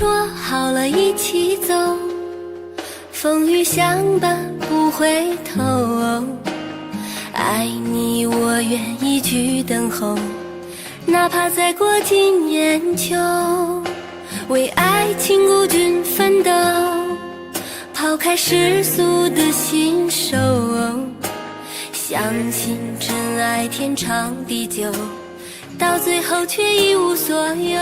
说好了一起走，风雨相伴不回头。爱你我愿一直等候，哪怕再过几年秋。为爱情孤军奋斗，抛开世俗的信手，相信真爱天长地久，到最后却一无所有。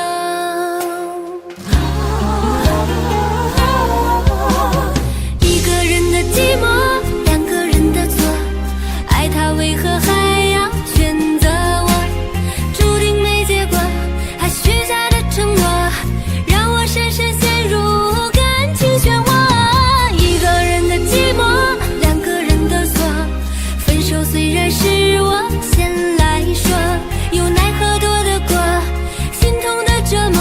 一个人的寂寞，两个人的错，爱他为何还要选择我？注定没结果，还许下的承诺，让我深深陷入感情漩涡。一个人的寂寞，两个人的错，分手虽然是我先来说，又奈何躲得过心痛的折磨，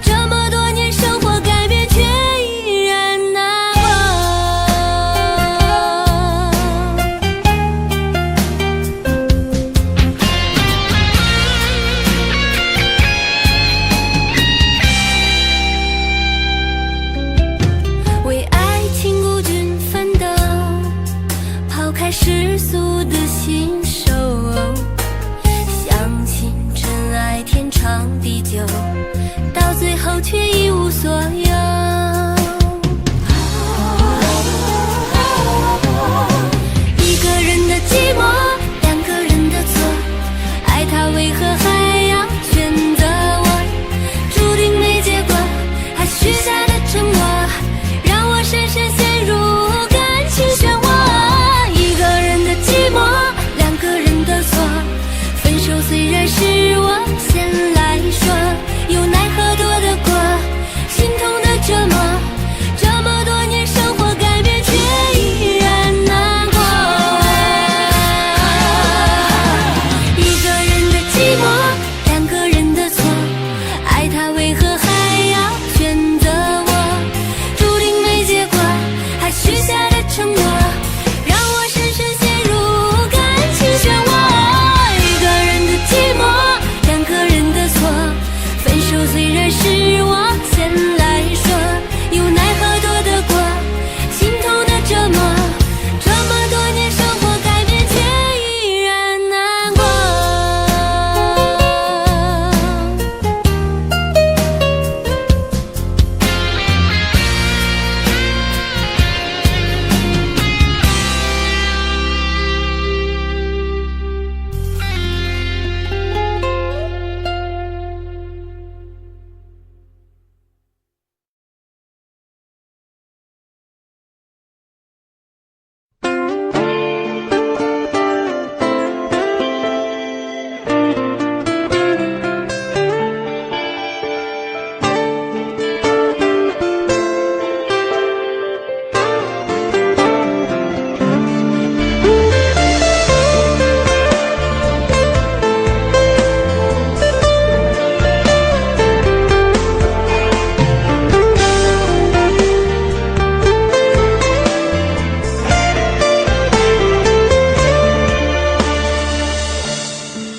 这么多年生活改变却依然难过。为爱情孤军奋斗，抛开世俗的信手，相信真爱天长地久，到最后却一无所有。一个人的寂寞，两个人的错，爱他为何还要选择我？注定没结果，还许下的承诺，让我深深陷入感情漩涡。一个人的寂寞，两个人的错，分手虽然是我先来说，又奈何躲得过心痛的折磨，这么多年生活改变却依然难过。一个人的寂寞，两个人的错，爱他为何还要选择我？注定没结果，还许下的承诺，让我深深陷入感情漩涡。一个人的寂寞，两个人的错，分手虽然是我先来说，又奈何躲得过心痛的折磨，这么多年生活改变却依然难过。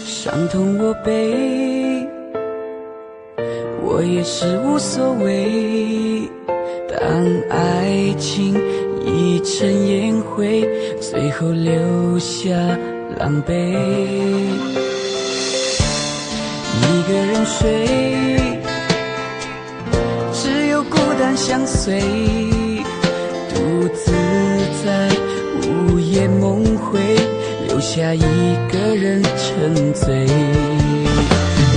伤痛我背，我也是无所谓。当爱情已成烟灰，最后留下狼狈。一个人睡，只有孤单相随，独自在午夜梦回，留下一个人沉醉。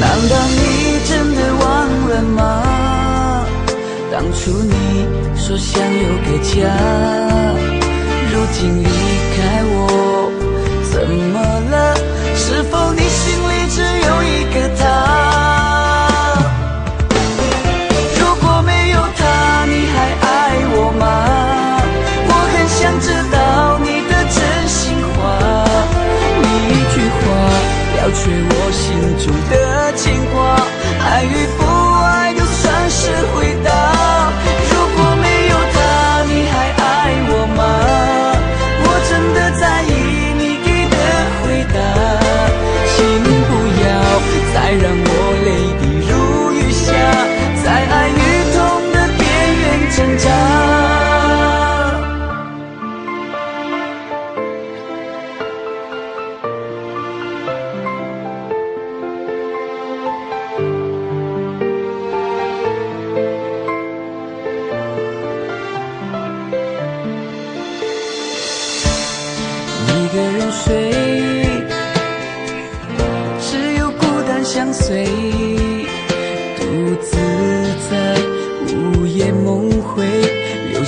难道你真的忘了吗？当初你说想有个家，如今离开我，怎么了？是否你心里只有一个他？如果没有他，你还爱我吗？我很想知道你的真心话，你一句话了却我心中的牵挂，爱与不爱就算是回答。如果没有他，你还爱我吗？我真的在意你给的回答，请不要再让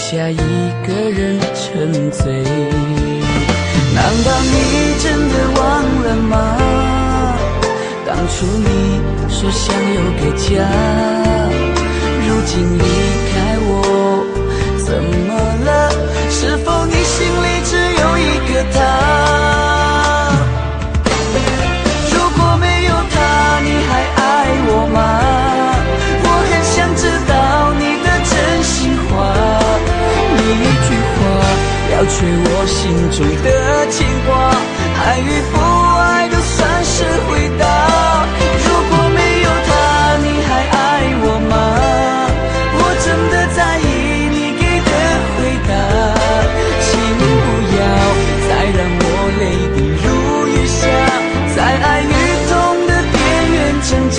下一个人沉醉。难道你真的忘了吗？当初你说想有个家，如今离开我，怎么了？是否你心里只有一个他？如果没有他，你还爱我吗？我很想知道你的真心话，你一句话了却我心中的牵挂，爱与不爱都算是回答。如果没有他，你还爱我吗？我真的在意你给的回答，请不要再让我泪滴如雨下，在爱与痛的边缘挣扎。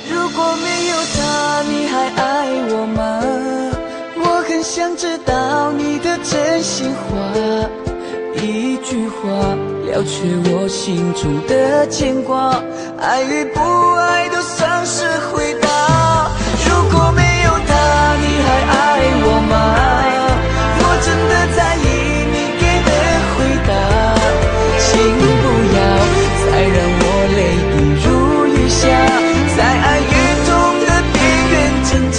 如果没有他，你还爱我吗？我很想知道你的真心话，一句话了却我心中的牵挂，爱与不爱都算是回答。如果没有他，你还爱我吗？我真的在意你给的回答，请不要再让我泪滴如雨下，在爱与痛的边缘挣扎。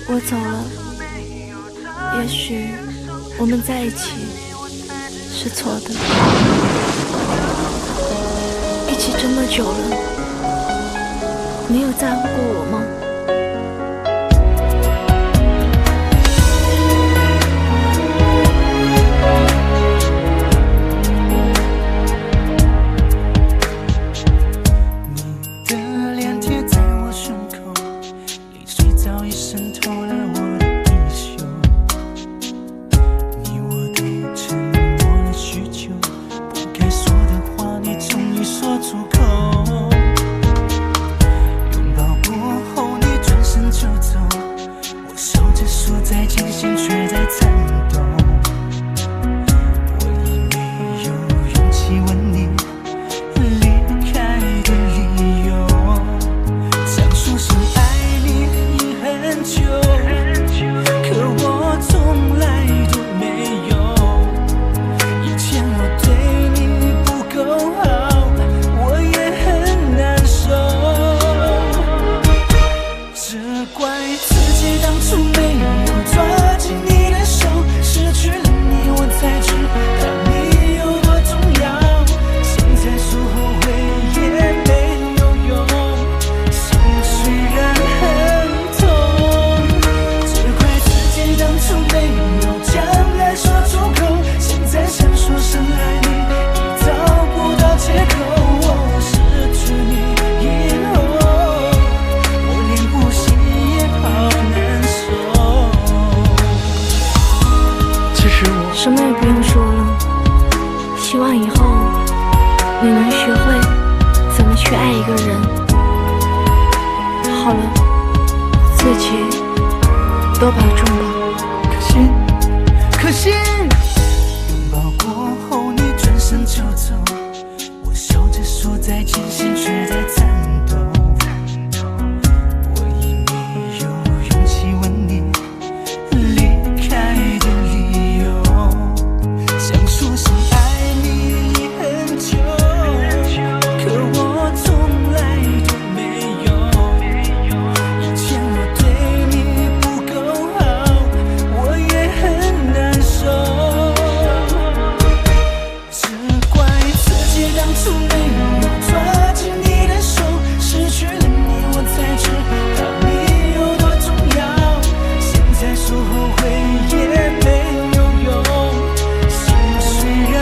我走了，也许我们在一起是错的，一起这么久了，没有在乎过我吗？什么也不用说了，希望以后你能学会怎么去爱一个人。好了，自己多保重吧。可惜拥抱过后你转身就走，我笑着说再见，心却在颤抖。我已没有勇气问你离开的理由，想说声爱你已很久，可我从来都没有。以前我对你不够好，我也很难受，只怪自己当初没有抓紧你的手，失去了你我才知道你有多重要。现在说后悔也没有用，心虽然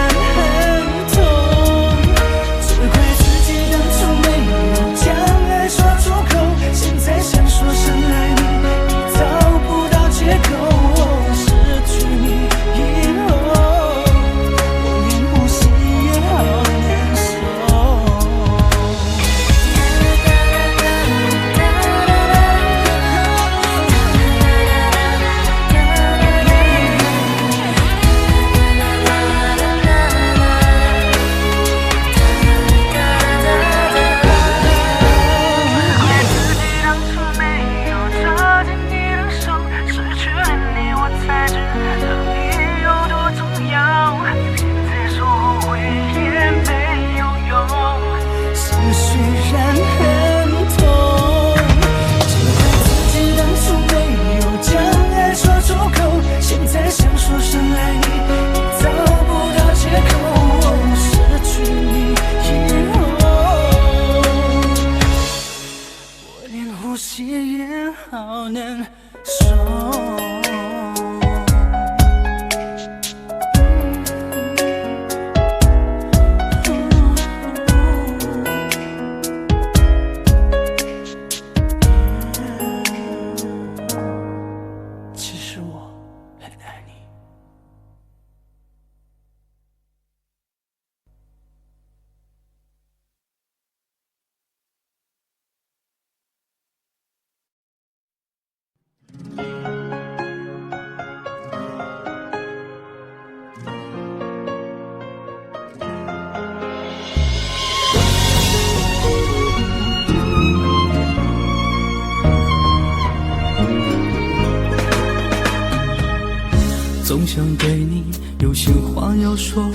总想对你有些话要说，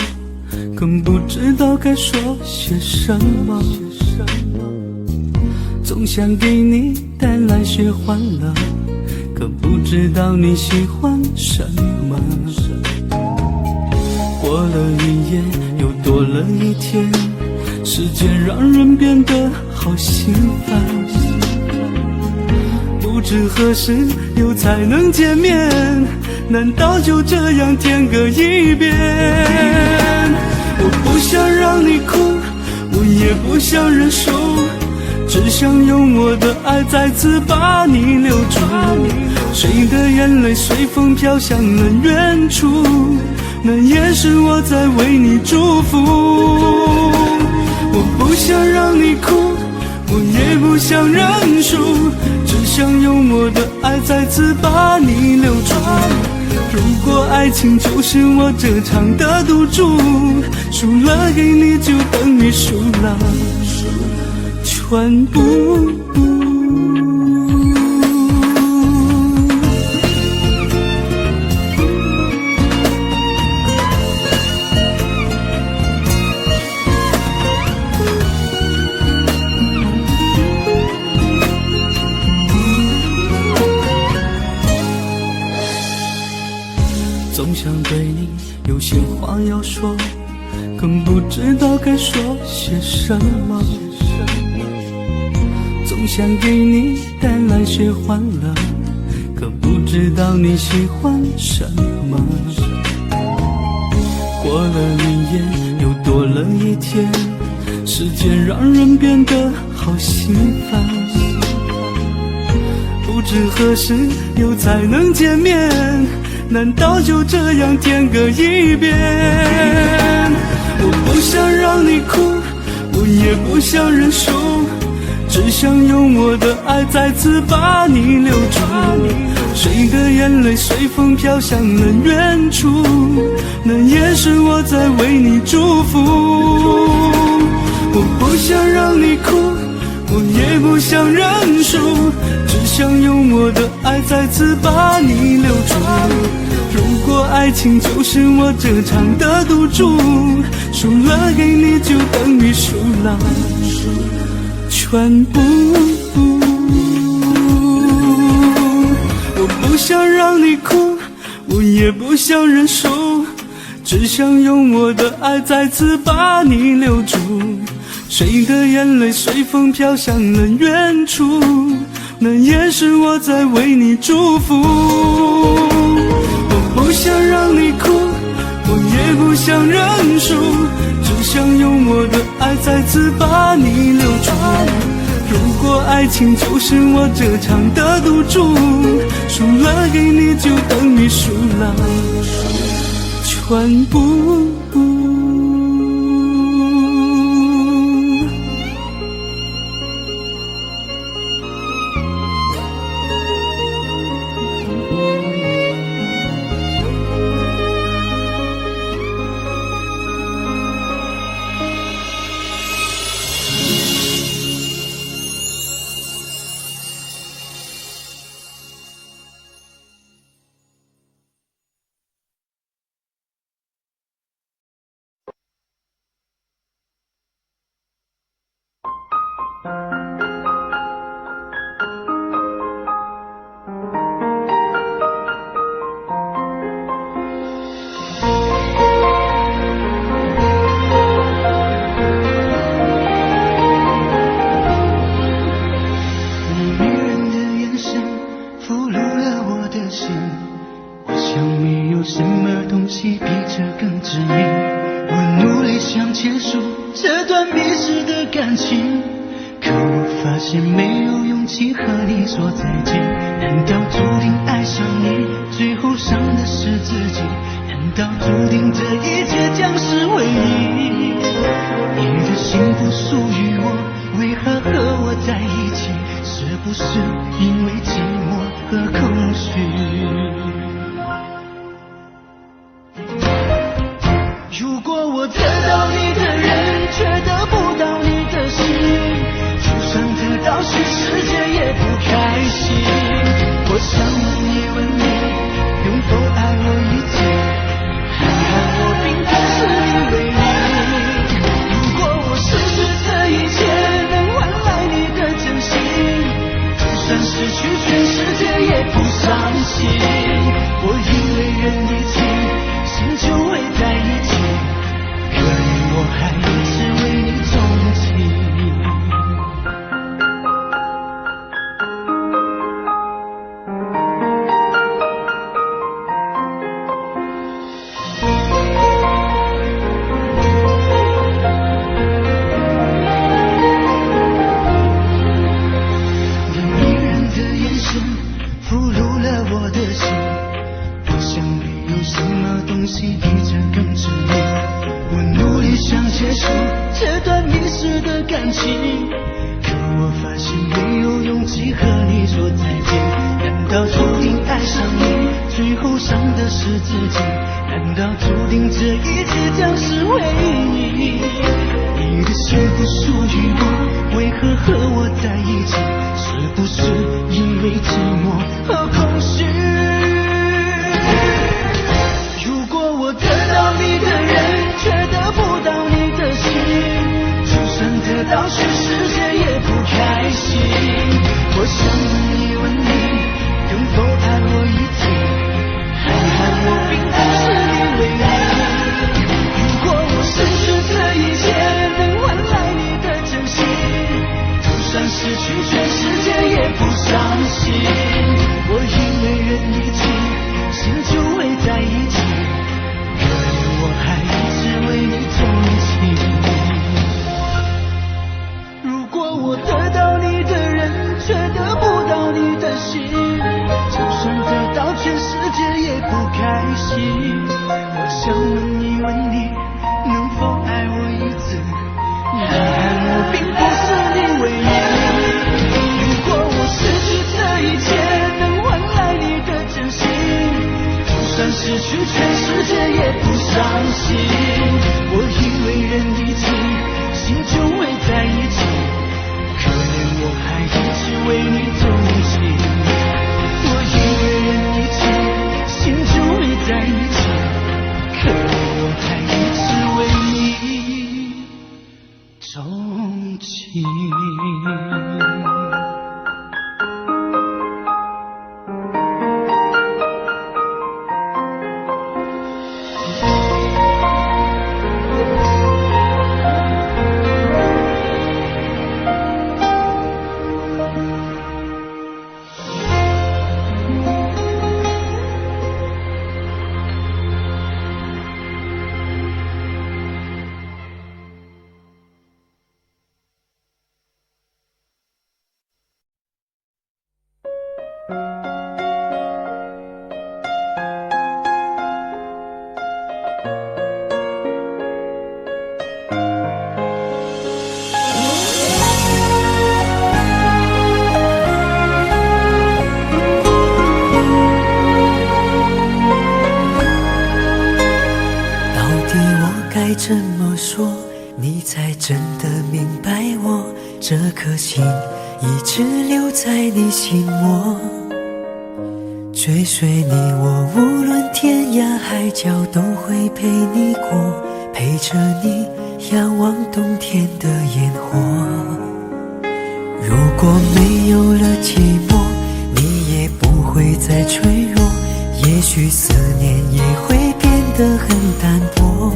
更不知道该说些什么。总想给你带来些欢乐，可不知道你喜欢什么。过了一夜又多了一天，时间让人变得好心烦，不知何时又才能见面，难道就这样天各一边？我不想让你哭，我也不想认输，只想用我的爱再次把你留住。谁的眼泪随风飘向了远处，那也是我在为你祝福。我不想让你哭，我也不想认输，只想用我的爱再次把你留住。如果爱情就是我这场的赌注，输了给你就等于输了全部。总想对你有些话要说，更不知道该说些什么。总想给你带来些欢乐，可不知道你喜欢什么。过了一夜又多了一天，时间让人变得好心烦，不知何时又才能见面，难道就这样天各一边？我不想让你哭，我也不想认输，只想用我的爱再次把你留住。谁的眼泪随风飘向了远处，那也是我在为你祝福。我不想让你哭，我也不想认输，只想用我的爱再次把你留住。如果爱情就是我这场的赌注，输了给你就等于输了全部。我不想让你哭，我也不想认输，只想用我的爱再次把你留住。谁的眼泪随风飘向了远处，那也是我在为你祝福。我不想让你哭，我也不想认输，只想用我的爱再次把你留住。如果爱情就是我这场的赌注，输了给你就等于输了全部。如果我得到你的人，却得不到你的心，就算得到全世界也不开心。我想问一问你，能否爱我一次？束这段迷失的感情，可我发现没有勇气和你说再见。难道注定爱上你，最后伤的是自己？难道注定这一切将是回忆？你的心不属于我，为何和我在一起？是不是因为寂寞和空虚？如果我得到你的人，却得不到你的心，就算得到全世界也不开心。我想问一问你，能否爱我一次？看看我并不是你唯一。如果我失去这一切能换来你的真心，就算失去全世界也不伤心。我因为人一起，心就会在一起，可怜我还一直为你钟情。如果我得到你的人，却得不到你的心，就算得到全世界也不开心。我想问一问你，能否爱我一次？看看我并不是你唯一。如果我失去这一切能换来你的真心，就算失去全世界也不伤心。我因为人一起，心就会在一起，可怜我还一直为你钟情。我因为人一起，心就会在一起，可怜我还一直为你钟情。该怎么说，你才真的明白我？这颗心一直留在你心窝，追随你我，无论天涯海角都会陪你过，陪着你仰望冬天的烟火。如果没有了寂寞，你也不会再脆弱，也许思念也会变得很淡薄。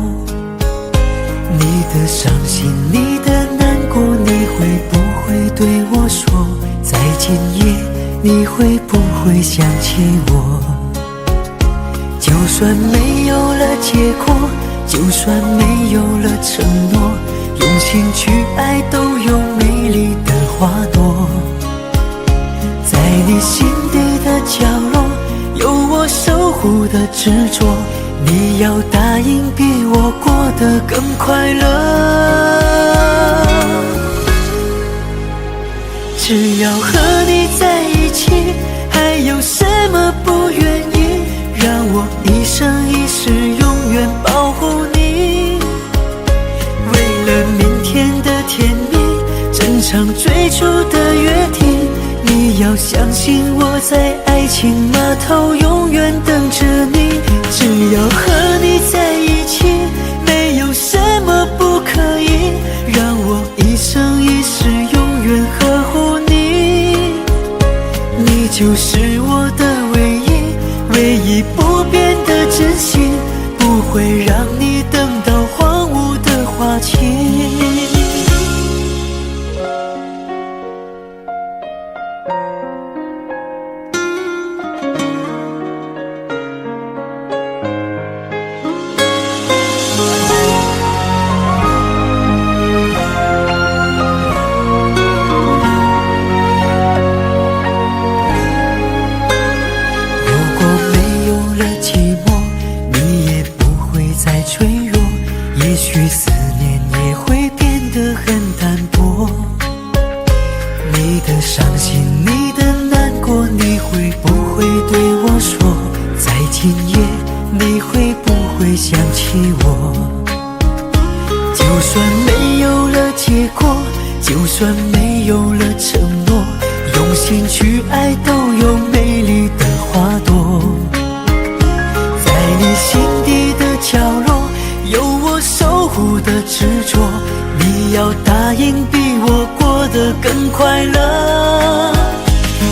你的伤心，你的难过，你会不会对我说？在今夜，你会不会想起我？就算没有了结果，就算没有了承诺，用心去爱都有美丽的花朵。在你心底的角落，有我守护的执着，你要答应比我过得更快乐。只要和你在一起，还有什么不愿意？让我一生一世永远保护你。为了明天的甜蜜，整场最初的约定，你要相信我在爱情码头永远等着你。只要和你在一起，没有什么不可以，让我一生一世永远呵护你。你就是我的唯一，唯一不变的真心，不会让你等到荒芜的花期。也许思念也就算没有了结果，就算没有了承诺，用心去爱都有美丽的花朵。在你心底的角落，有我守护的执着，你要答应比我过得更快乐。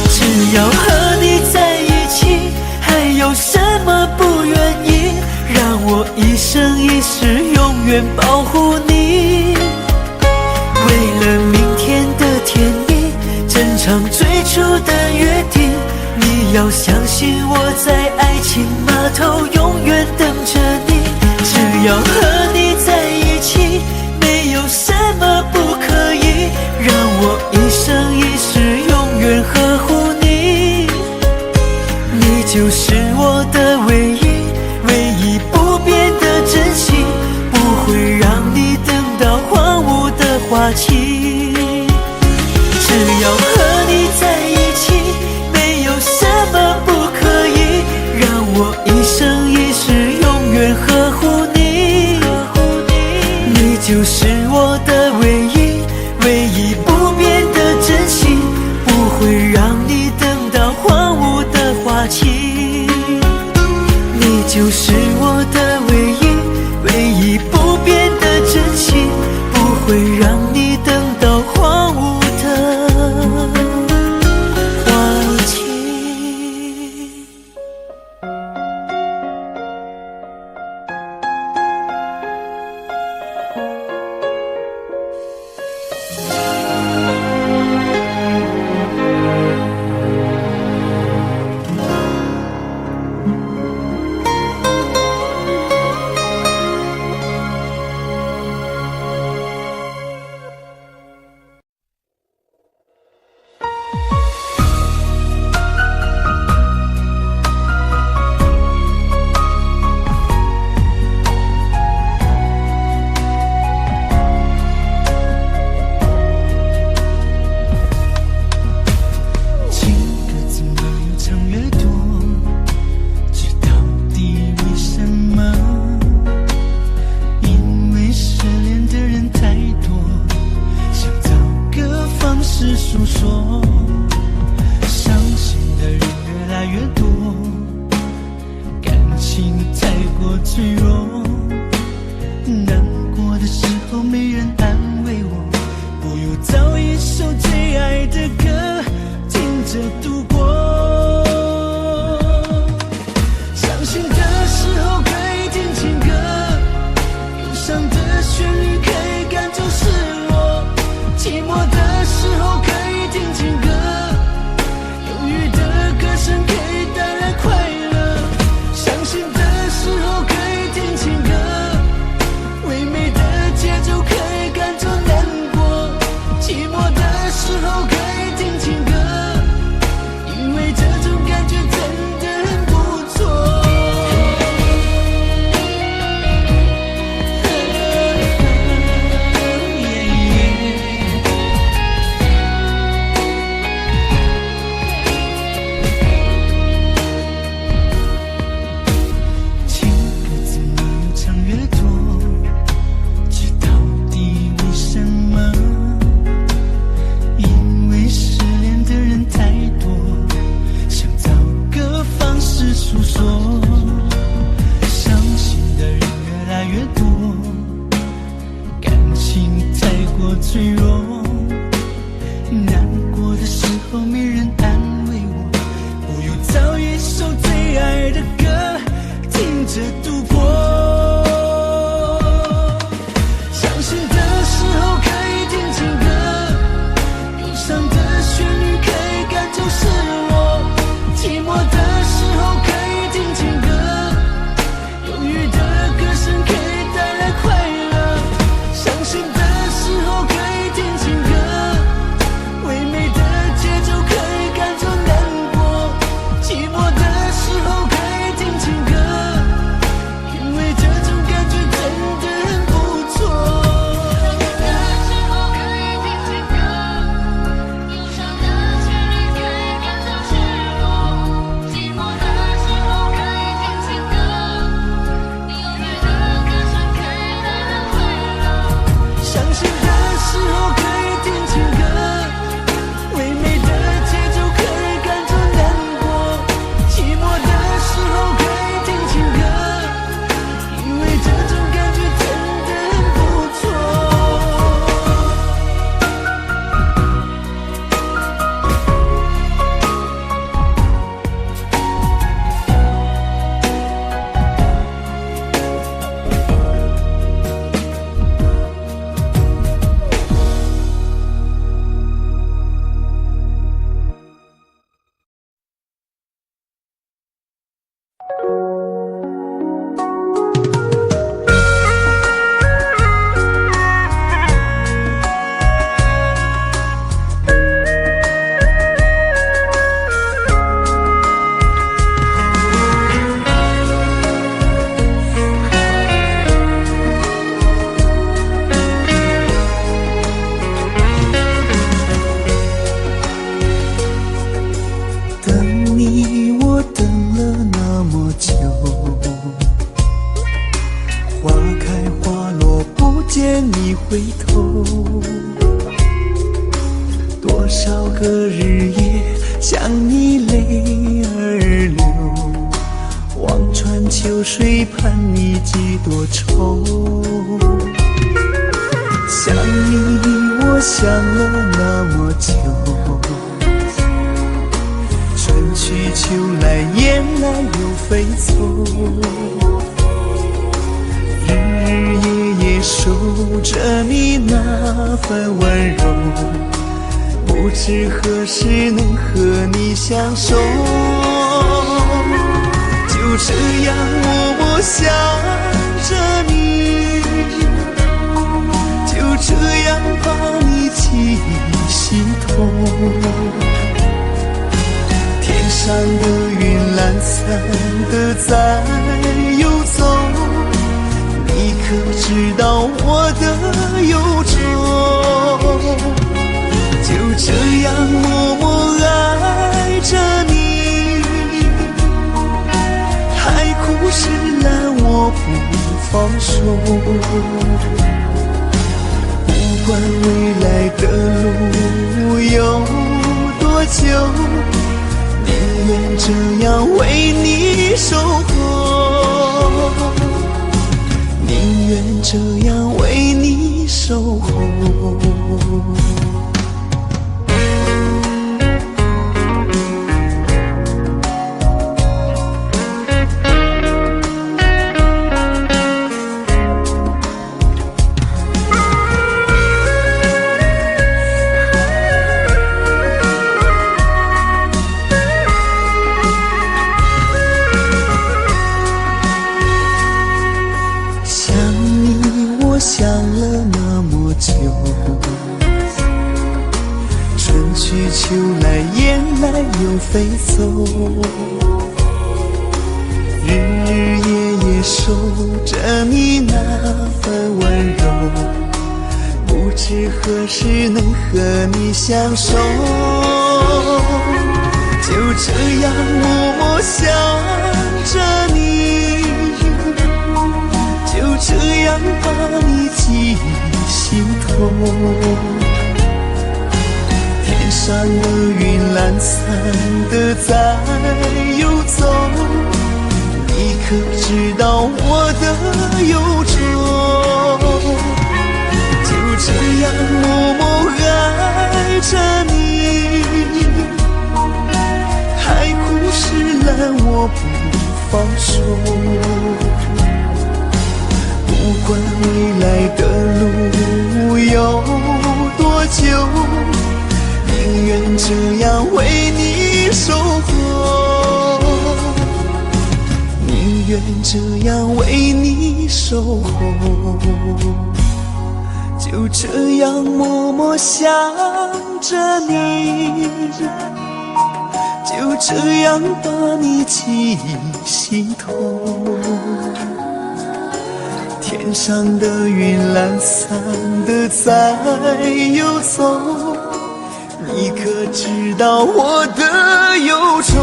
只要和你在一起，还有什么不愿意？让我一生一世永远保护你。为了明天的甜蜜，珍藏最初的约定，你要相信我在爱情码头永远等着你。只要和你在一起，没有什么不可以，让我一生一世永远呵护你。你就是我的唯一，唯一不变的真心，不会让你等到荒芜的花期。只要和你在一起，没有什么不可以，让我一生一世永远呵护你。你就是我的唯一，唯一不变的真心，不会让你等到荒芜的花期。你就是我的唯一，唯一不变的真心，不会让你等到荒芜的花期。相信的时候可以听见你回头。多少个日夜想你泪儿流，望穿秋水盼你几多愁。想你我想了那么久，春去秋来雁来又飞走，日日夜夜守着你那份温柔，不知何时能和你相守。就这样默默想着你，就这样把你记心头。天上的云懒散的在游走，你可知道我的忧愁？就这样默默爱着你，海枯石烂我不放手。不管未来的路有多久，宁愿这样为你守候，宁愿这样为你守候。想了那么久，春去秋来雁来又飞走，日日夜夜守着你那份温柔，不知何时能和你相守。就这样默默想着你，就这样把你记心头。天上的云懒散的在游走，你可知道我的忧愁？就这样默默爱着你，海枯石烂我不放手。不管未来的路有多久，宁愿这样为你守候，宁愿这样为你守候。就这样默默想着你，就这样把你记心头。天上的云懒散的在游走，你可知道我的忧愁？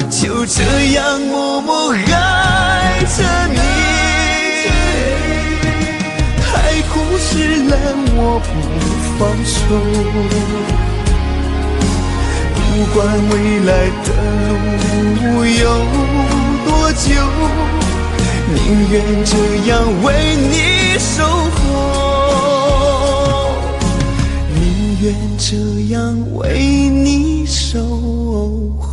就这样默默爱着你，海枯石烂我不放手。不管未来的路有多久，宁愿这样为你守候，宁愿这样为你守候。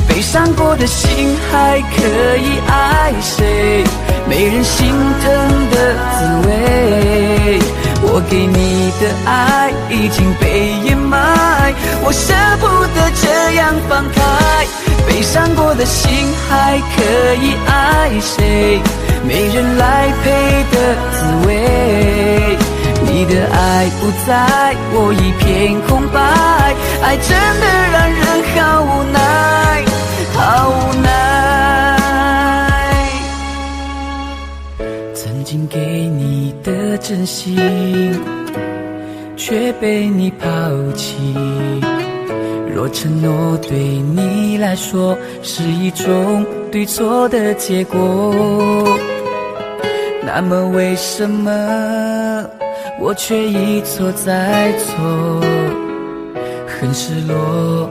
悲伤过的心还可以爱谁？没人心疼的滋味，我给你的爱已经被掩埋，我舍不得这样放开，悲伤过的心还可以爱谁？没人来陪的滋味，你的爱不在，我一片空白，爱真的让人好无奈，好无奈。曾经给你的真心，却被你抛弃。若承诺对你来说是一种对错的结果，那么为什么我却一错再错？很失落，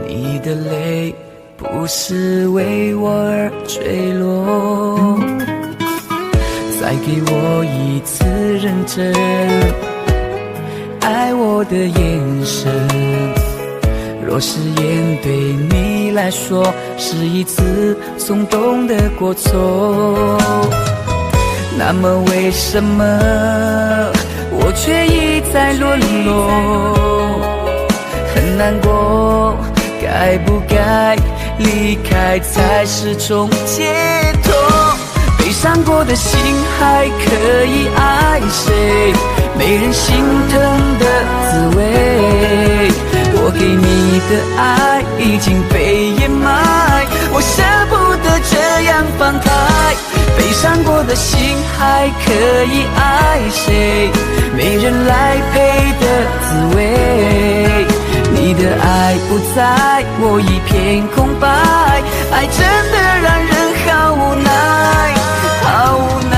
你的泪不是为我而坠落。再给我一次认真爱我的眼神，若誓言对你来说是一次冲动的过错，那么为什么我却一再沦落？很难过，该不该离开才是种解脱？悲伤过的心还可以爱谁？没人心疼的滋味，我给你的爱已经被掩埋，我舍不得这样放开，悲伤过的心还可以爱谁？没人来陪的滋味，你的爱不在，我一片空白，爱真的让人好无奈，好无奈。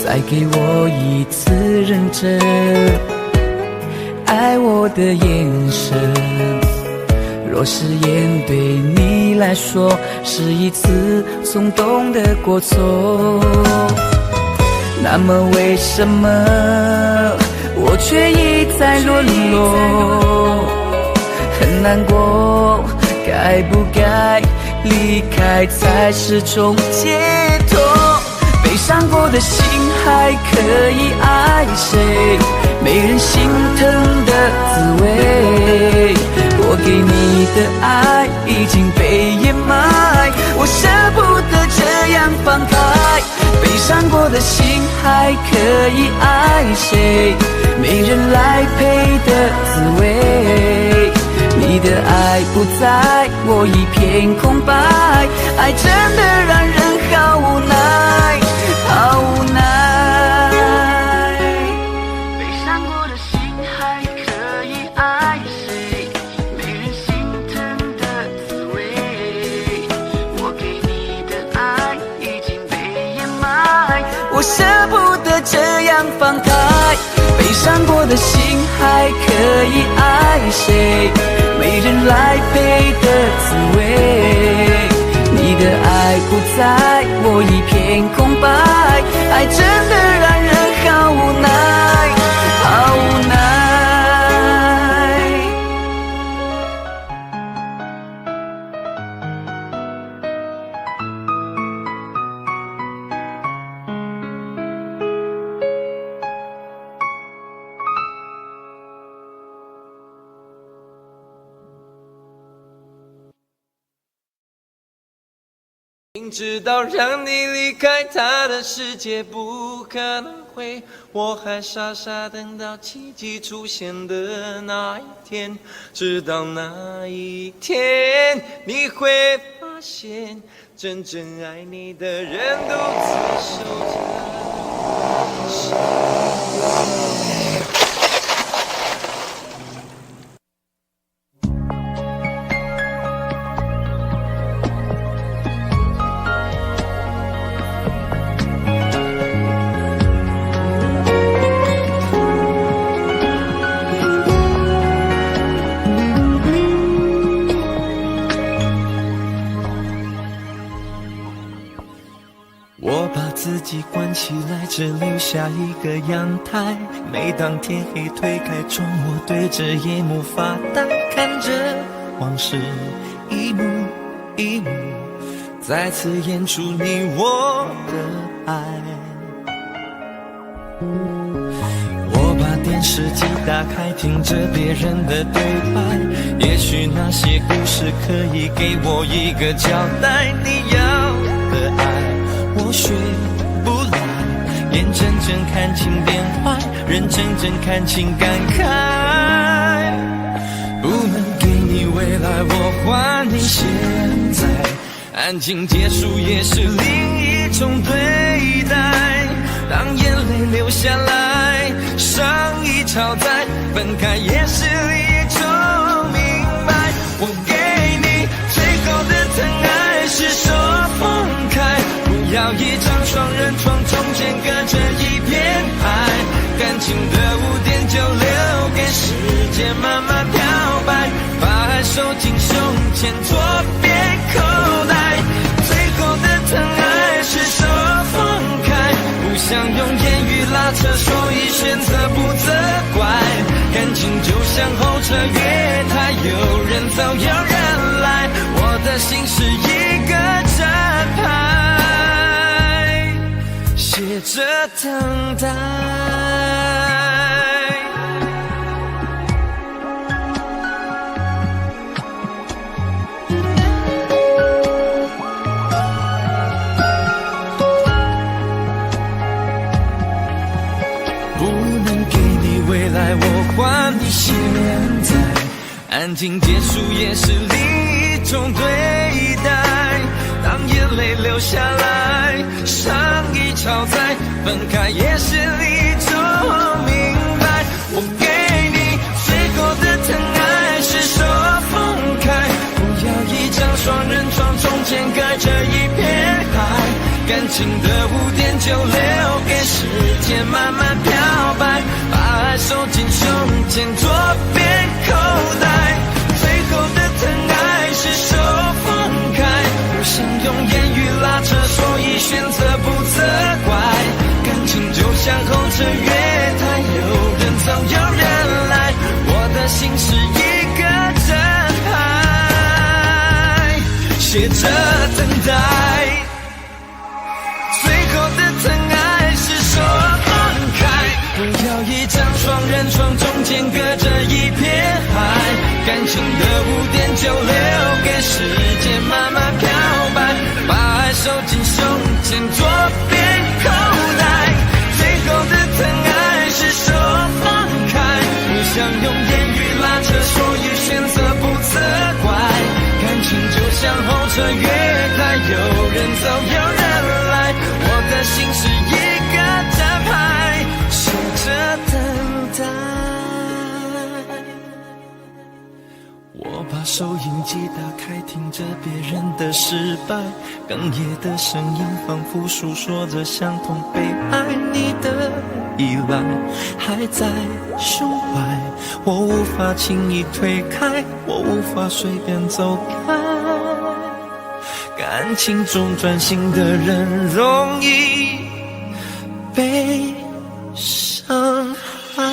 再给我一次认真爱我的眼神，若誓言对你来说是一次冲动的过错，那么为什么我却一再沦落？很难过，该不该离开才是种解脱？悲伤过的心还可以爱谁？没人心疼的滋味，我给你的爱已经被掩埋，我舍不得这样放开，悲伤过的心还可以爱谁？没人来陪的滋味，你的爱不在，我一片空白，爱真的让人好无奈，好无奈。悲伤过的心还可以爱谁？没人心疼的滋味，我给你的爱已经被掩埋，我舍不得这样放开，悲伤过的心还可以爱谁？没人来陪的滋味，你的爱不在，我一片空白，爱真的让人好无奈，好无奈。明知道让你离开他的世界不可能会，我还傻傻等到奇迹出现的那一天，直到那一天你会发现真正爱你的人独自守着。机关起来，只留下一个阳台。每当天黑推开窗，我对着夜幕发呆，看着往事一幕一幕再次演出你我的爱。我把电视机打开，听着别人的对白，也许那些故事可以给我一个交代。你要的爱我学不来，眼睁睁看情变坏，人睁睁看情感慨。不能给你未来，我还你现在，安静结束也是另一种对待。当眼泪流下来，伤已超载，分开也是一种明白。我给你最后的疼爱是手放开，不要一张双人床，中间隔着一片海。感情的污点就留给时间慢慢漂白，把爱收进胸前左边口袋。最后的疼爱是手放开，不想用言语拉扯，所以选择不责怪。感情就像候车月台，有人走有人来，我的心是一个站牌，写着等待。未来我还你现在，安静结束也是另一种对待。当眼泪流下来，伤已超载，分开也是一种明白。我给你最后的疼爱是手放开，不要一张双人床，中间隔着一片海。感情的污点就留给时间慢慢漂白，把爱收进胸前左边口袋。最后的疼爱是手放开，不想用言语拉扯，所以选择不责怪。感情就像候车月台，有人走有人来，我的心是一个站牌，写着等待。最后的疼爱是手放开，不要一张双人床，中间隔着一片海。感情的污点就留给时间慢慢漂白，把爱收进胸前左边口袋。最后的疼爱是手放开，不想用言语拉扯，所以选择不责怪。感情就像候车月台，有人走有人来，我的心是一个站牌，写着等待。我把收音机打开，听着别人的失败，哽咽的声音仿佛诉说着相同悲哀。你的依赖还在胸怀，我无法轻易推开，我无法随便走开。感情中专心的人容易被伤害。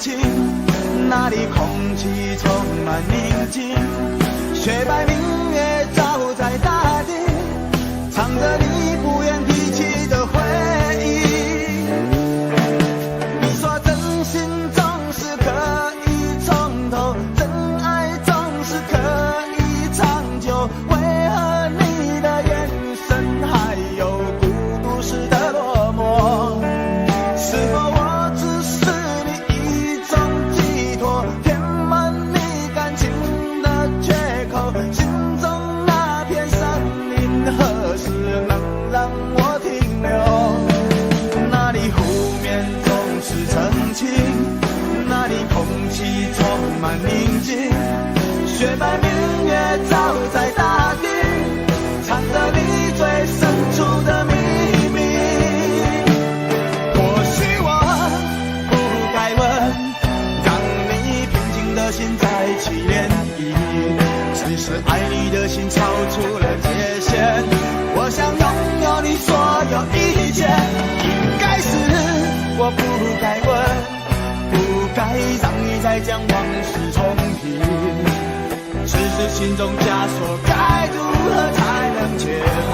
情，那里空气充满宁静，雪白明月照在大地，唱着你不愿提起的回忆。你说真心总是可以从头，真爱总是可以长久，为何你的眼神还有孤独时的落寞？是否我只是你一种寄托，填满你感情的缺口？心中那片森林何时能让我停留？那里湖面总是澄清，那里空气充满宁静，雪白明月照在大地，藏着你最深处的秘密。或许我不该问，让你平静的心再起涟漪，只是爱你的心超出了界限。我想拥有你所有一切，应该是我不该问，不该让你再将往事重提，只是心中枷锁该如何才能解脱？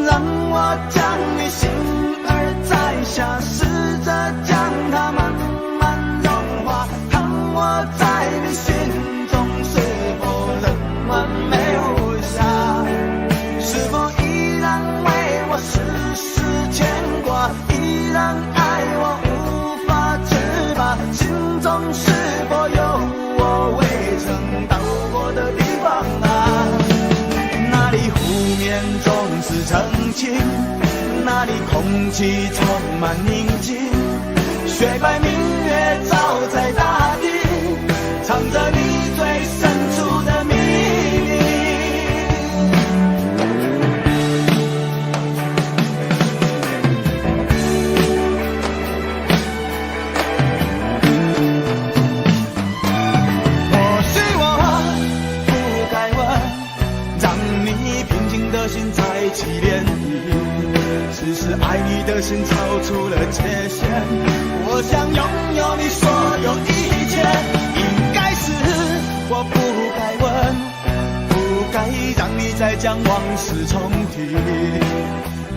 让我将你心儿摘下，试着将它慢慢融化，看我在你心中是否仍完美无瑕，是否依然为我时时牵挂，依然爱我无法自拔，心中是否有我未曾到过的地方啊？那里湖面总是澄清，那里空气充满宁静，雪白明月照在大地，藏着你最深处的秘密。或许我不该问，让你平静的心再起涟漪，只是爱你的心超出了界限。我想拥有你所有一切，应该是我不该问，不该让你再将往事重提，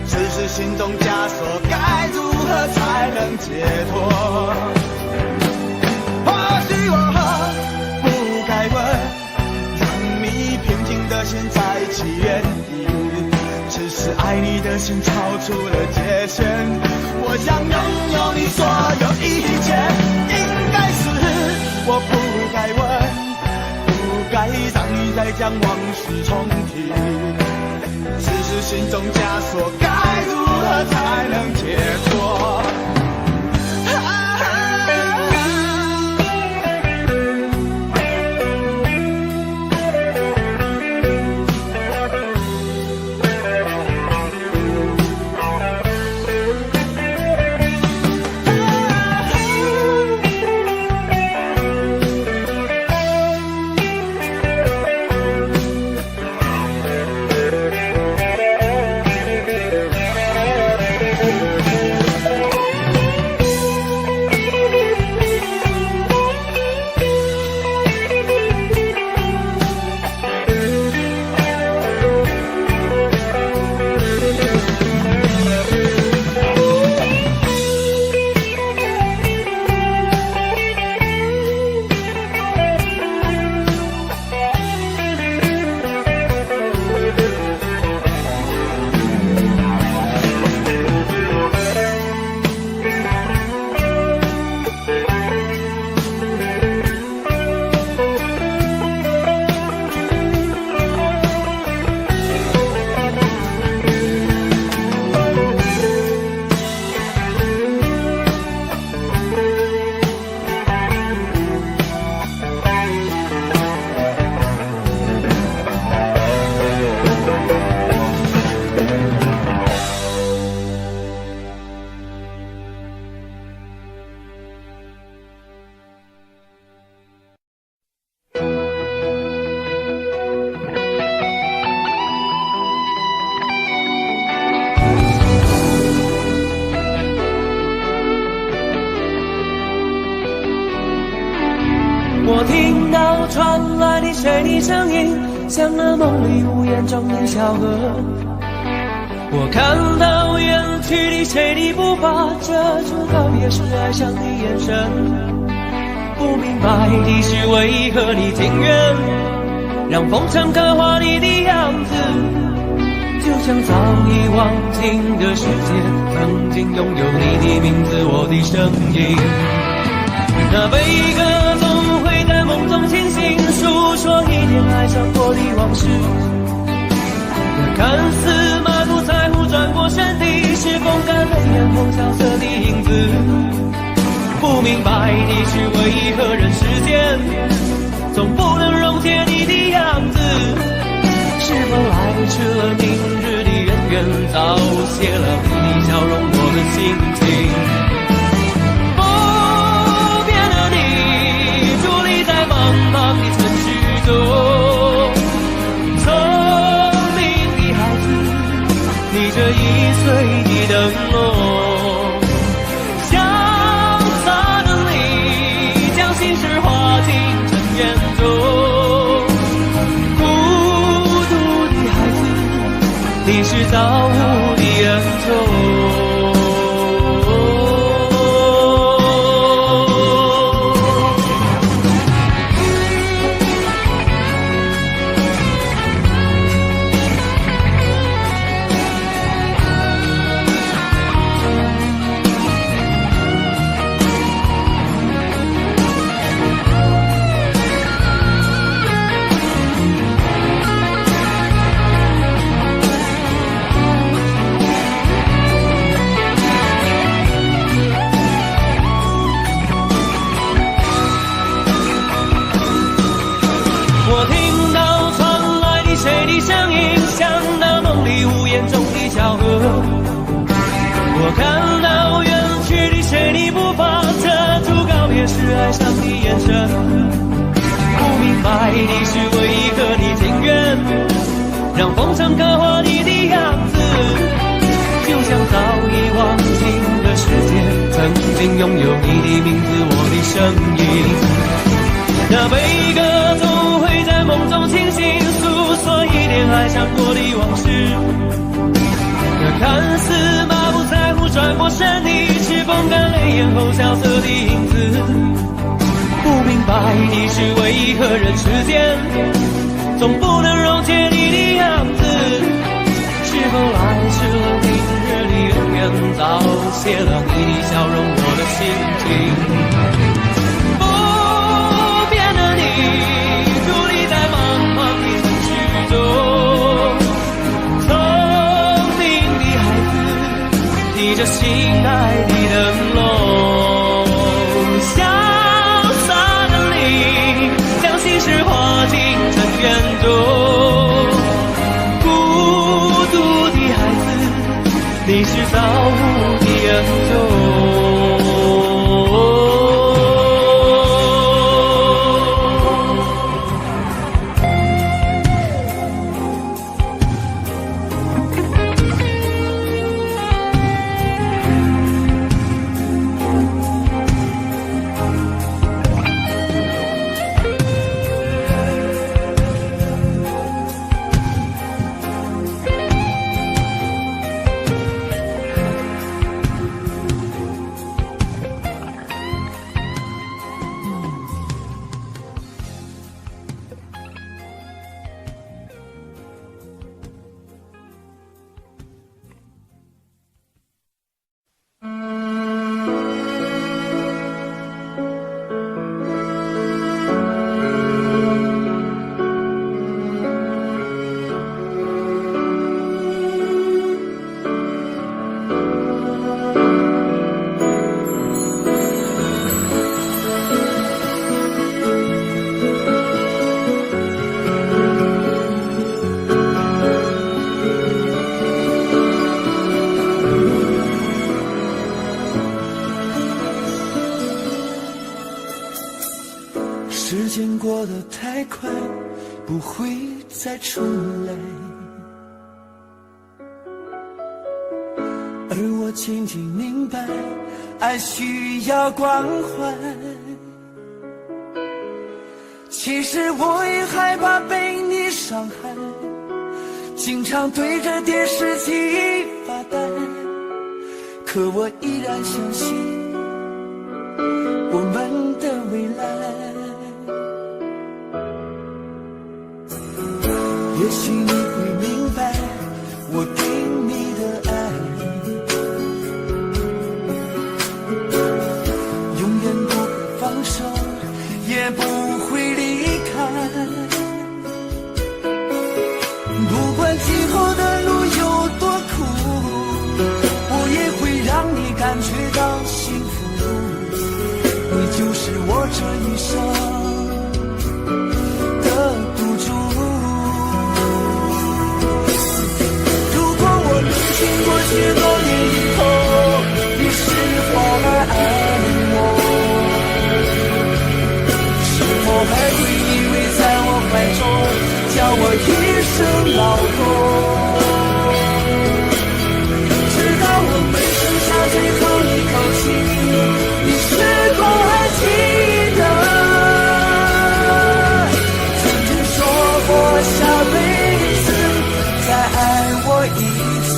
只是心中枷锁该如何才能解脱？或许我不该问，让你平静的心再起涟漪，只是爱你的心超出了界限。我想拥有你所有一切，应该是我不该问，不该让你再将往事重提，只是心中枷锁该如何才能解脱？我听到传来的谁的声音，像那梦里无言中的小河。我看到远去的谁的步伐，遮住告别时哀伤的眼神。不明白的是为何你情愿让风尘刻画你的样子，就像早已忘情的世界曾经拥有你的名字，我的声音。那悲歌总会在梦中清醒，诉说一点爱上过的往事。那看似满不在乎转过身的，是风干泪眼红萧瑟的影子。不明白的是为何人世间总不能溶解你的样子，是否来迟了明日的渊源，早谢了你的笑容我的心情。不变的你伫立在茫茫的城市中，聪明的孩子，你这一岁的灯笼，潇洒的你将心事化进尘缘中，孤独的孩子，你是造物的恩宠。我听到传来的谁的声音，像那梦里无言中的小河。我看到远去的谁的步伐，遮住告别时哀伤的眼神。不明白的是为何你情愿让风尘刻画你的样子，就像早已忘情的世界曾经拥有你的名字，我的声音。那悲歌总会在梦中清醒，诉说一点爱上过的往事。那看似满不在乎转过身的，是风干泪眼后萧瑟的影子。不明白的是为何人世间总不能溶解你的样子，是否来迟了明日的渊源，早谢了你的笑容我的心情。你这心爱的灯笼，潇洒的你将心事化进尘缘中，孤独的孩子，你是造物的恩宠。时间过得太快，不会再重来，而我渐渐明白，爱需要关怀。其实我也害怕被你伤害，经常对着电视机发呆，可我依然相信我们的未来。也许你会明白我给你的爱，永远不会放手，也不会离开。不管今后的路有多苦，我也会让你感觉到幸福。你就是我这一生的赌注。如果我能经过许多年以后，你是否还爱我？是否还会依偎在我怀中，叫我一声老公？直到我们剩下最后一口气，你是否还记得曾经说过下辈子再爱我一次？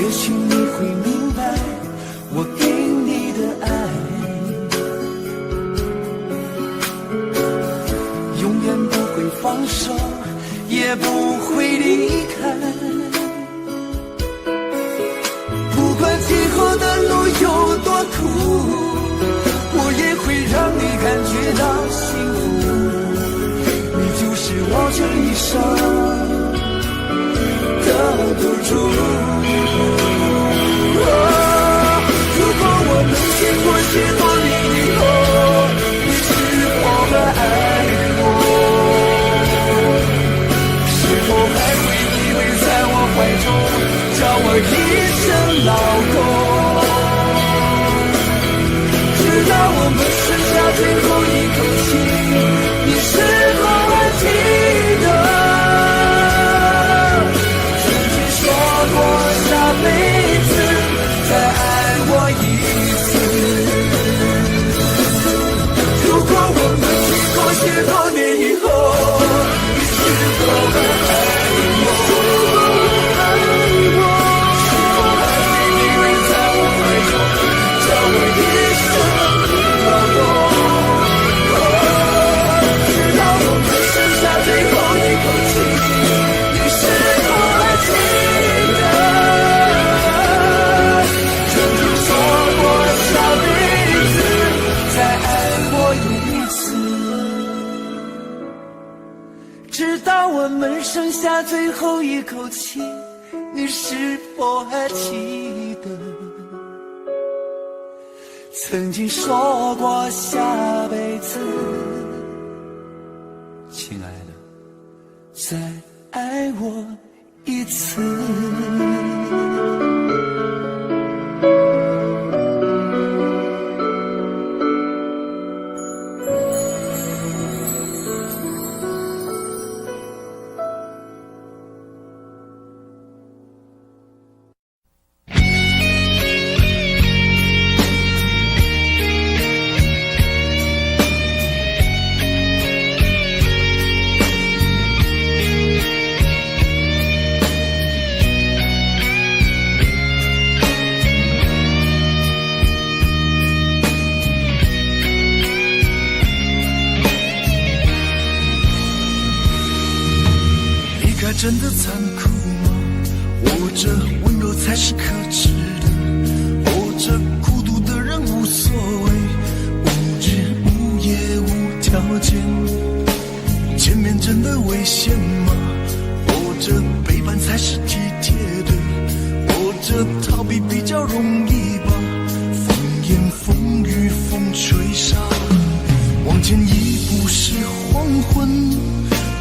也许你会明白我给你的爱，永远不会放手，也不会离开。不管今后的路有多苦，我也会让你感觉到幸福。你就是我这一生的赌注。如果我能经过许多年以后，你是否还爱我？是否还会依偎在我怀中，叫我一声老公？直到我们剩下最后一口气，你是否还记得曾经说过下辈子再爱我一次？如果我们经过许多年以后，你是否还爱我？是否还会依偎在我怀中，叫我一声老公？直到我们剩下最后一口气，你是否还记得下辈子再爱我一次？直到我们剩下最后一口气，你是否还记得曾经说过下辈子，亲爱的，再爱我一次？真的残酷吗？活着温柔才是可耻的，活着孤独的人无所谓，无日无夜无条件。前面真的危险吗？活者背叛才是体贴的，或者逃避比较容易吧。风言风语风吹沙，往前一步是黄昏，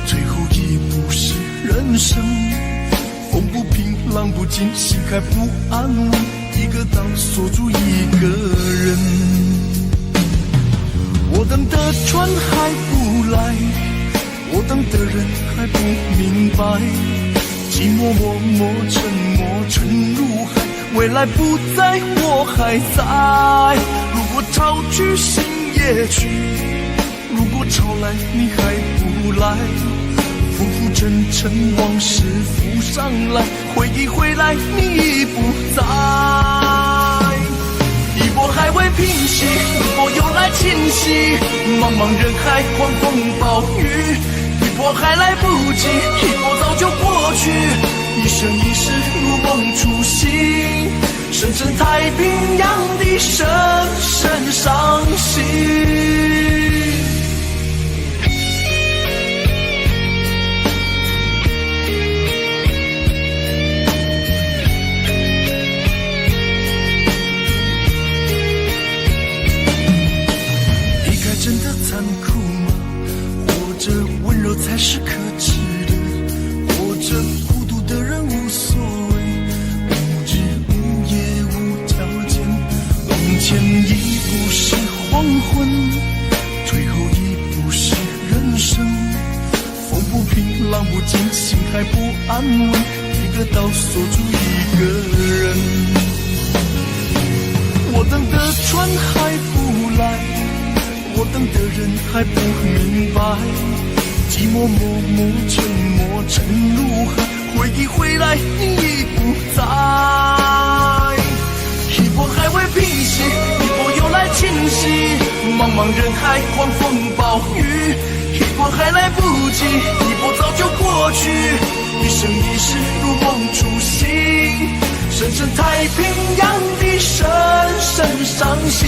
最后一步是人生。风不平浪不静，心还不安稳，一个岛锁住一个人。我等的船还不来，我等的人还不明白，寂寞默默沉默沉入海，未来不在我还在。如果潮去心也去，如果潮来你还不来，浮浮沉沉往事浮上来，回忆回来你已不在。一波还未平息，一波又来侵袭，茫茫人海狂风暴雨，一波还来不及，一波早就过去，一生一世如梦初醒，深深太平洋的深深伤心。真的残酷吗？或者温柔才是可耻的？或者孤独的人无所谓，无日无夜无条件。往前一步是黄昏，最后一步是人生。风不平浪不静，心还不安稳，一个岛锁住一个人。我等的船还不来，我等的人还不明白，寂寞默默沉默沉入海，回忆回来你已不在。一波还未平息，一波又来侵袭，茫茫人海狂风暴雨，一波还来不及，一波早就过去，一生一世如梦初醒，深深太平洋的深深伤心。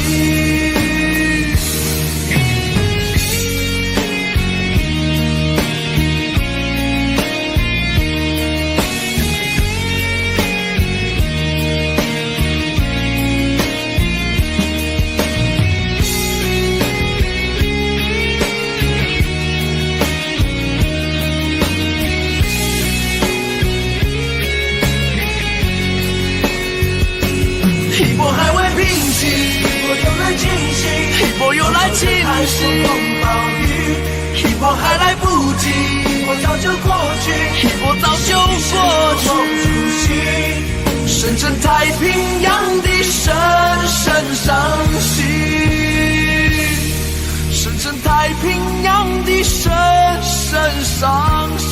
一波还未平息，一波又来侵袭，一波又来侵袭，暴雨，一波还来不及，一波早就过去，一波早就过去，深深太平洋的深深伤心，深深太平洋的深深伤心。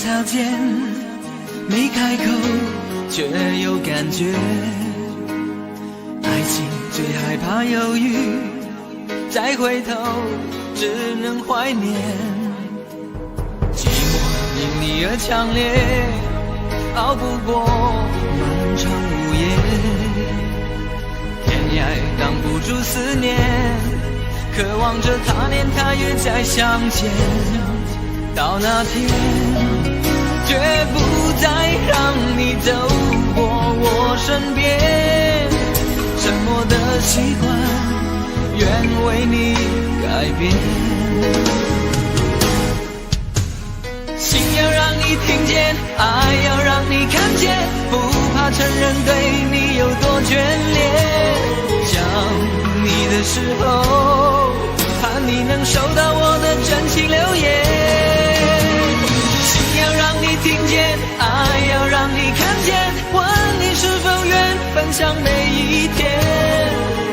擦肩，没开口却有感觉。爱情最害怕犹豫，再回头只能怀念。寂寞因你而强烈，熬不过漫长午夜。天涯挡不住思念，渴望着他年他月再相见。到那天绝不再让你走过我身边，沉默的习惯愿为你改变。心要见，爱要让你看见，不怕承认对你有多眷恋。想你的时候，盼你能收到我的真情留言。心要让你听见，爱要让你看见，问你是否愿分享每一天，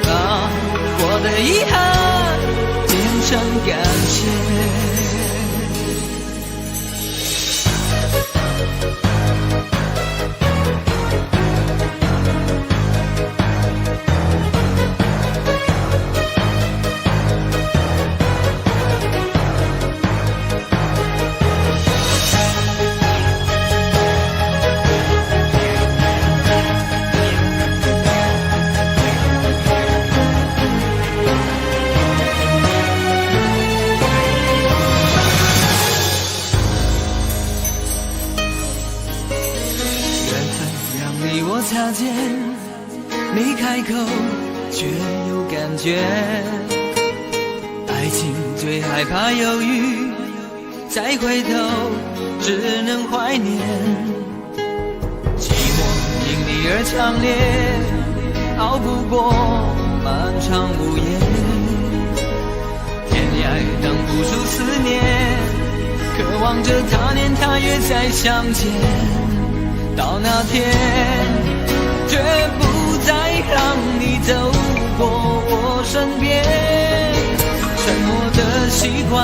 把我的遗憾变成感谢。擦肩，没开口却有感觉。爱情最害怕犹豫，再回头只能怀念。寂寞因你而强烈，熬不过漫长午夜。天涯挡不住思念，渴望着他年他月再相见。到那天绝不再让你走过我身边，沉默的习惯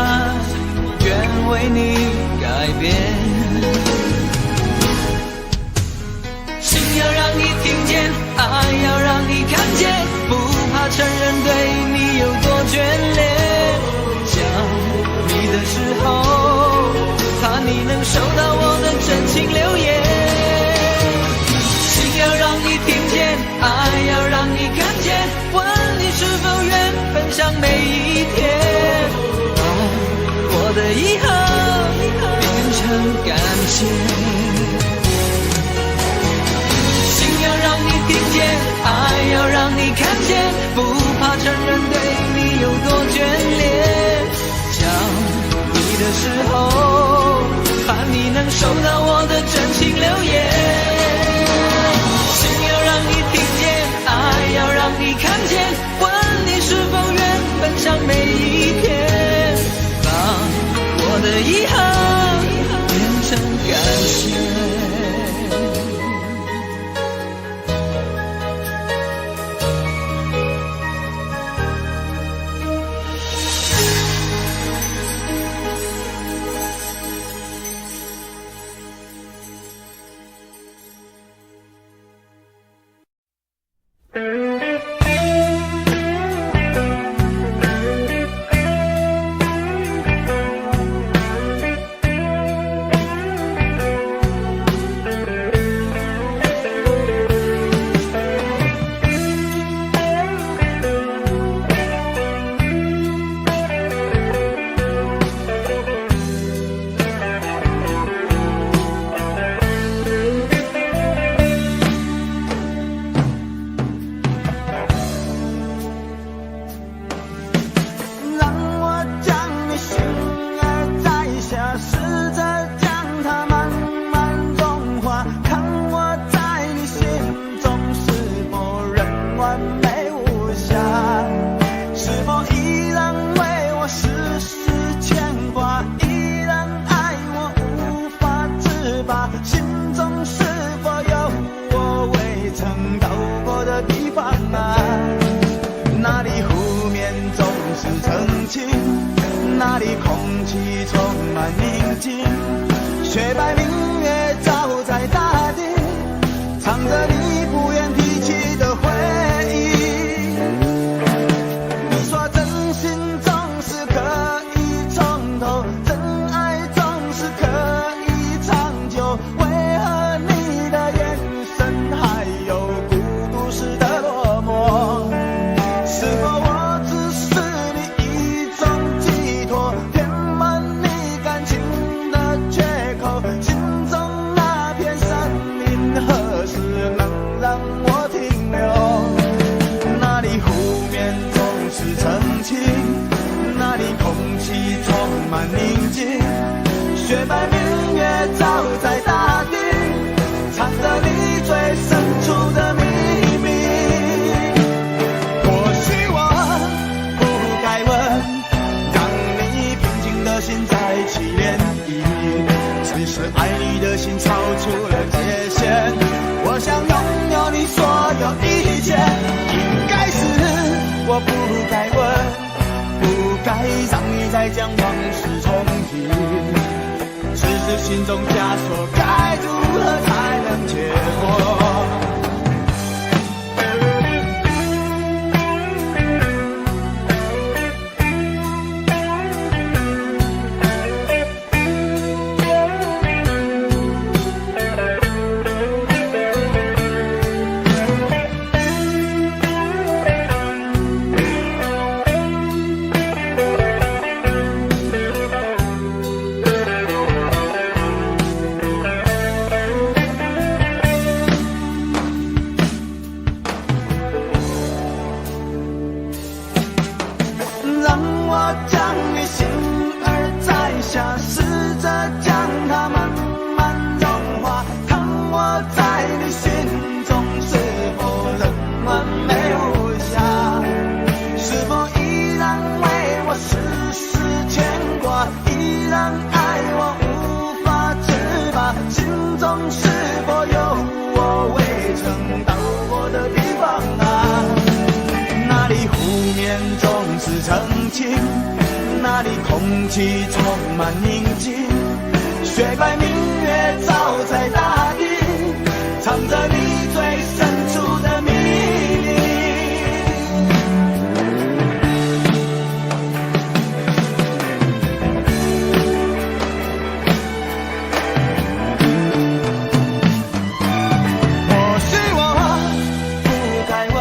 愿为你改变。心要让你听见，爱要让你看见，不怕承认对你有多眷恋。想你的时候，怕你能收到我的真情留言。要让你听见，爱要让你看见，问你是否愿分享每一天，把我的遗憾变成感谢。心要让你听见，爱要让你看见，不怕承认对你有多眷恋。想你的时候，盼你能收到我的真情留言。爱要让你看见，问你是否愿分享每一天，把我的遗憾变成感谢。那里空气充满宁静，雪白明月照在大地，唱着你不愿提起的回忆。你说真心总是可以从头，真爱总是可以长久，为何你的眼神还有孤独时的落寞？是否我只是你一种寄托，填满你感情的缺口？心中那片森林何时能让我停留？那里湖面总是澄清，那里空气充满宁静，雪白明月照在大心超出了界限。我想拥有你所有一切，应该是我不该问，不该让你再将往事重提。只是心中枷锁，该如何才能解脱？那里空气充满宁静，雪白明月照在大地，藏着你最深处的秘密。或许我不该问，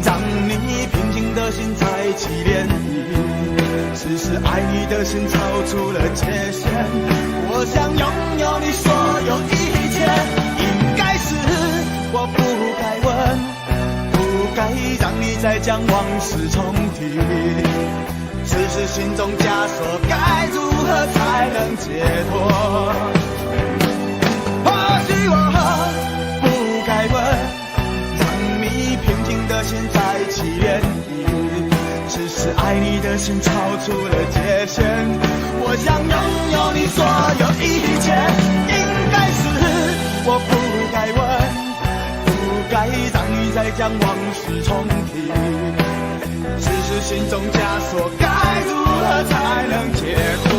让你平静的心再起涟漪。只是爱你的心超出了界限，我想拥有你所有一切，应该是我不该问，不该让你再将往事重提。只是心中枷锁，该如何才能解脱？或许我不该问，让你平静的心再起涟漪。只是爱你的心超出了界限，我想拥有你所有一切，应该是我不该问，不该让你再将往事重提。只是心中枷锁，该如何才能解脱？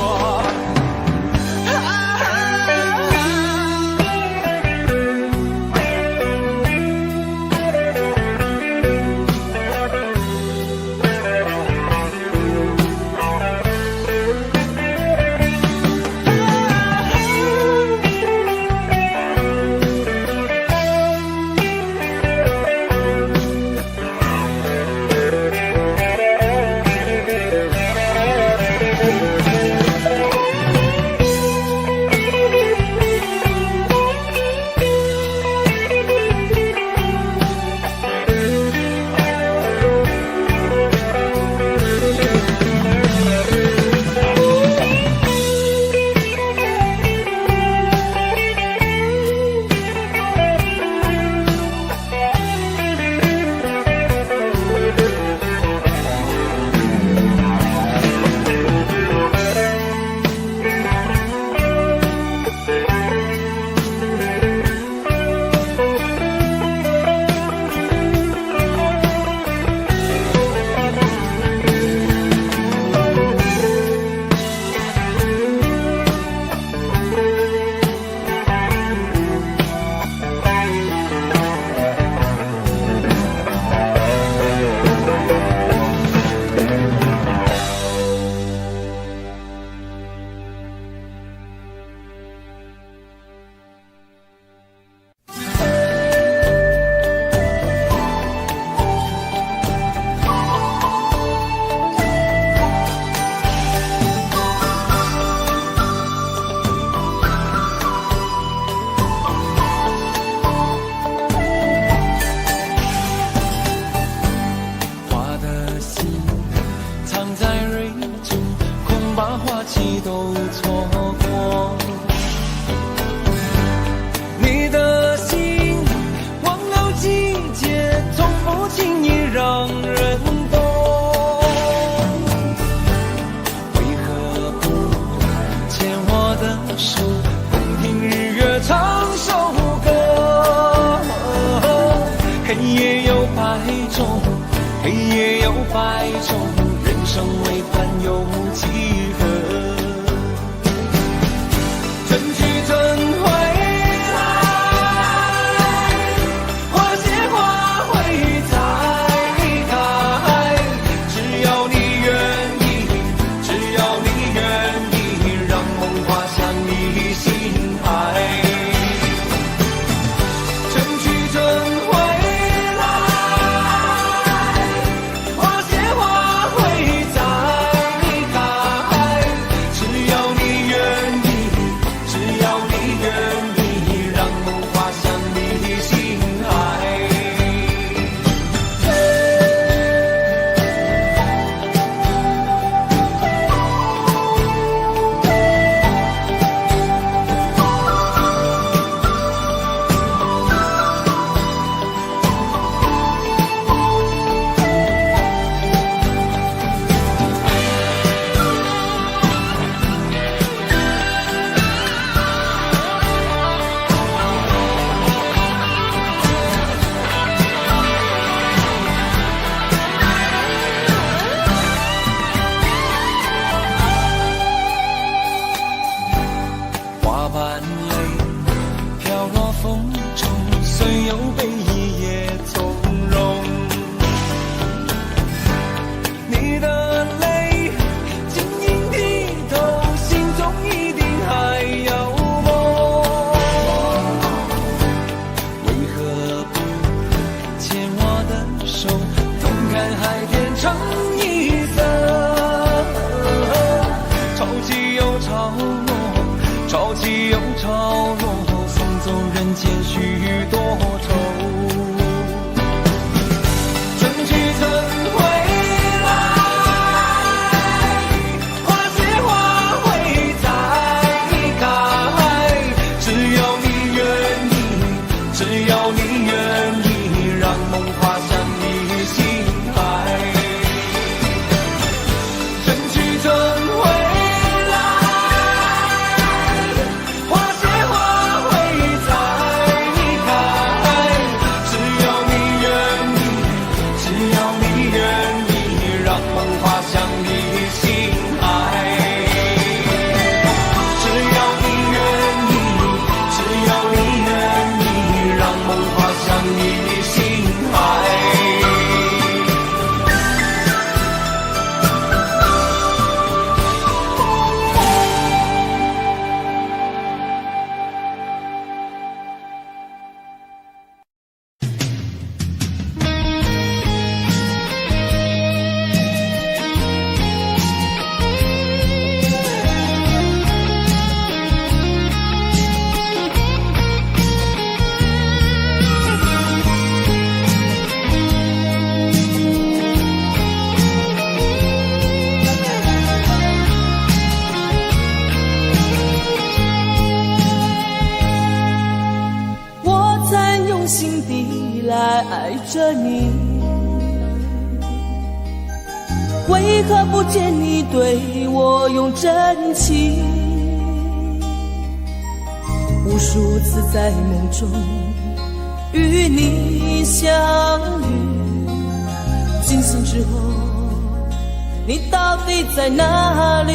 手，任凭日月中，黑夜有白昼，人生为欢有几何？春去春回来，花谢花会再开，只要你愿意，只要你愿意，让梦滑向你心海。春去春回来，花谢花会再开，只要你愿意，只要你愿意，让梦滑向你心海。花瓣泪飘落风中，虽有悲意也从容。你的泪晶莹剔透，心中一定还有梦。为何不牵我的手，分开海天成一色？潮起又潮落，潮起又潮落，送走人间许多愁。春去春回来，花谢花会再开，只要你愿意，只要你愿意，让梦滑向你心海。春去春回来，花谢花会再开，只要你愿意，只要你愿意，让梦滑向你心海。只要你愿意，只要你愿意，让梦滑向你心海。我曾用心地来爱着你，为何不见你对我用真情？无数次在梦中与你相遇，惊醒之后，你到底在哪里？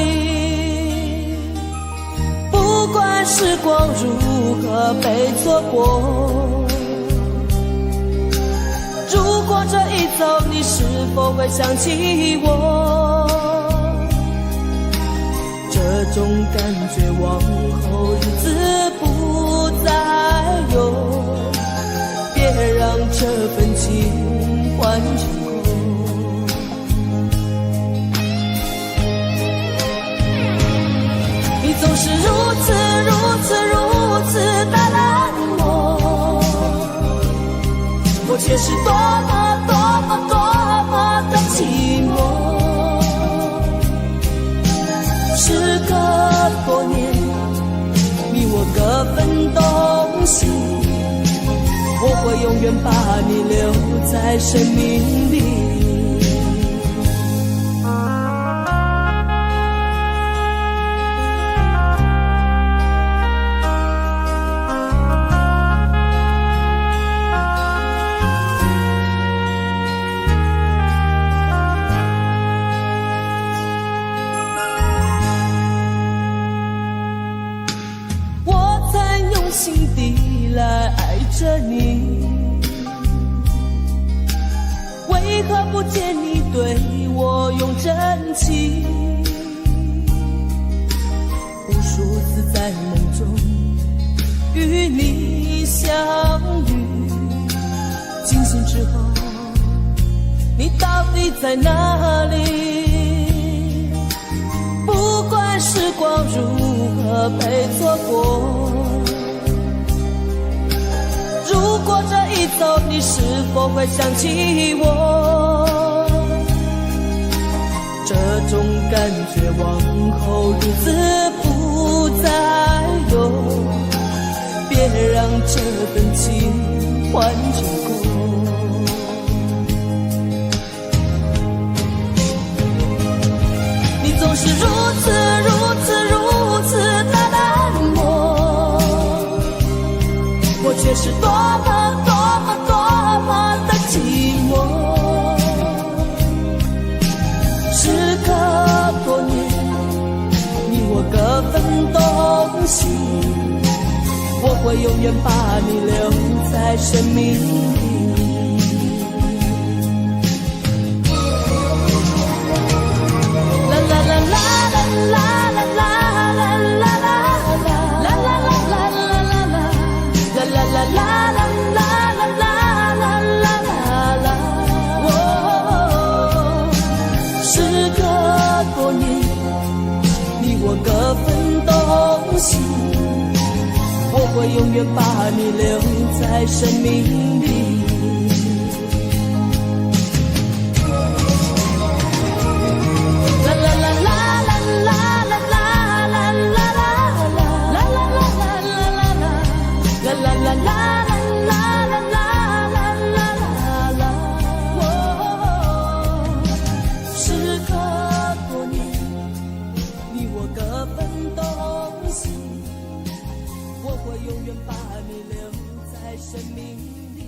不管时光如何被错过，如果这一走，你是否会想起我？这种感觉往后日子不再有，别让这份情换成空。你总是如此的冷漠，我却是多么的寂寞。时隔多年，你我各分东西，我会永远把你留在生命里。着你，为何不见你对我用真情？无数次在梦中与你相遇，惊醒之后，你到底在哪里？不管时光如何被错过，如果这一走，你是否会想起我？这种感觉往后日子不再有，别让这份情换成过。你总是如此的冷漠，我却是多么的寂寞。时隔多年，你我各分东西，我会永远把你留在生命里。啦啦啦啦啦啦啦啦啦啦啦啦啦啦啦啦啦啦。各分东西，我会永远把你留在生命里。啦啦啦啦啦啦啦啦啦啦啦啦啦啦啦啦啦。永远把你留在生命里。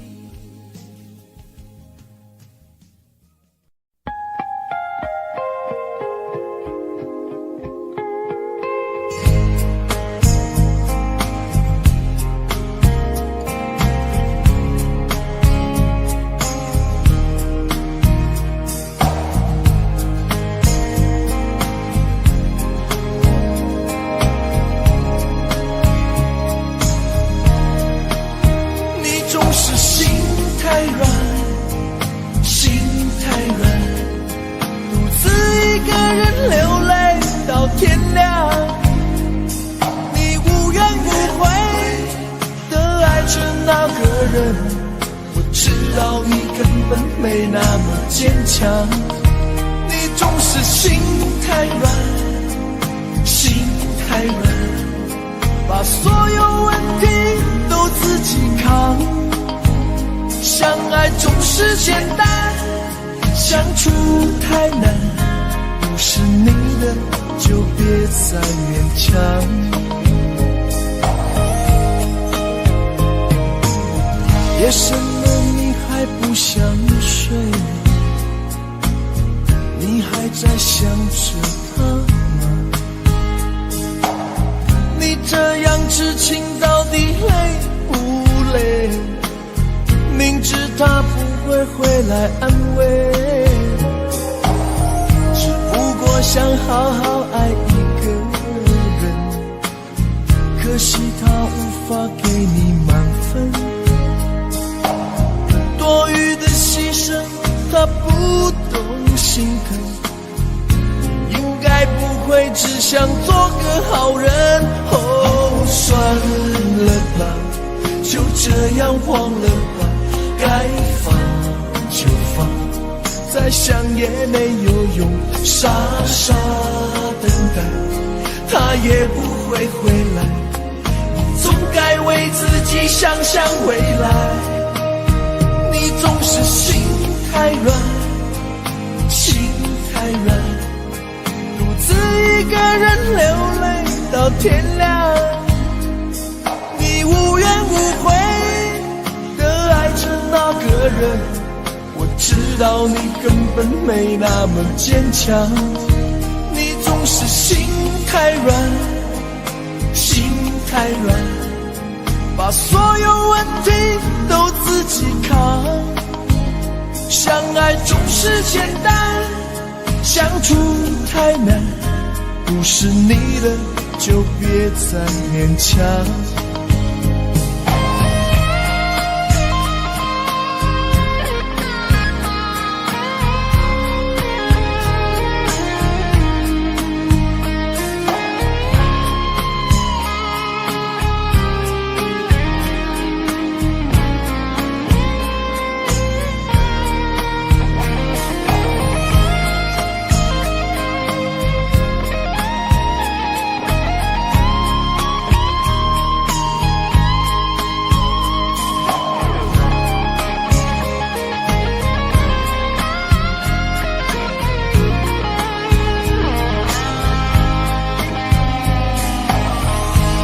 天亮，你无怨无悔的爱着那个人，我知道你根本没那么坚强，你总是心太软，心太软，把所有问题都自己扛，相爱总是简单，相处太难，不是你的就别再勉强。夜深了你还不想睡，你还在想着他吗？你这样痴情到底累不累？明知他不会回来安慰，想好好爱一个人，可惜他无法给你满分，多余的牺牲他不懂心疼，应该不会只想做个好人。哦，算了吧，就这样忘了吧，该放就放，再想也没有用，傻傻等待，他也不会回来，你总该为自己想想未来。你总是心太软，心太软，独自一个人流泪到天亮，你无怨无悔的爱着那个人，我知道你根本没那么坚强，你总是心太软，心太软，把所有问题都自己扛。相爱总是简单，相处太难，不是你的就别再勉强。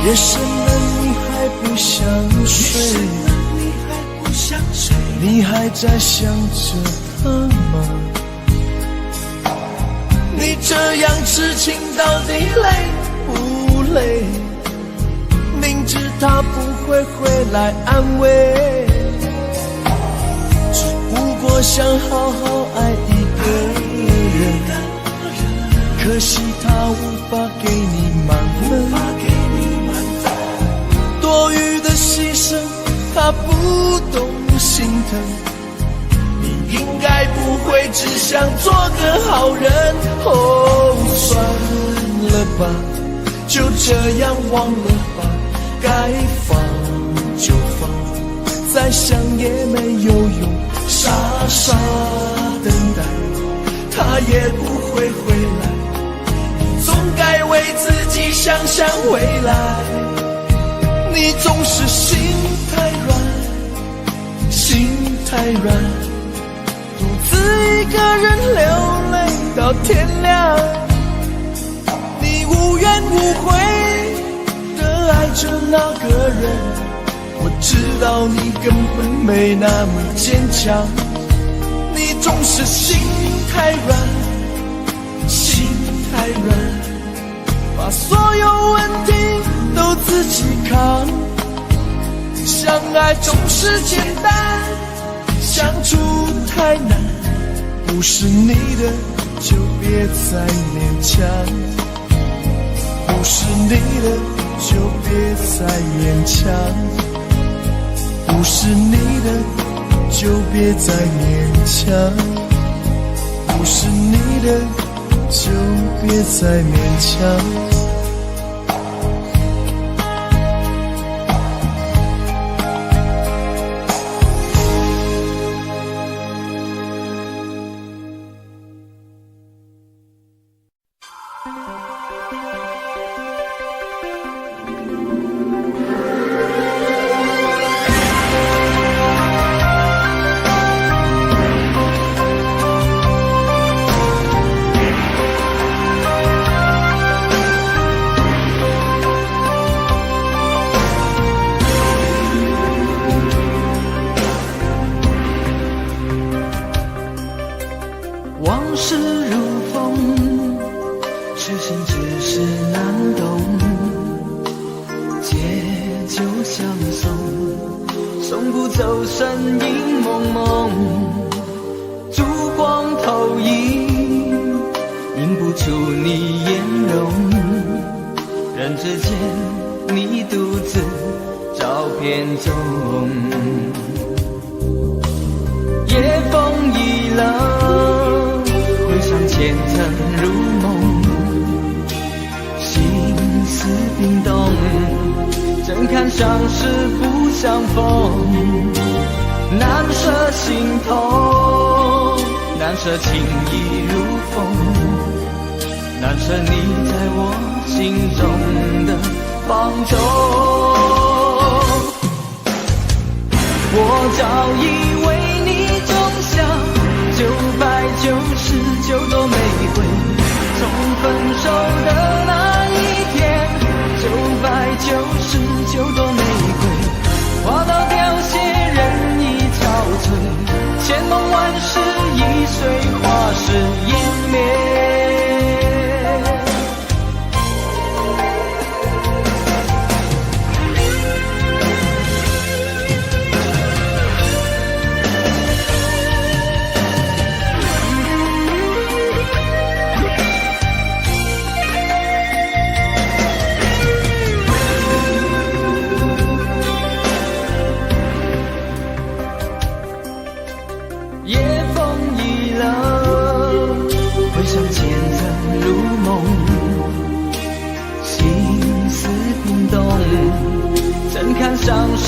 夜深了你还不想睡，你还在想着他吗？你这样痴情到底累不累？明知他不会回来安慰，只不过想好好爱一个人，可惜他无法给你满分，多余的牺牲他不懂心疼，你应该不会只想做个好人。哦，算了吧，就这样忘了吧，该放就放，再想也没有用，傻傻等待他也不会回来，你总该为自己想想未来。你总是心太软，心太软，独自一个人流泪到天亮。你无怨无悔地爱着那个人，我知道你根本没那么坚强。你总是心太软，心太软，把所有问题都自己扛。相爱总是简单，相处太难，不是你的就别再勉强，不是你的就别再勉强，不是你的就别再勉强，不是你的就别再勉强。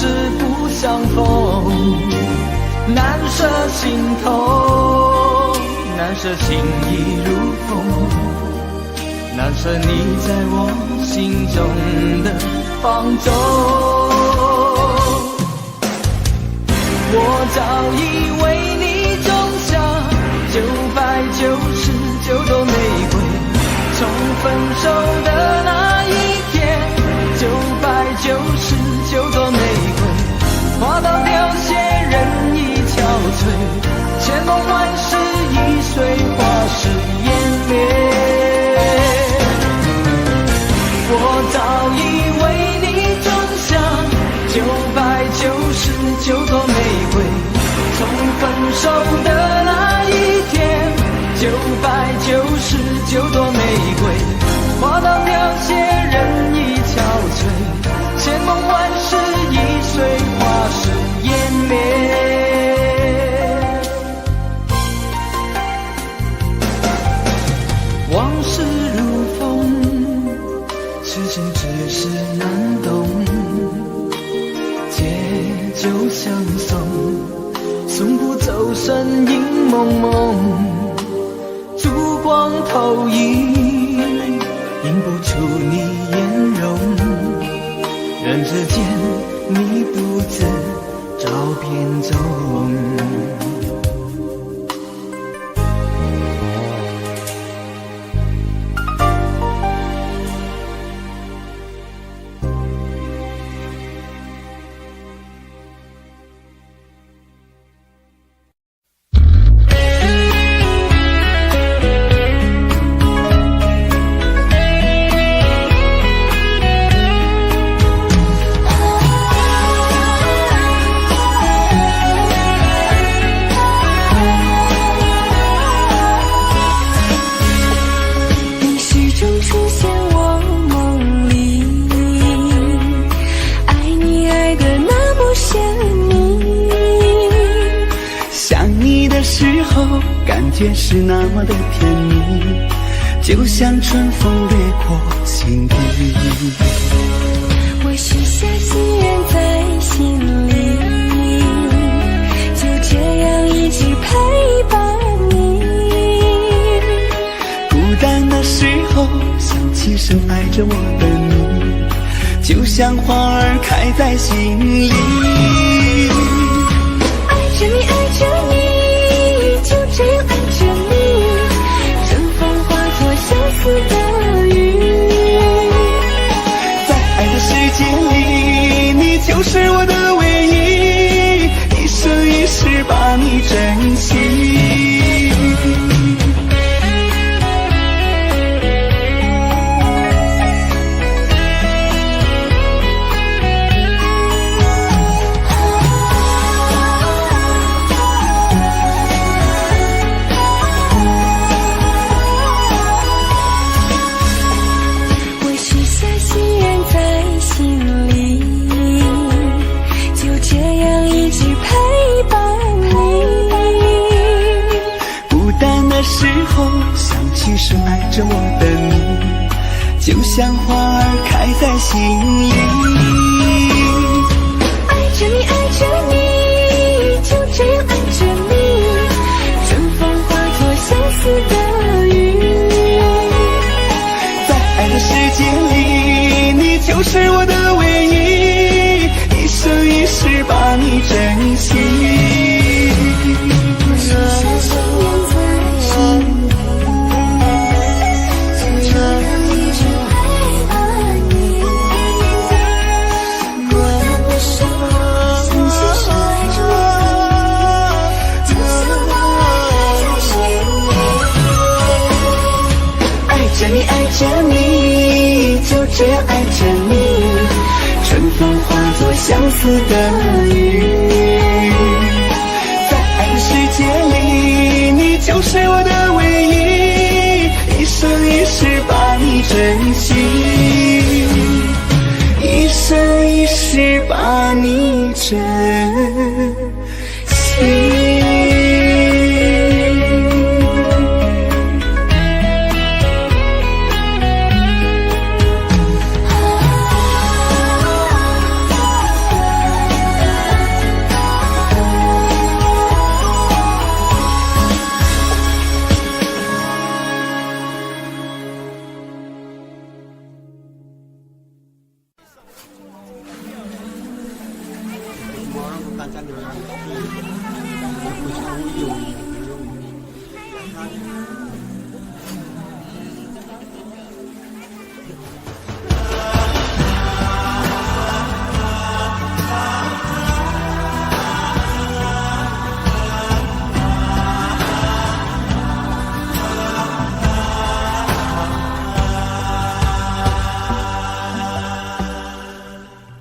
世不相逢，难舍心头，难舍情意如风，难舍你在我心中的放纵。我早已为你种下999朵玫瑰，从分手的那一天，999朵玫瑰花到凋谢，人已憔悴，千梦万世已随花事湮灭。我早已为你种下999朵玫瑰，从分手的那一天，999朵玫瑰花到凋谢，人已憔悴，千梦万世已随花事湮灭。往事如风，痴情只是难懂，借酒相送，送不走身影蒙蒙，烛光投影，映不出你颜容，人世间你独自照片中。是那么的甜蜜，就像春风掠过心底。我许下心愿在心里，就这样一直陪伴你。孤单的时候想起深爱着我的你，就像花儿开在心里。爱着你，爱着你，就这样爱着你，春风化作相思的雨。在爱的世界里，你就是我的唯一，一生一世把你珍惜。深爱着我的你，就像花儿开在心里。爱着你，爱着你，就这样爱着你，春风化作相思的雨。在爱的世界里，你就是我的唯一，一生一世把你珍惜。爱着你，就这样爱着你，春风化作相思的雨。在爱的世界里，你就是我的唯一，一生一世把你珍惜，一生一世把你珍惜。大家留言互相友谊的肉迷。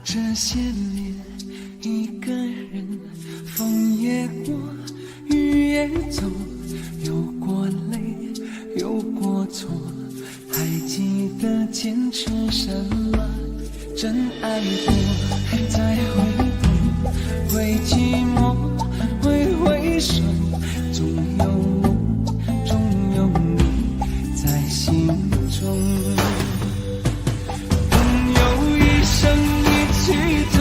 这些年一个人，风也过，雨也走，有过泪，有过错，还记得坚持什么？真爱过，再回头，会寂寞，会回首，总有梦，总有你在心中。朋友一生一起走，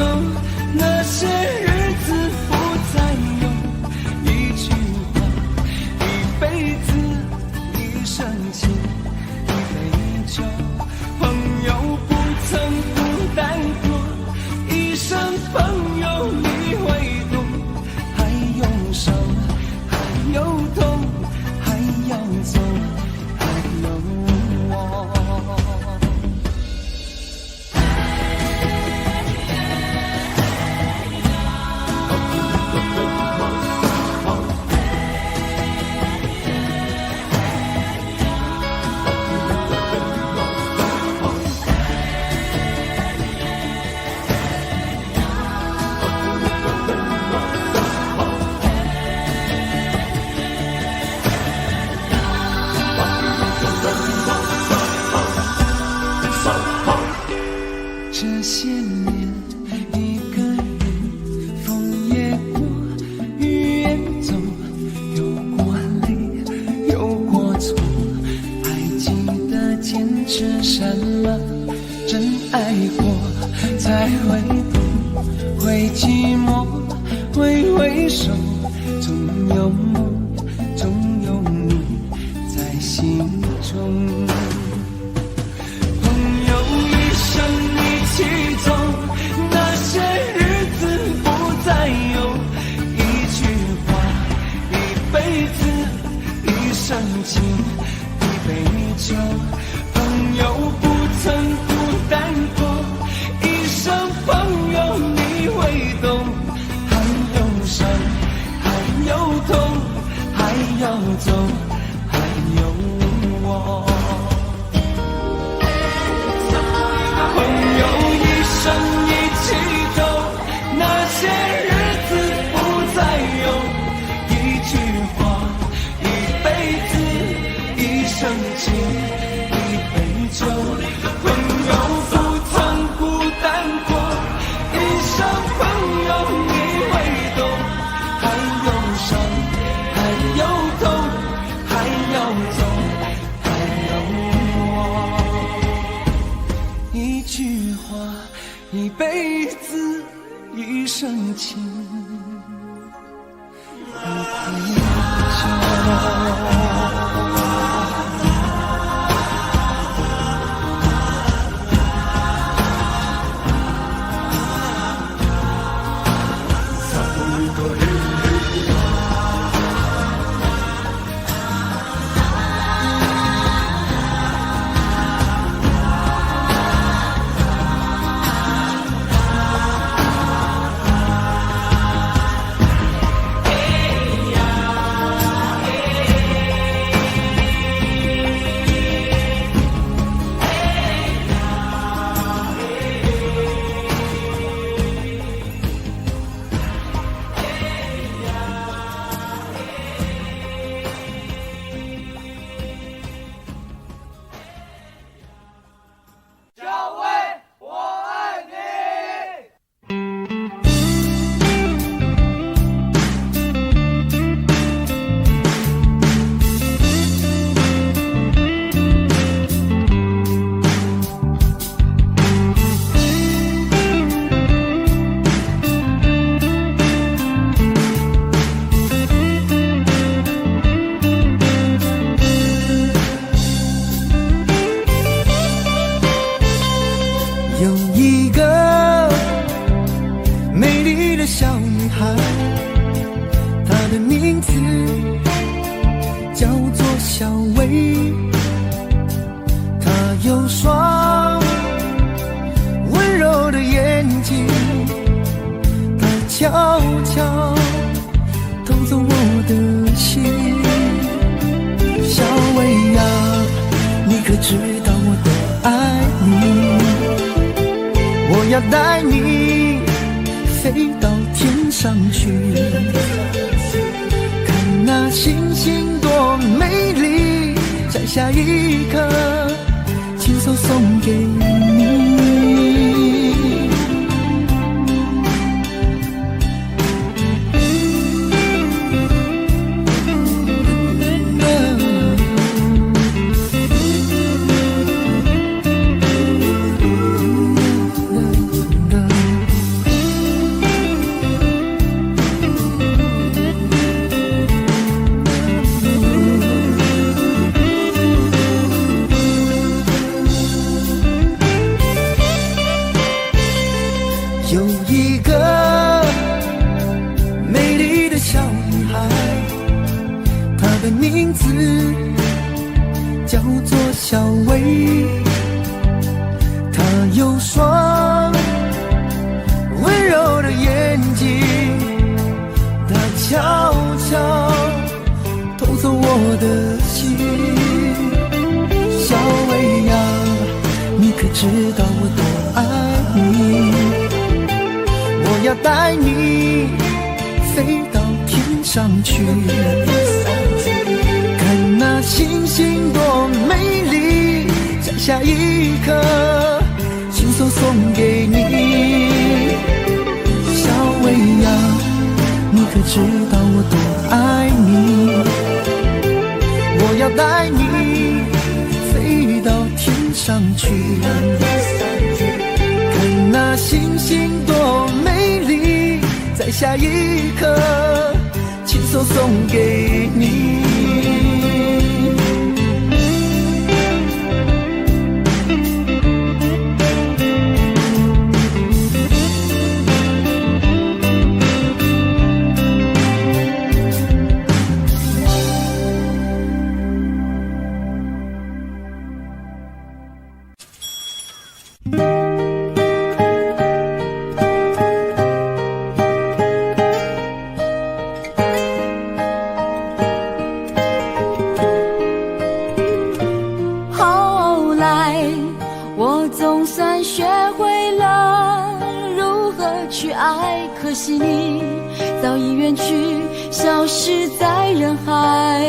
那些日子不再有，一句话，一辈子，一生情，一杯酒。朋友不曾孤单过，一生朋友你会懂，还有伤，还有痛，还要走，还有我。这些年一个人，风也过，雨也走，有过泪，有过错，还记得坚持什么？真爱过，才会懂，会寂寞，会回首，总有梦，总有你在心中。一起走，那些日子不再有，一句话，一辈子，一生情，一杯酒。朋友不曾孤单过，一生朋友你会懂，还有伤，还有痛，还要走，还有我。一生一起走，那些日子不再有，一句话，一辈子，一生情，一杯酒。朋友不曾孤单过，一生朋友你会懂，还有伤，还有痛，还要走，还有我。一句话，一辈子，一生情，一杯酒。字叫做小薇，她有双温柔的眼睛，她悄悄偷走我的心。小薇呀，你可知道我多爱你？我要带你飞到天上去，看那星星多美丽，摘下一颗亲手送给你。有一个美丽的小女孩，她的名字叫做小薇，她有双温柔的眼睛，她悄悄偷走我的心。小薇呀，你可知道我多爱你？我要带你飞到天上去，看那星星多美丽，摘下一颗亲手送给你。小薇呀，你可知道我多爱你？我要带你飞到天上去，看那星星多美丽，摘下一颗亲手送给你。可惜你早已远去，消失在人海。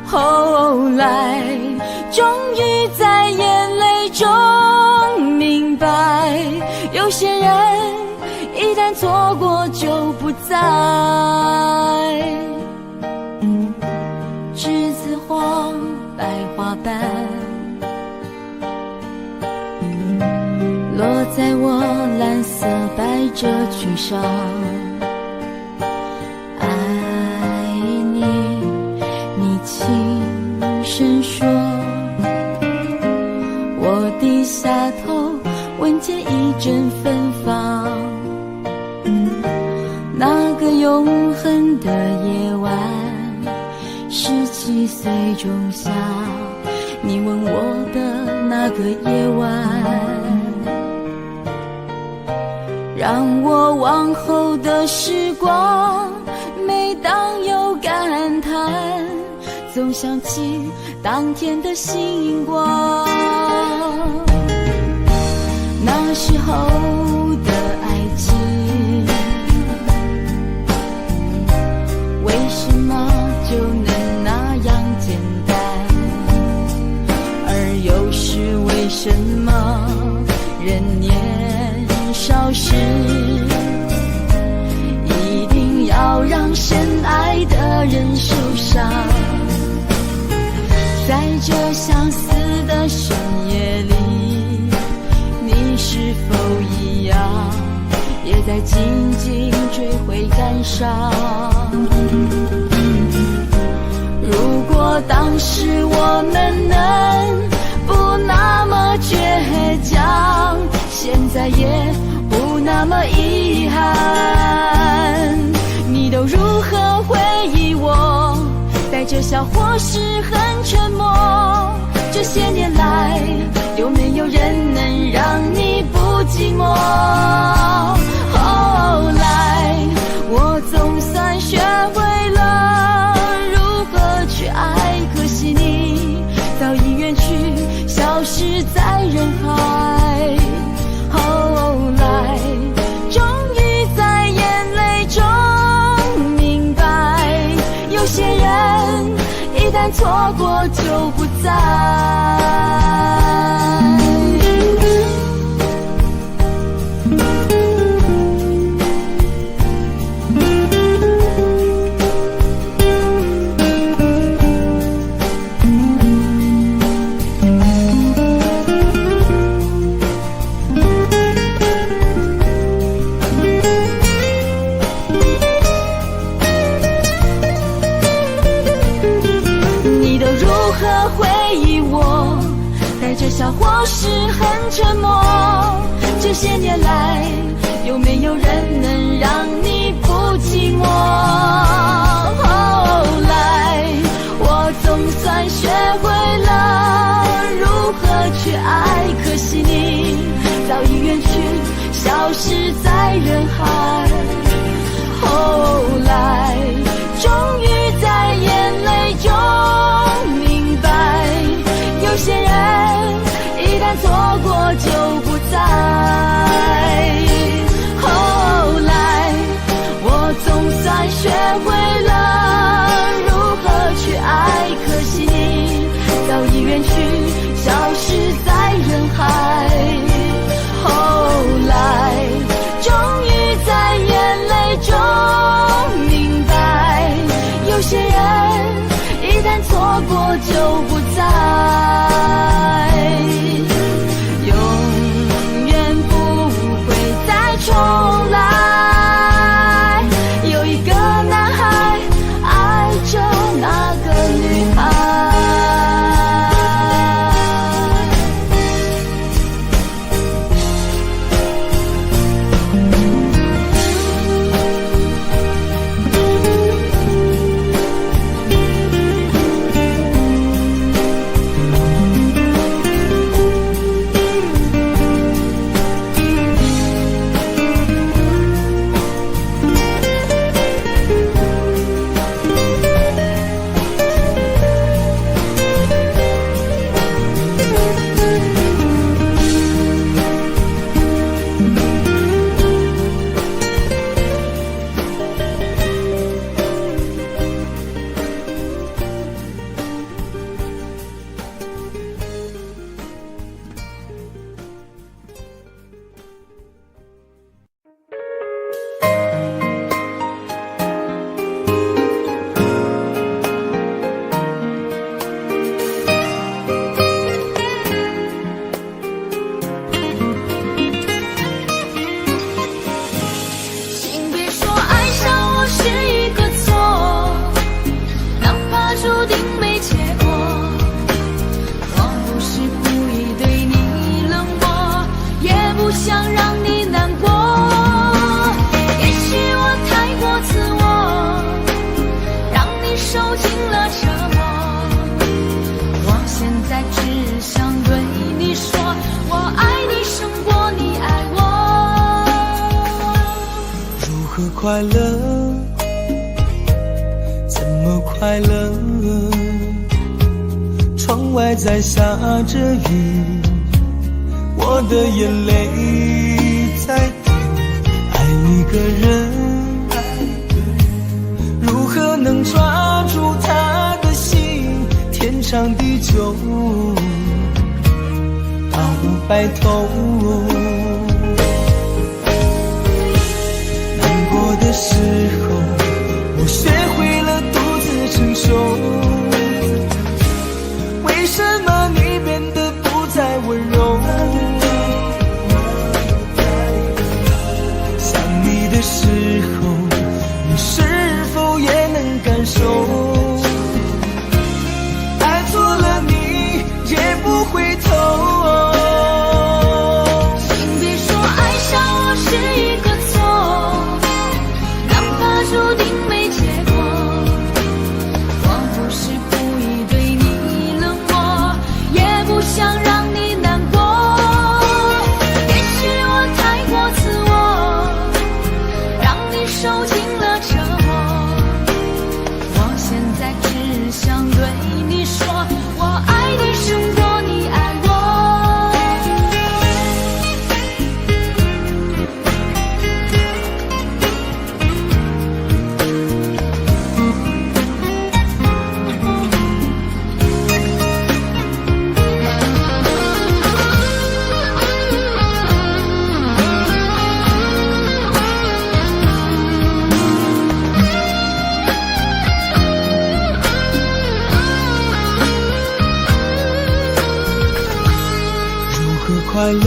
后来终于在眼泪中明白，有些人一旦错过就不再。栀子花白花瓣落在我蓝色百褶裙上，爱你，你轻声说，我低下头闻见一阵芬芳。那个永恒的夜晚，17岁仲夏，你吻我的那个夜晚，让我往后的时光，每当有感叹，总想起当天的星光。那时候的爱情，为什么就能那样简单？而又是为什么人年少时，一定要让深爱的人受伤？在这相思的深夜里，你是否一样，也在静静追悔感伤？如果当时我们能不那么倔强，现在也不那么遗憾。你都如何回忆笑或是很沉默。这些年来，有没有人能让你不寂寞？后来，我总算学会了如何去爱，可惜你早已远去，消失在人海。后来，终于在眼泪中明白，有些人一旦错过就不再。带着笑或是很沉默，这些年来，有没有人能让你不寂寞？后来，我总算学会了如何去爱，可惜你早已远去，消失在人海。后来，终于在眼泪中明白，有些人一旦错过就不再。后来，我总算学会了如何去爱，可惜你早已远去，消失在人海。后来，终于在眼泪中明白，有些人一旦错过就不再。重来，有一个男孩爱着那个女孩。快乐，怎么快乐？窗外在下着雨，我的眼泪在滴。爱一个人，如何能抓住他的心？天长地久，到白头。的时候，我学会了独自承受。为什么你变得不再温柔？想你的时候，你是否也能感受？爱错了你也不回头。请别说爱上我是一个错。快乐，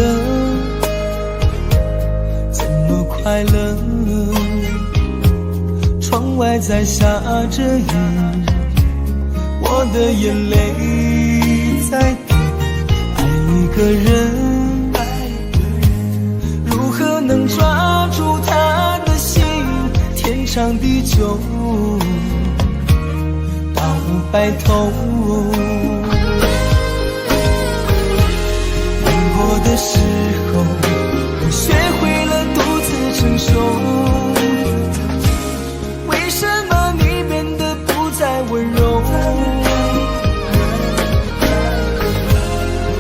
怎么快乐？窗外在下着雨，我的眼泪在滴。爱一个人，如何能抓住他的心？天长地久，到白头。难过的时候，我学会了独自承受。为什么你变得不再温柔？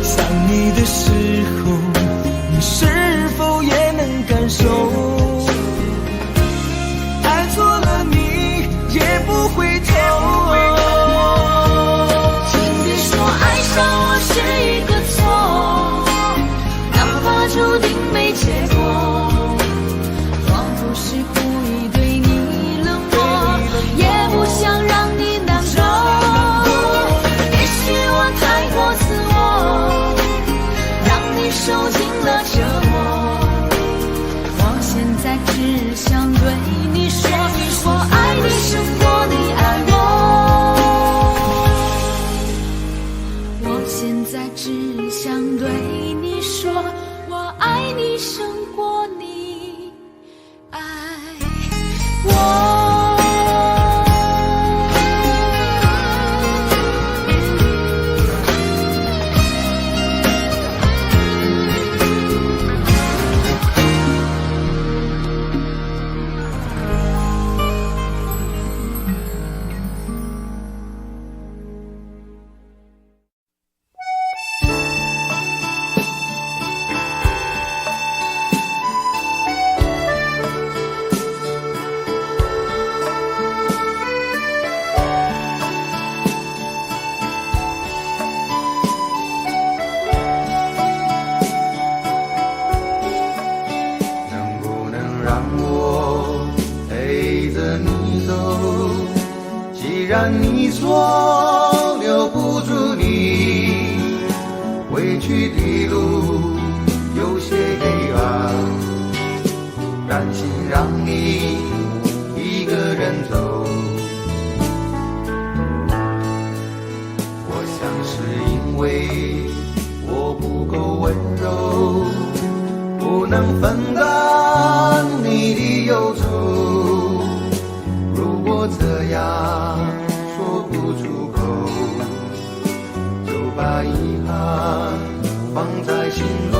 想你的时候，你是否也能感受？爱错了你也不回头。请别说爱上我是一个错，哪怕注定没结果，仿佛是故意对你冷漠，也不想让你难受。也许我太过自我，让你受尽了折磨。我现在只想对你说，我爱你胜过你爱我。我现在只想对你说，我爱你胜过你爱我。既然你说留不住你，回去的路有些黑暗，甘心让你一个人走。我想是因为我不够温柔，不能分担你的忧愁。如果这样说不出口，就把遗憾放在心中，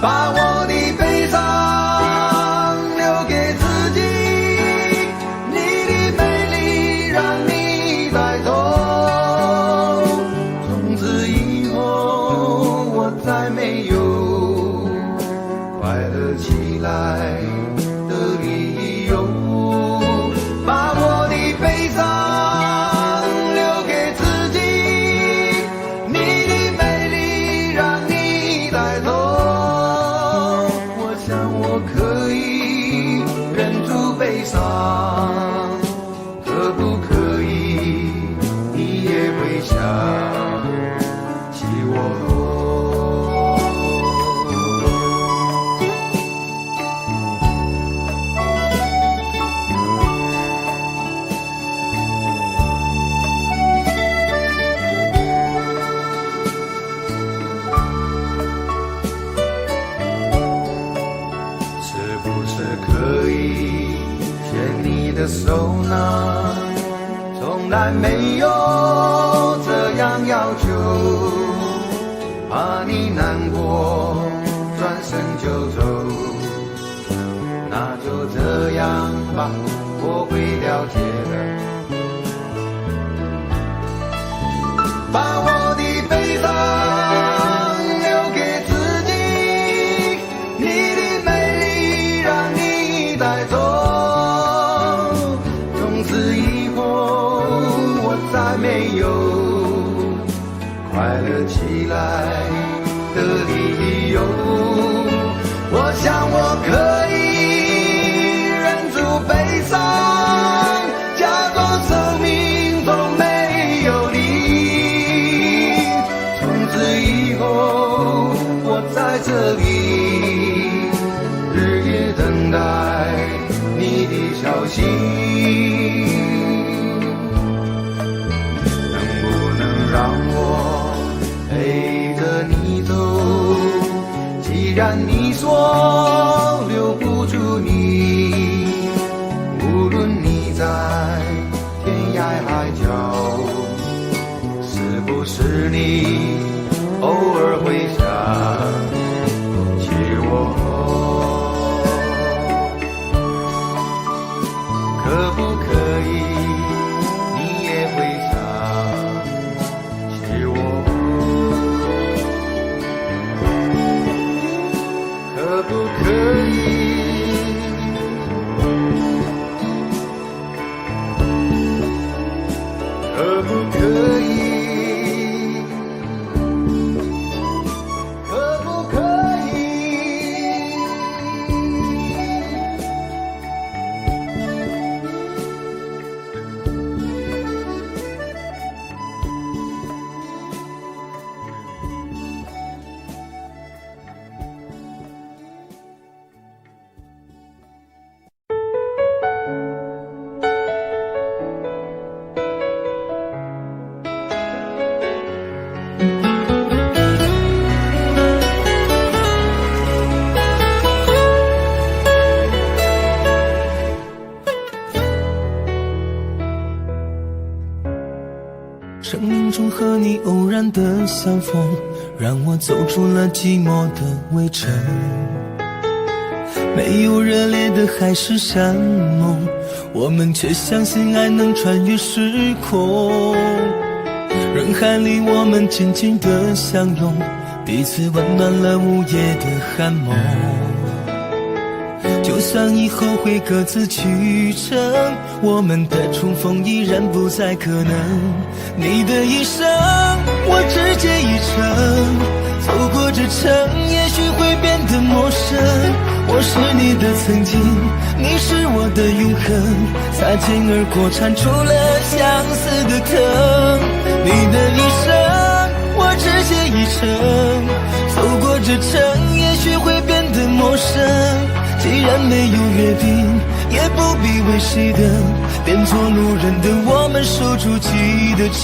把我的悲伤留给自己，你的美丽让你带走。从此以后我再没有快乐起来的理由，把我的悲伤留给自己，你的美丽让你带走。我想我可以忍住悲伤，可不可以你也会想起我？可以牵你的手呢，从来没有这样要求，怕你难过转身就走，那就这样吧，我会了解的。把我的悲伤留给自己，你的美丽让你带走。从此以后我再没有快乐起来的理由。我想我可以忍住悲伤，假装生命中没有你。在这里，日夜等待你的消息。能不能让我陪着你走？既然你说留不住你，无论你在天涯海角，是不是你偶尔会想起我？可不可以你也会想起我？可不可以？可不可以？可不可以？生命中和你偶然的相逢，让我走出了寂寞的围城。没有热烈的海誓山盟，我们却相信爱能穿越时空。人海里我们紧紧的相拥，彼此温暖了午夜的寒梦。就算以后会各自去程，我们的重逢依然不再可能。你的一生，我只借一程，走过这程，也许会变得陌生。我是你的曾经，你是我的永恒，擦肩而过，缠出了相思的藤。你的一生，我只借一程，走过这程，也许会变得陌生。既然没有约定，也不必为谁等，变作路人的我们守住记忆的城。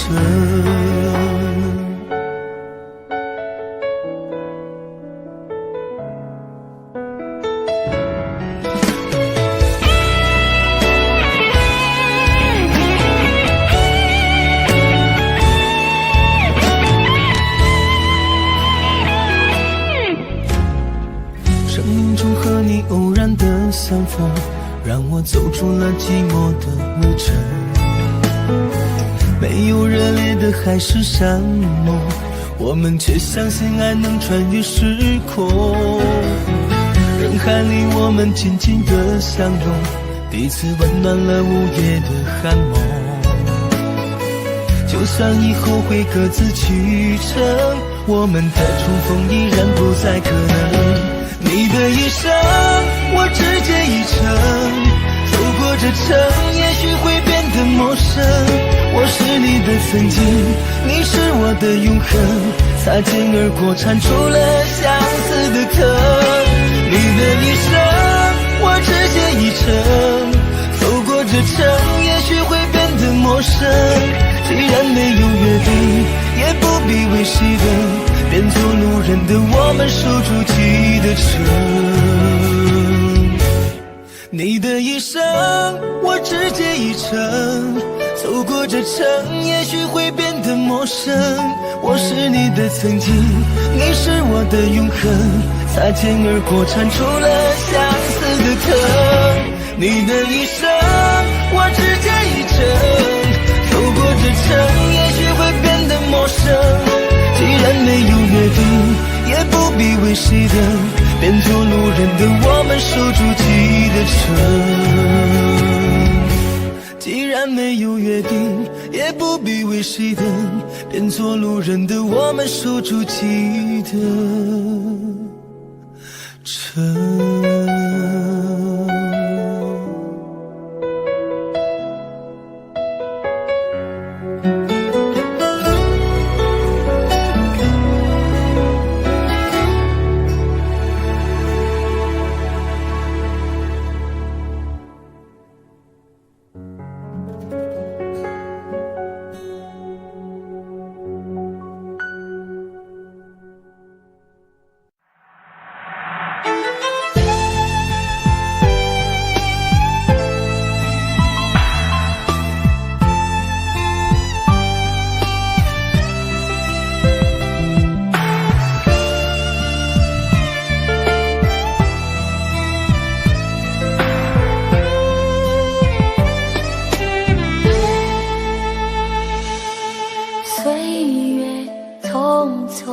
生命中和你偶然的相逢，让我走出了寂寞的围城。没有热烈的海誓山盟，我们却相信爱能穿越时空。人海里我们紧紧的相拥，彼此温暖了午夜的寒梦。就算以后会各自去程，我们的重逢依然不再可能。你的一生，我只借一程，走过这程，也许会变得陌生。我是你的曾经，你是我的永恒，擦肩而过，缠出了相思的藤。你的一生，我只借一程，走过这程，也许会变得陌生。既然没有约定，也不必为谁等，变作路人的我们守住记忆的城。你的一生，我只借一程，走过这程，也许会变得陌生。我是你的曾经，你是我的永恒，擦肩而过，缠出了相思的藤。你的一生，我只借一程，走过这程，也许会变得陌生。既然没有约定，也不必为谁等，变作路人的我们守住记忆的城。既然没有约定，也不必为谁等，变作路人的我们守住记忆的城。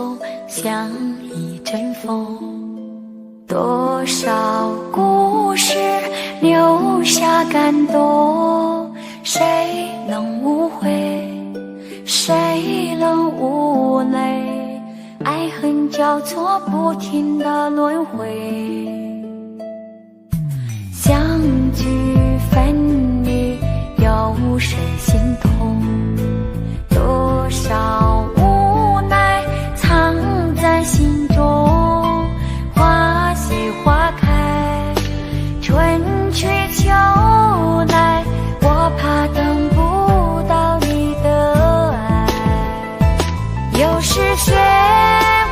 匆像一阵风，多少故事留下感动，谁能无悔，谁能无泪，爱恨交错不停的轮回，相聚分离有谁心痛，多少无奈藏在心中，花谢花开，春去秋来，我怕等不到你的爱。又是雪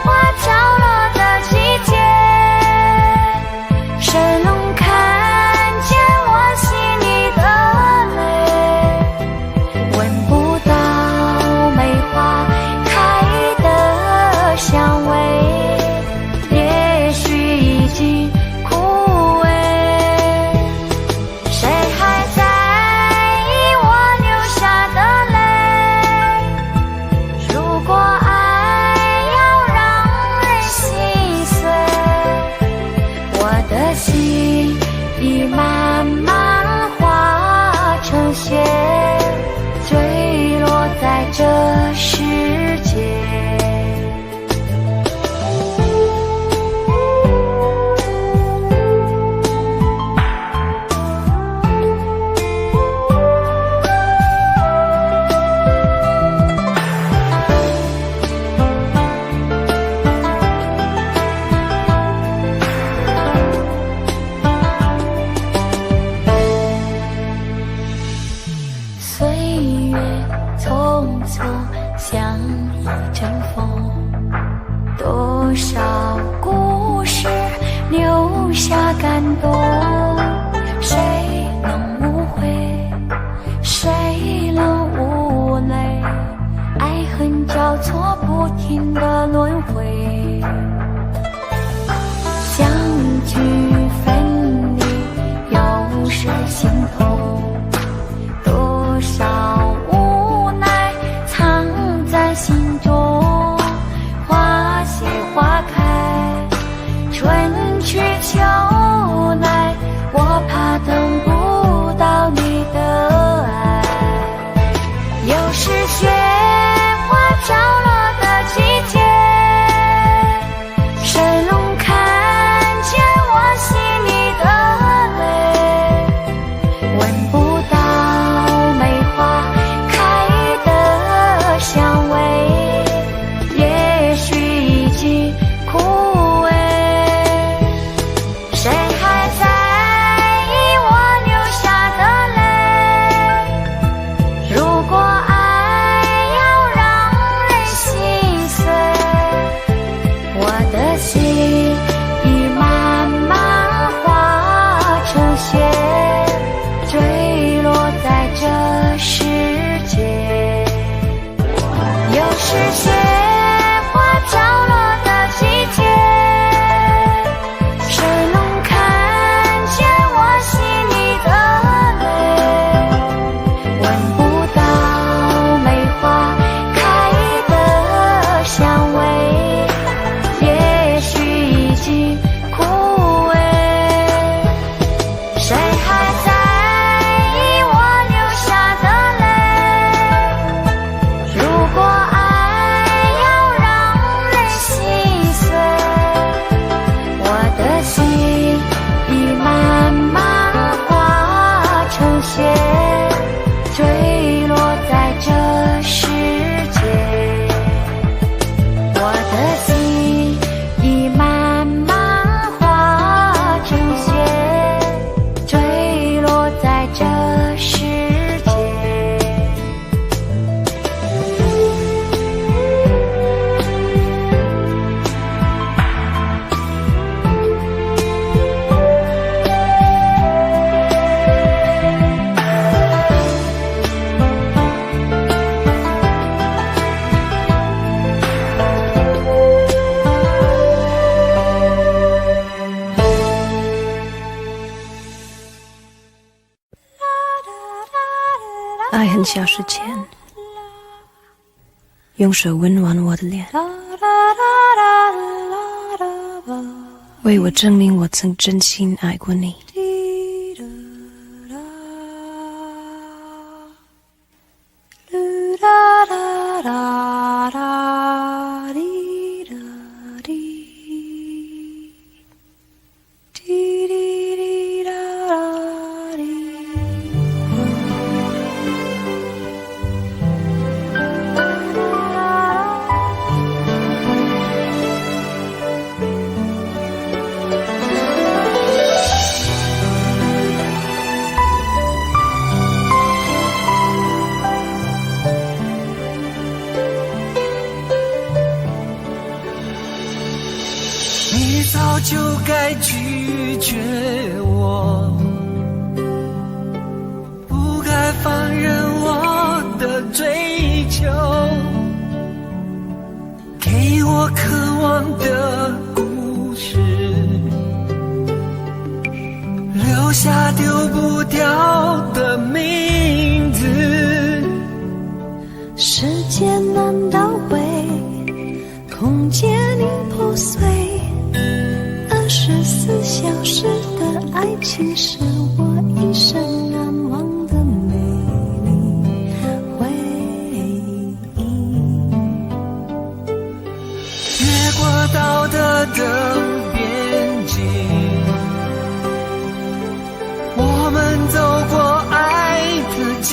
花飘落的季节，谁能看见我心里的泪？闻不到梅花开的香味，也许已经枯萎，谁还在意我流下的泪？如果爱要让人心碎，我的心已慢慢化成雪，坠落在这世界。岁月匆匆像一阵风，多少故事留下感动，谁能无悔，谁能无泪，爱恨交错不停的轮回，相聚分离有谁心痛，多少无奈藏在心中，花谢花开，春去秋来，我怕等不到你的爱。又是雪花飘落的季节，谁能看见我心里的泪？闻不到梅花开的香味，也许已经枯萎，谁还在意我流下的泪？如果爱要让人心碎，我的心已慢慢化成雪，坠落在这世界。又是雪花飘落的季节，谁能看见我心里的泪？闻不到梅花开的香味，也许已经枯萎，谁还在意我流下的泪？如果爱要让人心碎，我的心已慢慢化成雪，坠落在这世界。我的心已慢慢化成雪，坠落在这世界。爱很小时前，用手温暖我的脸，为我证明我曾真心爱过你。你早就该拒绝我，不该放任我的追求，给我渴望的故事，留下丢不掉的名字。时间难倒回，空间已破碎，24小时的爱情是我一生难忘的美丽回忆。越过道德的边境，我们走过爱的禁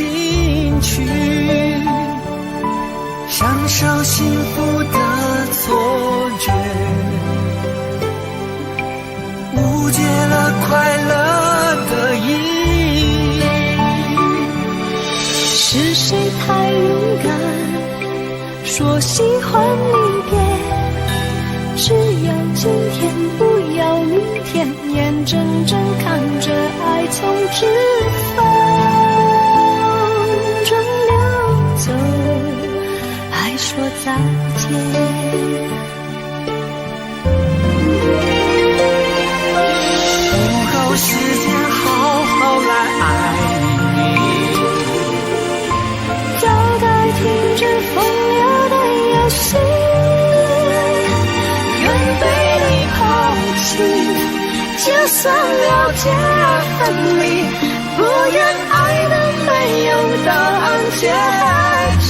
区，享受幸福的错觉，误解了快乐的意义。是谁太勇敢，说喜欢离别，只要今天不要明天，眼睁睁看着爱从指缝中流走，还说再见。时间好好来爱你，早该停止风流的游戏，愿被你抛弃，就算了解而分离，不愿爱的没有答案结局。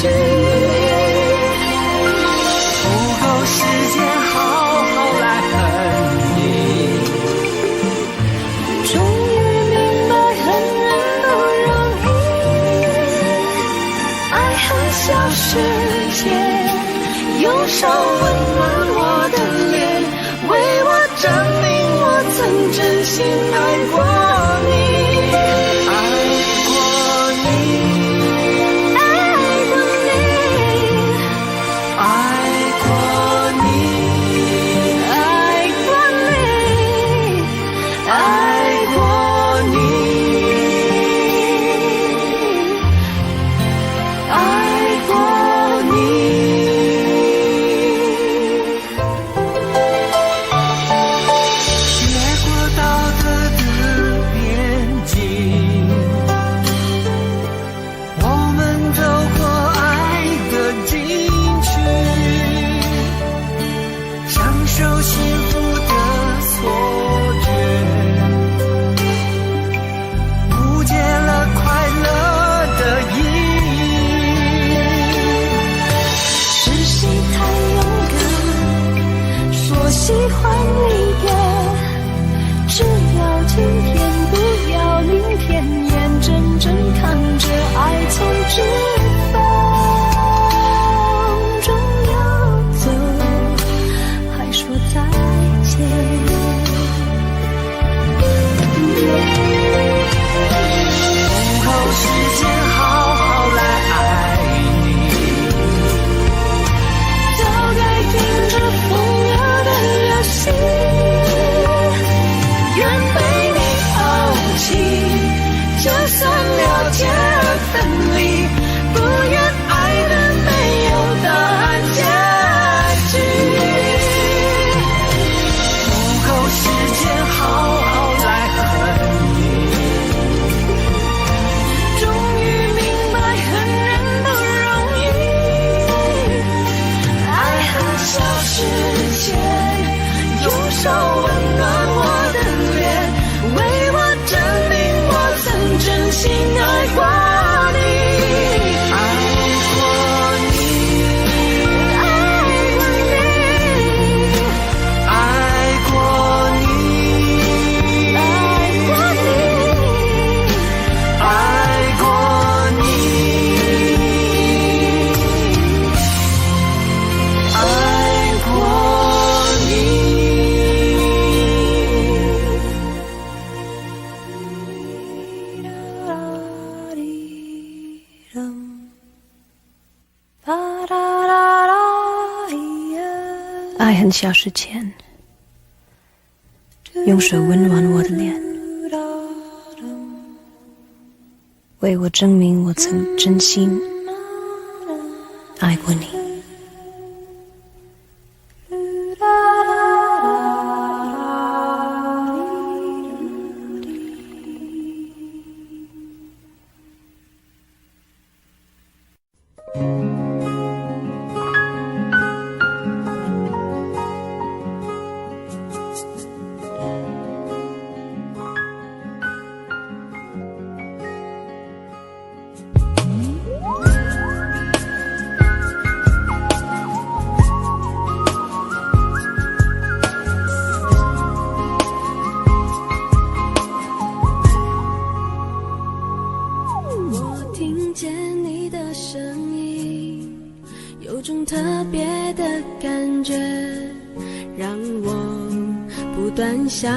不够时间好好来恨你，终于明白恨人不容易，爱恨小世界，用手温暖我的脸，为我证明我曾真心爱过你。喜欢离别，只要今天不要明天，眼睁睁看着爱从指缝中流走，还说再见。不够时间好好来爱你，早该停止风流的游戏，愿被你手温暖我的脸，为我证明我曾真心爱过你，爱过你，爱过你，爱过你，爱过你，爱过爱很小时前，用手温暖我的脸，为我证明我曾真心爱过你。特别的感觉，让我不断想，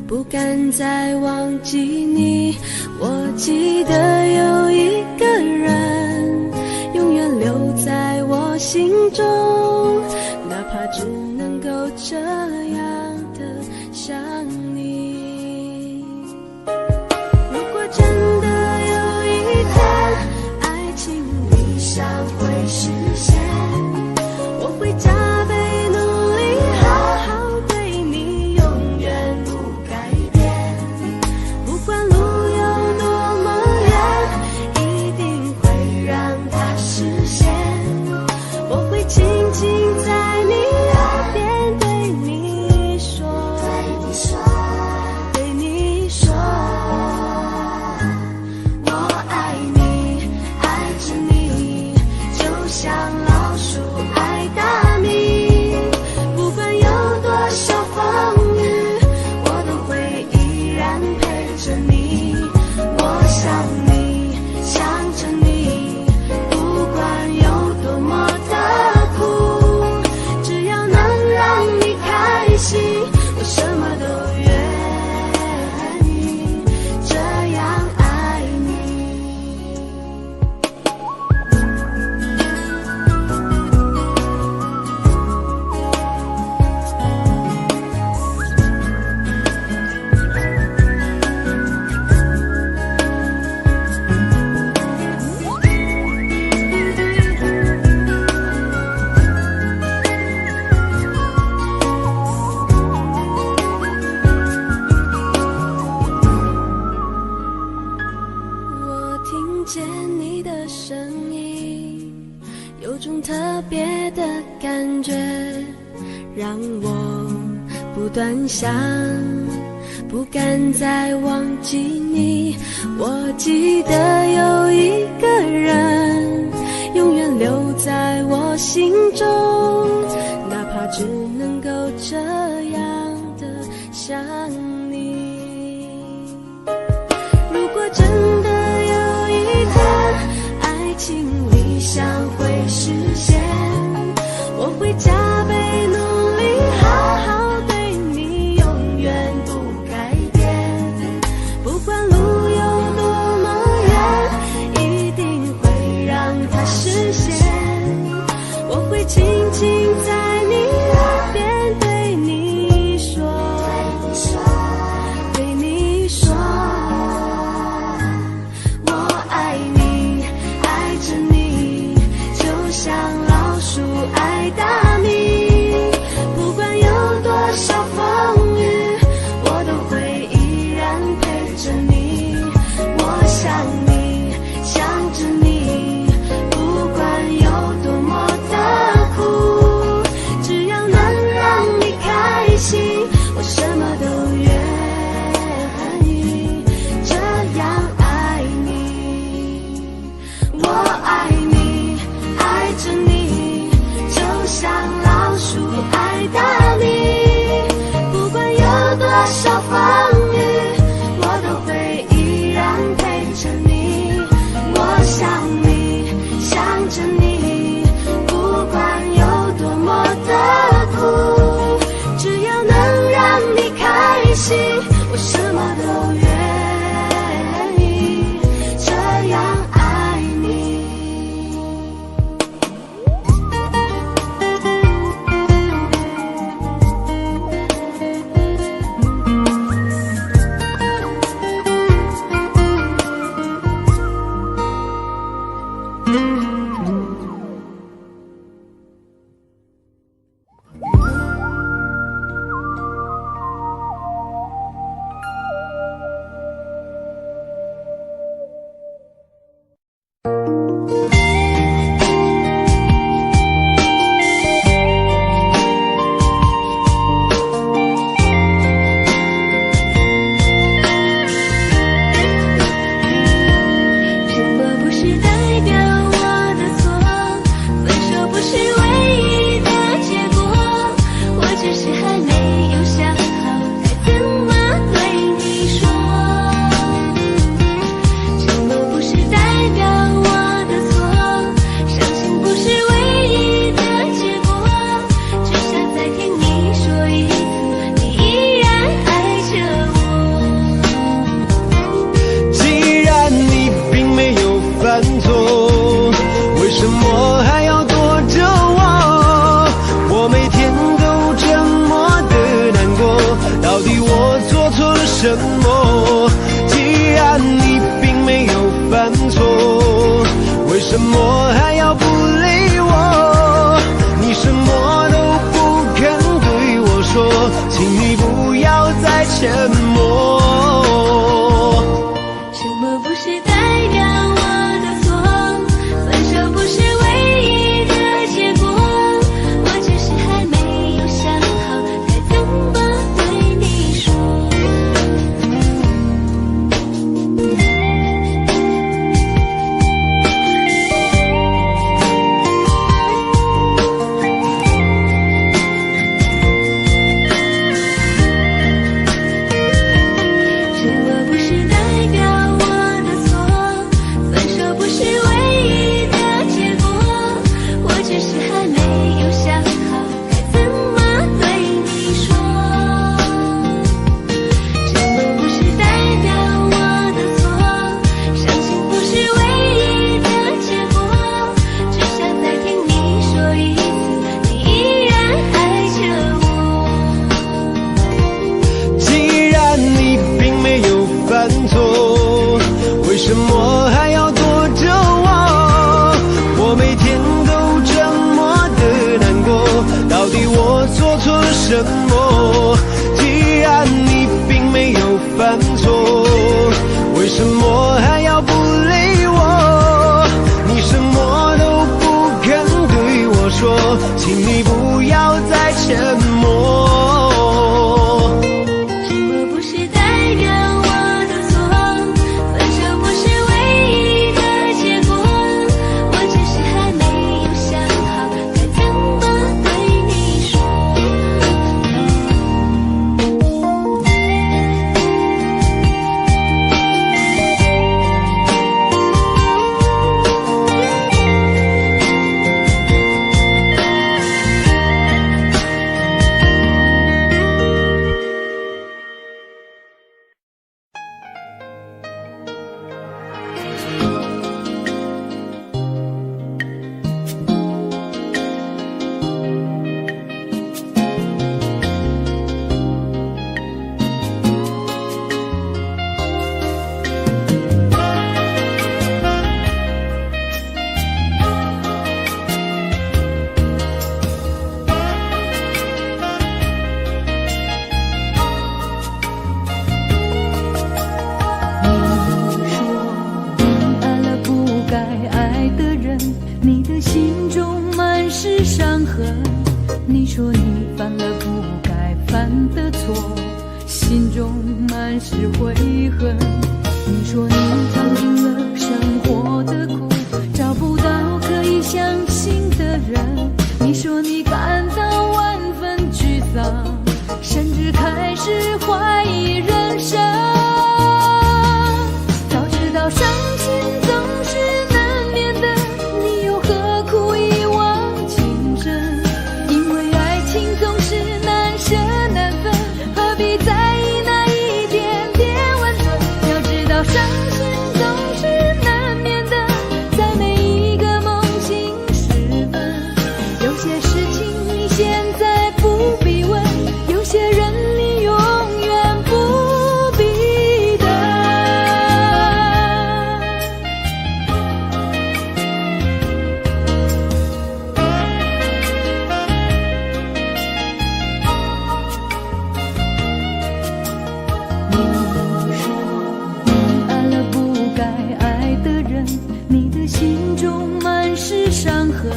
不敢再忘记你。我记得有一个人，永远留在我心中，哪怕只能够这样的想你。如果真的有一天，爱情理想会实现，我会加倍努力，好好对你，永远不改变。不管路有多么远，一定会让它实现。我会轻轻在你耳边对你说，对你说，我爱你，爱着你，就像老鼠爱大米。不管有多少风雨，我都会依然陪着你。我想你，想着你，不管有多么的苦，只要能让你开心，我什么都愿意，这样爱你。我听见你的声音，有种特别的感觉，让我不断想，不敢再忘记你。我记得有一个人，永远留在我心中，哪怕只能够这样的想你。如果真的有一天，爱情理想会实现，我会加倍努力，好好对你，永远不改变。不管路有多么远，一定会让它实现。我会轻轻在你耳边对你说，对你说，我爱你，爱着你，就像老鼠爱大米。什么？既然你并没有犯错，为什么还要不理我？你什么都不肯对我说，请你不要再沉默。什么不是代表我的错？分手不是唯一的结果，我只是还没有想好该怎么对你说。什么不是代表我的错？分手不是唯一的结果，我只是还没有想好该怎么对你说。什么不是代表我的错？伤心不是唯一的结果，只想再听你说一次，你依然爱着我。既然你并没有犯错，为什么还要躲着我？我每天都这么的难过，到底我做错了什么？既然你并没有犯错，为什么还要不理我？你什么都不肯对我说，请你不要再沉默。什么不是代表我的错？分手不是唯一的结果，我只是还没有想好该怎么对你说。你说你犯了不该犯的错，心中满是悔恨。你说你尝尽了生活的苦，找不到可以相信的人。你说你感到万分沮丧，甚至开始怀疑人生。早知道伤心总是难免的，你又何苦一往情深？因为爱情总是难舍难分，何必在意那一点点温存？要知道伤心总是难免的，在每一个梦醒时分。有些事情你现在不必问，有些人你永远不必等。你说你爱了不该爱的人，你的心中满是伤痕。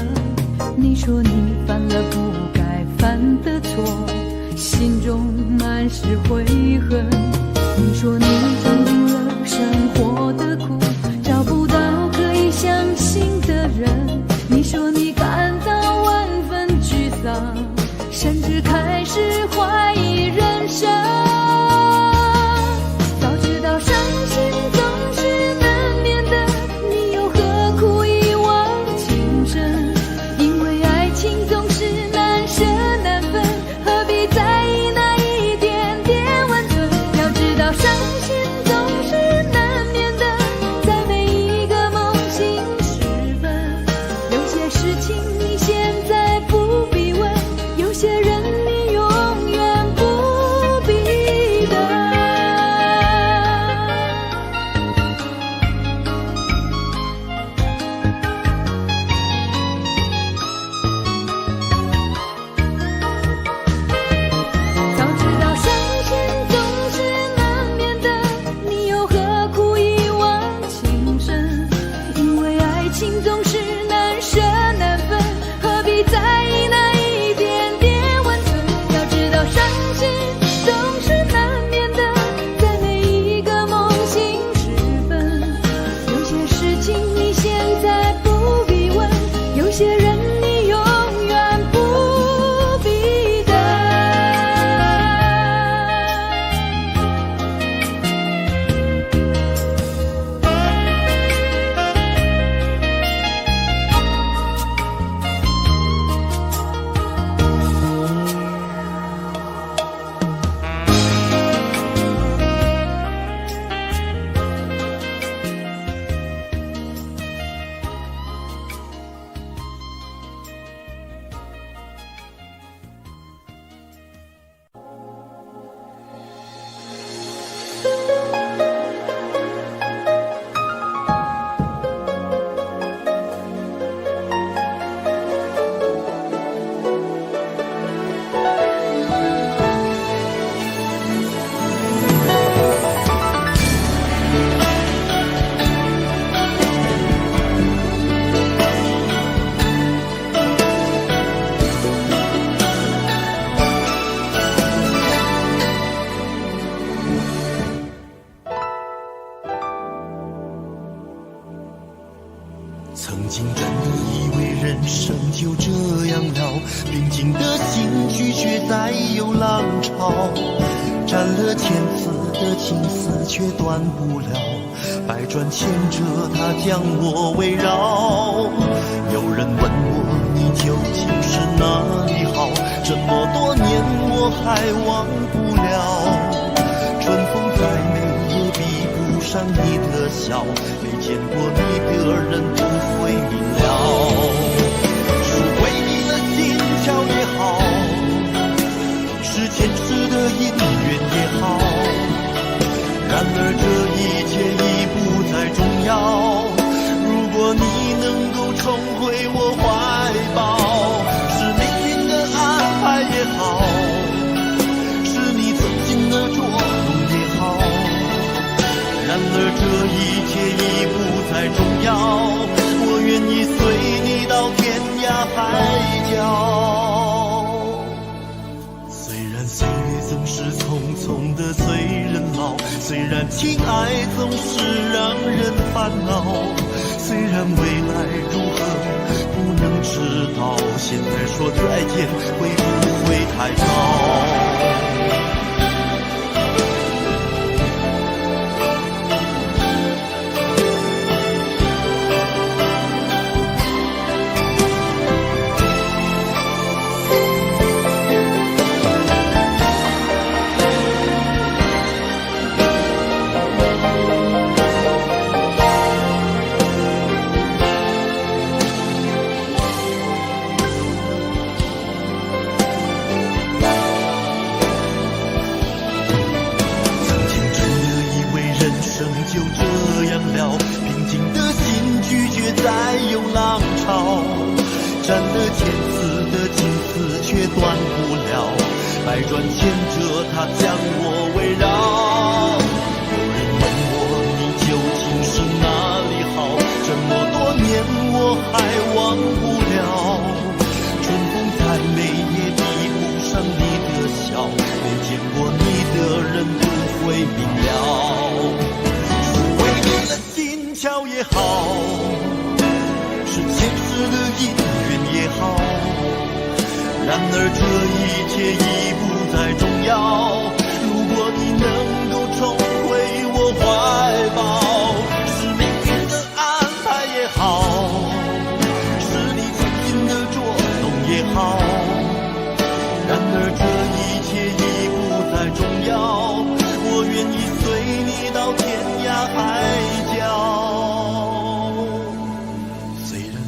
你说你犯了不该犯的错，心中满是悔恨。你说你尝尽了生活的苦，找不到可以相信的人。你说你感到万分沮丧，甚至开始怀疑人生。早知道伤心总是难免的，你又何苦一往情深？因为爱情总是难舍难分，何必在意那一点点温存？要知道伤心总是难免的，在每一个梦醒时分。有些事情你现在不必问，有些人你永远千次的情丝却断不了，百转千折它将我围绕。有人问我你究竟是哪里好，这么多年我还忘不了。春风再美也比不上你的笑，没见过你的人不会明了。是为你的心跳也好，是前世的姻缘也好，然而这一切已不再重要。如果你能够重回我怀抱，是命运的安排也好，是你曾经的捉弄也好，然而这一切已不再重要。我愿意随你到天涯海角。虽然岁月总是匆匆的随人老，虽然情爱总是让人烦恼，虽然未来如何不能知道，现在说再见会不会太早？就这样了，平静的心拒绝再有浪潮，斩了千次的情丝却断不了，百转千折它将我围绕。有人问我你究竟是哪里好，这么多年我还忘不了。春风再美也比不上你的笑，没见过你的人不会明了。巧也好，是前世的姻缘也好，然而这一切已不再重要。如果你能够重回我怀抱，是命运的安排也好，是你曾经的捉弄也好，然而这一切已不再重要。我愿意随你到天涯海角。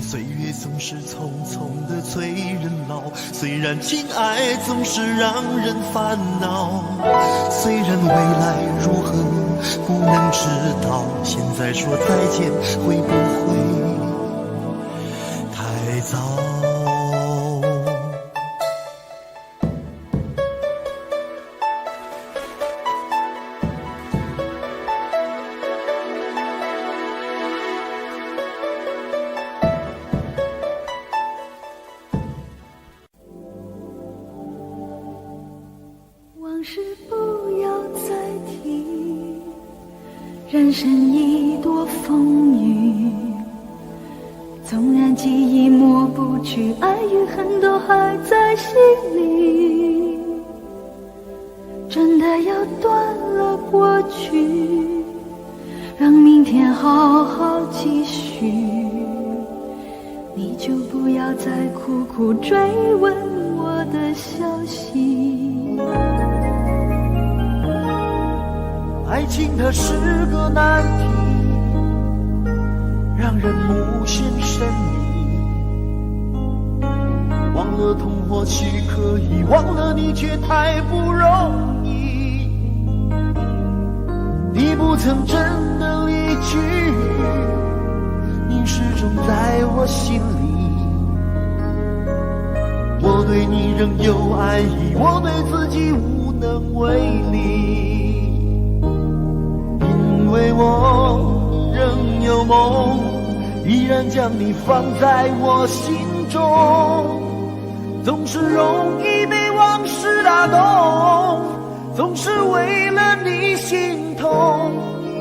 岁月总是匆匆的催人老，虽然情爱总是让人烦恼，虽然未来如何不能知道，现在说再见会不会太早？往事不要再提，人生已多风雨，纵然记忆抹不去，爱与恨都还在心里。真的要断了过去，让明天好好继续，你就不要再苦苦追问我的消息。爱情它是个难题，让人无限神秘。忘了痛或许可以，忘了你却太不容易。你不曾真的离去，你始终在我心里。我对你仍有爱意，我对自己无能为力。因为我仍有梦，依然将你放在我心中。总是容易被往事打动，总是为了你心痛。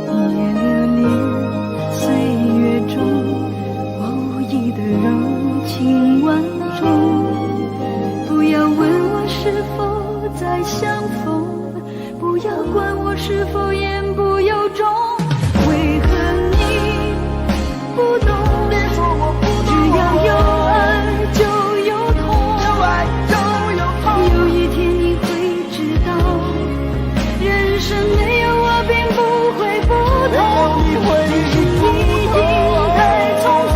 一夜流连岁月中，我无意的柔情万种。不要问我是否再相逢，不要管是否言不由衷？为何你不懂？别说我不懂，只要有爱就有痛，有爱就有痛。有一天你会知道，人生没有我并不会不同，只是已经太匆匆。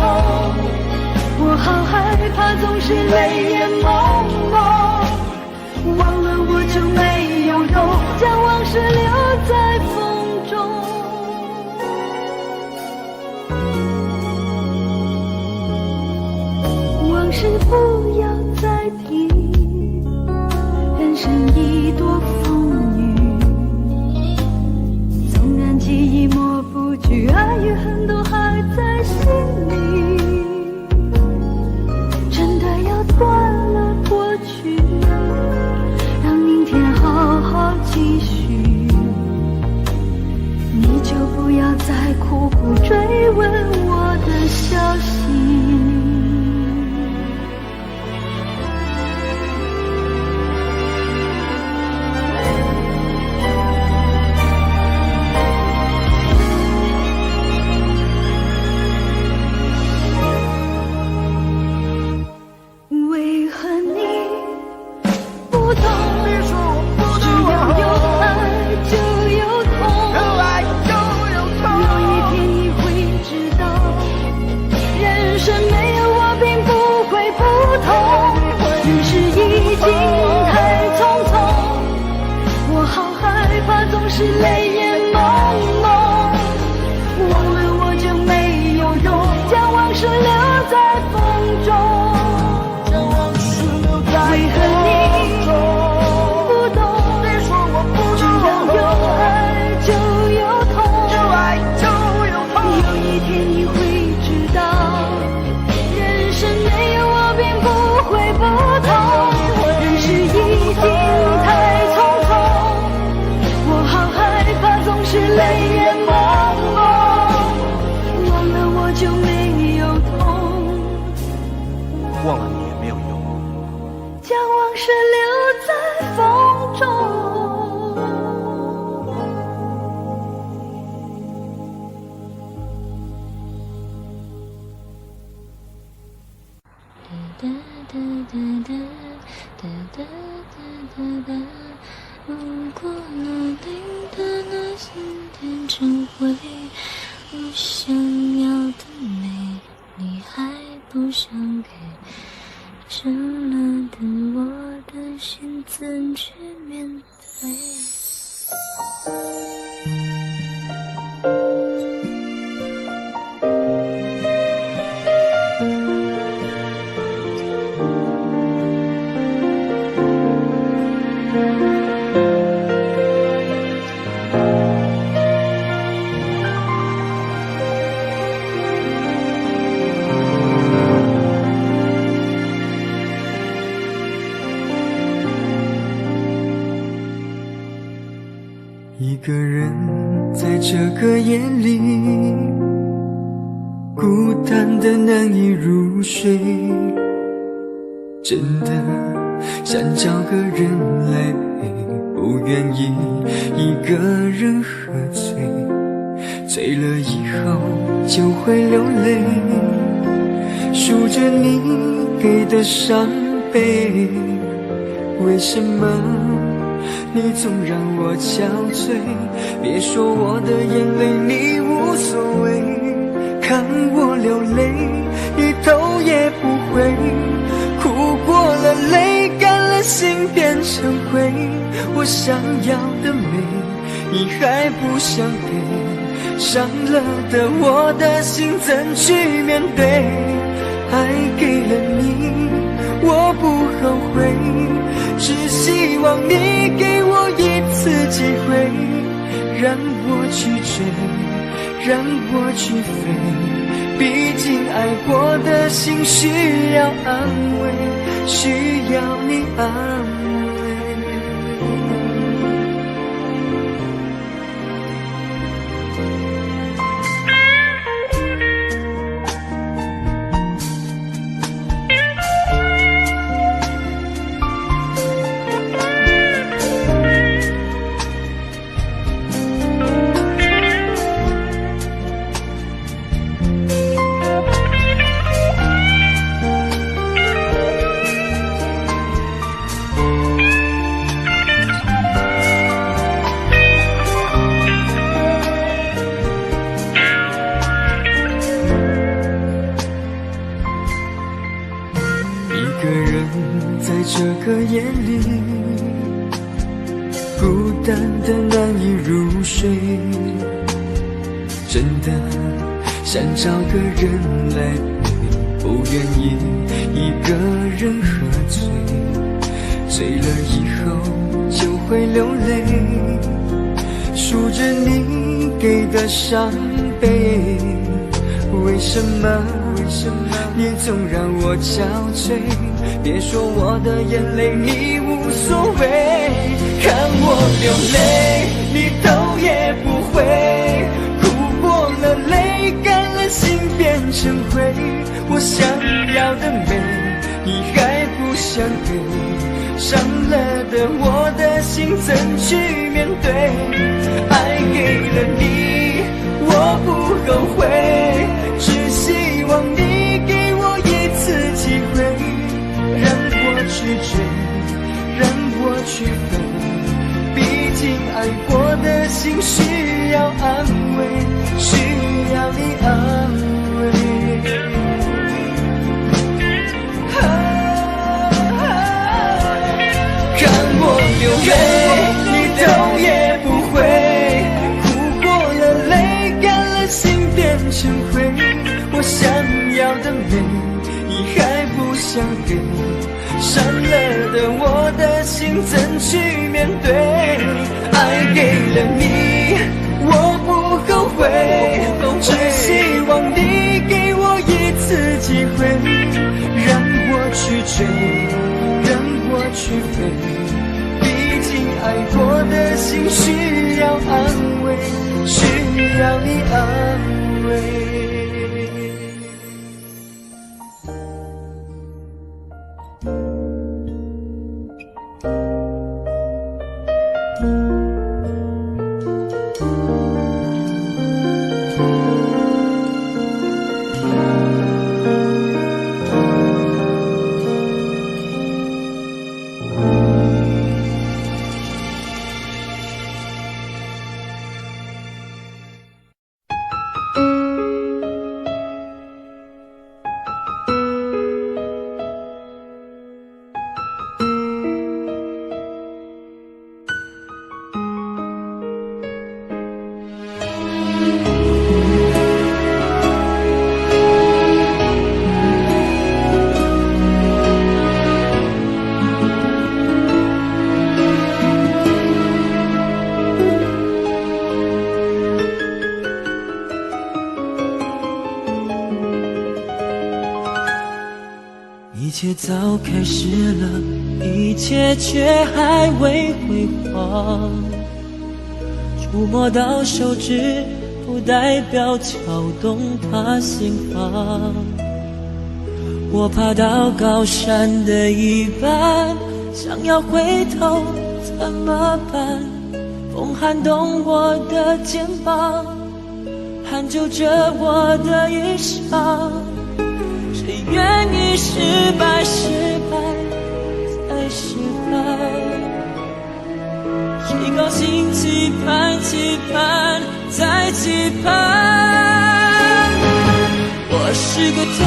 我好害怕总是泪眼朦胧，忘了我就没有用，将往事留在风中。往事不要再提，人生已多风雨，纵然记忆抹不去，爱与恨都还在心里。真的要断了过去，让明天好好继续，你就不要再苦苦追问我的消息。为何你不懂？别说我不只懂，要有爱就有痛，有爱就有痛。有一天你会知道，人生没有我并不会不同，只是已经太匆匆。我好害怕总是泪眼朦胧，忘了我就没有用，将往事留在风中。为何你不懂？别说我不只懂，要有爱就有痛，有爱就有痛。有一天你会知道，人生没有我并不会不同，人世已经太匆匆。我好害怕总是泪眼朦胧，忘了我就没有痛，忘了你也没有用。将往事留在风中。如果努力的那些变成灰，我想要的美，你还不想给。深了的我的心怎去面对？一个人在这个夜里，孤单的难以入睡，真的想找个人来陪，不愿意一个人喝醉，醉了以后就会流泪，数着你给的伤悲，为什么你总让我憔悴？别说我的眼泪你无所谓，看我流泪一头也不回，哭过了泪干了心变成灰，我想要的美你还不想给，伤了的我的心怎去面对？爱给了你我不后悔，只希望你给我一次机会，让我去追，让我去飞，毕竟爱过的心需要安慰，需要你安慰。眼里，孤单的难以入睡，真的想找个人来陪，不愿意一个人喝醉，醉了以后就会流泪，数着你给的伤悲，为什么你总让我憔悴？别说我的眼泪你无所谓，看我流泪你头也不回，哭过了泪干了心变成灰，我想要的美你还不想给，伤了的我的心怎去面对？爱给了你我不后悔，只希望你给我一次机会，让我去追，让我去飞，毕竟爱过的心需要安慰，需要你安慰。看我流泪你头也不回，哭过了泪干了心变成灰，我想要的美你还不想给，伤了的我的心怎去面对？爱给了你我不后悔，只希望你给我一次机会，让我去追，让我去飞，毕竟爱过的心需要安慰，需要你安慰。一切早开始了，一切却还未辉煌。触摸到手指，不代表敲动他心房。我爬到高山的一半，想要回头怎么办？风撼动我的肩膀，hand就着我的衣裳。谁愿意失败，失败再失败？谁高兴期盼，期盼再期盼？我是个痛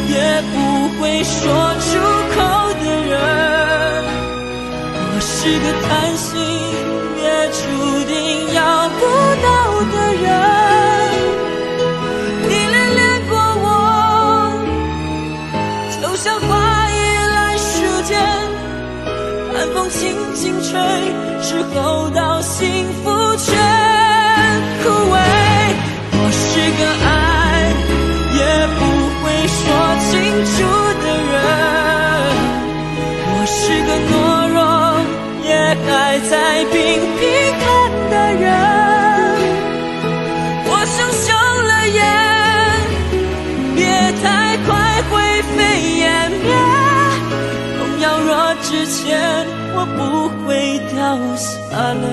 也不会说出口的人，我是个贪心也注定要不到的人。像花依赖时间，寒风轻轻吹，之后到幸福全枯萎。我是个爱也不会说清楚的人，我是个懦弱也还在拼拼看的人。我想休了眼，别太快灰飞烟灭，痛要若之前我不会掉下泪。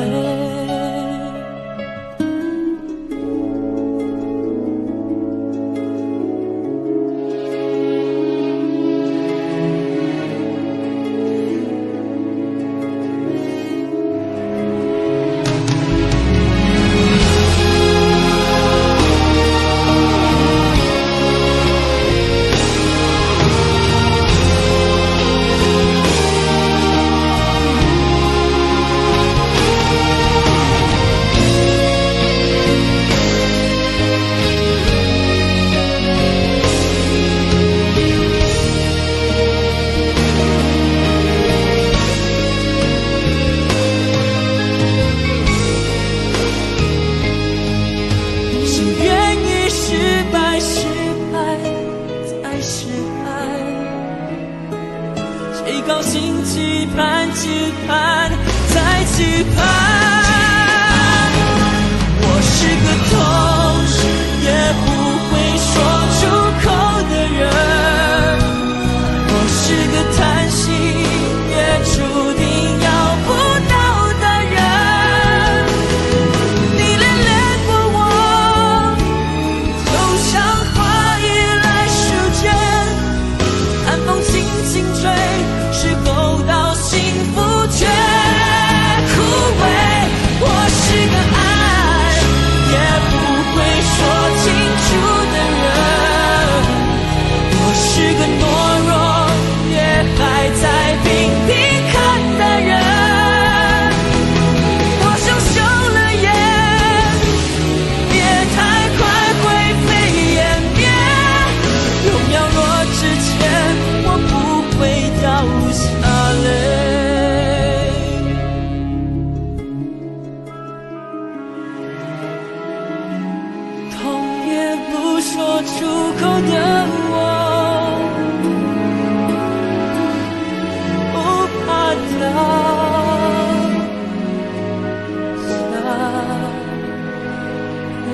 期盼。我是个痛也不会说出口的人，我是个叹息也注定要不到的人。你恋恋过我，就像花依赖时间，寒风轻轻吹，是否到幸福却枯萎。我是个爱也不会说清楚的人，我是个懦弱也还在拼命看的人。我想休了眼，别太快灰飞烟灭，荣耀落之前我不会掉下泪。痛也不说出口的我，不怕掉下泪。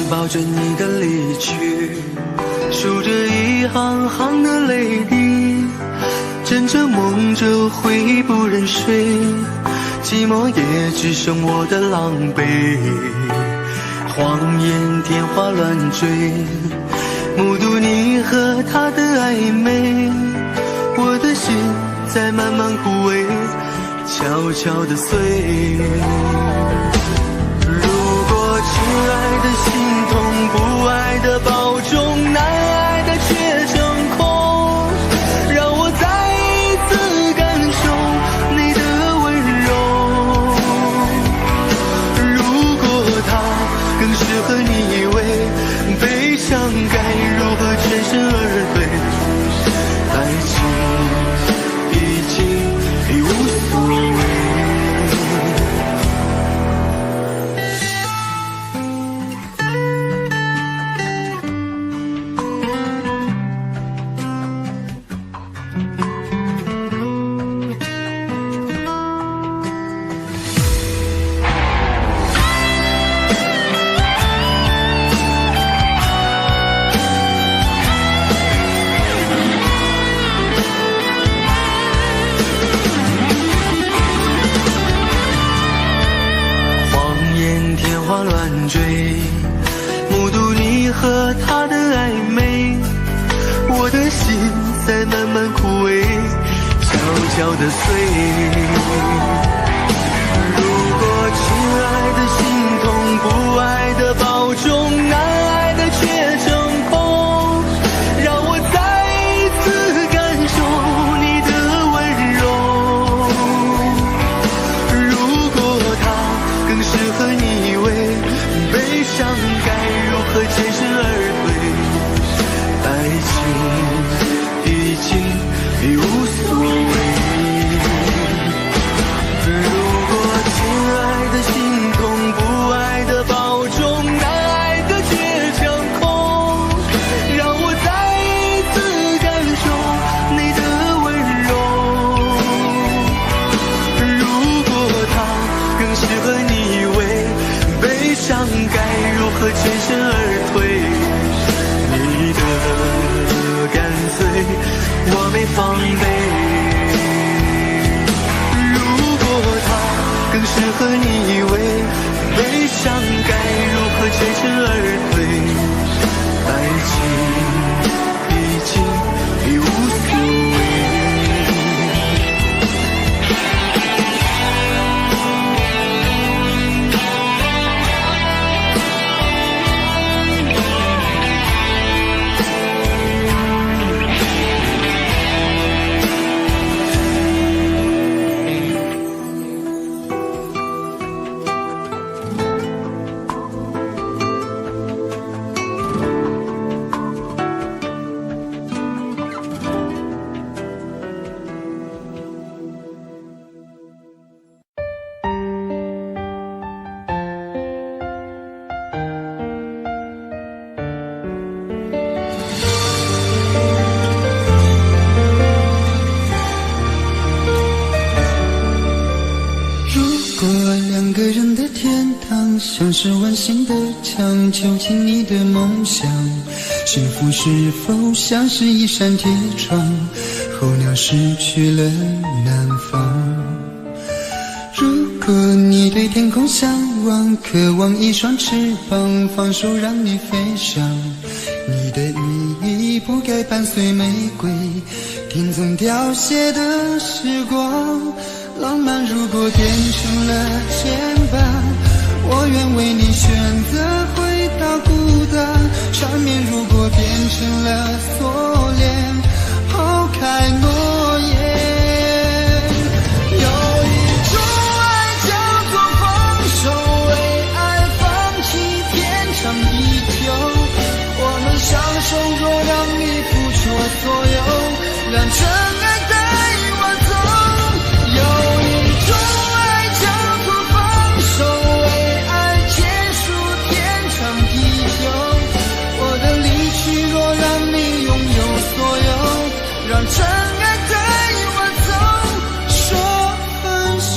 抱着你的离去，数着一行行的泪滴，枕着梦着回不忍睡，寂寞也只剩我的狼狈。谎言天花乱坠，目睹你和他的暧昧，我的心在慢慢枯萎，悄悄地碎。亲爱的心痛，不爱的保重，难爱的却成空，让我再一次感受你的温柔。如果他更适合你以为，悲伤该如何全身而退？爱情已经已无所谓。目睹你和他的暧昧，我的心在慢慢枯萎，悄悄地碎。如果亲爱的心痛，不爱的保重，难爱的却成空，让我再一次感受你的温柔。如果他更适合你以为，悲伤该如何全身而退？爱情已经已无所谓。如果亲爱的心痛，不爱的保重，难爱的却成空，让我再一次感受你的温柔。如果他更适合你以为，悲伤该如何全身而退？你的干脆我没防备。如果他更适合你以为，悲伤该如何全身而退？爱情已经已无所谓。堂，像是温馨的墙，囚禁你的梦想。幸福是否像是一扇铁窗，候鸟失去了南方。如果你对天空向往，渴望一双翅膀，放手让你飞翔。你的羽翼不该伴随玫瑰，听从凋谢的时光。浪漫如果变成了牵绊，我愿为你选择回到孤单。缠绵如果变成了锁链，抛开诺言。有一种爱叫做放手，为爱放弃天长地久。我们相守，若让你付出所有，让真爱带我走。有一种爱叫做放手，为爱结束天长地久。我的离去，若让你拥有所有，让真爱带我走，说分手。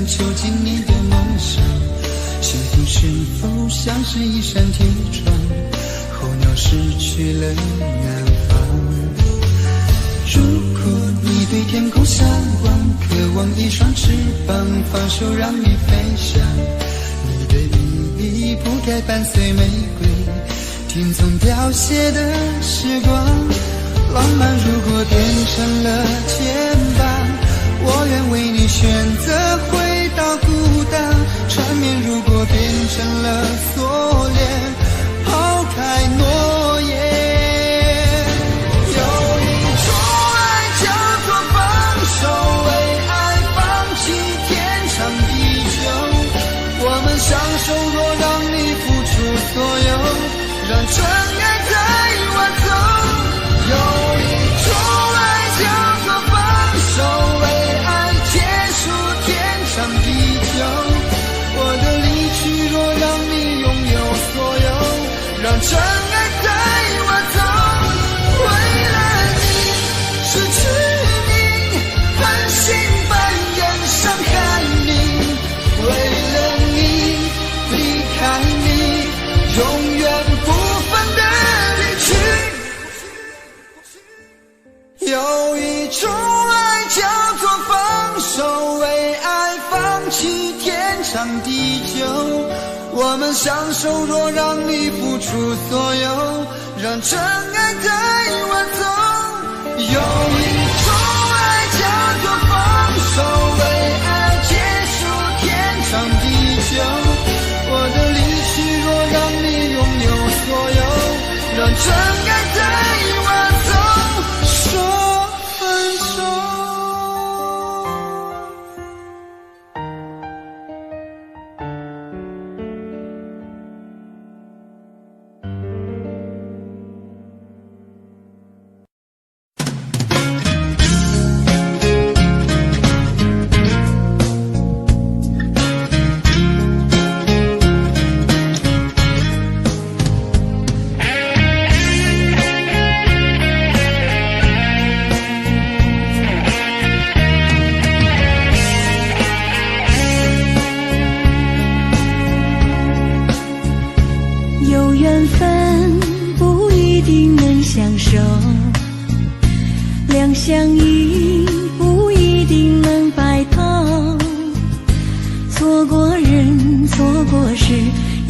囚禁你的梦想，幸福是否像是一扇铁窗，候鸟失去了南方。如果你对天空向往，渴望一双翅膀，放手让你飞翔。你的羽翼不该伴随玫瑰，听从凋谢的时光。浪漫如果变成了牵绊，我愿为你选择回到孤单。缠绵如果变成了锁链，抛开诺言。有一种爱叫做放手，为爱放弃天长地久。我们相守，若让你付出所有，让真爱带我走。有一种爱叫做放手，为爱结束天长地久。我的离去，若让你拥有所有，让真爱带我走。为了你失去你，半信半疑伤害你。为了你离开你，永远不分的离去。有一种爱叫做放手，为爱放弃天长地久。我们相守，若让你付出所有，让真爱带我走。有一种爱叫做放手，为爱结束天长地久。我的离去，若让你拥有所有，让真爱带我走，说分手。有缘分不一定能相守，两相依不一定能白头。错过人，错过事，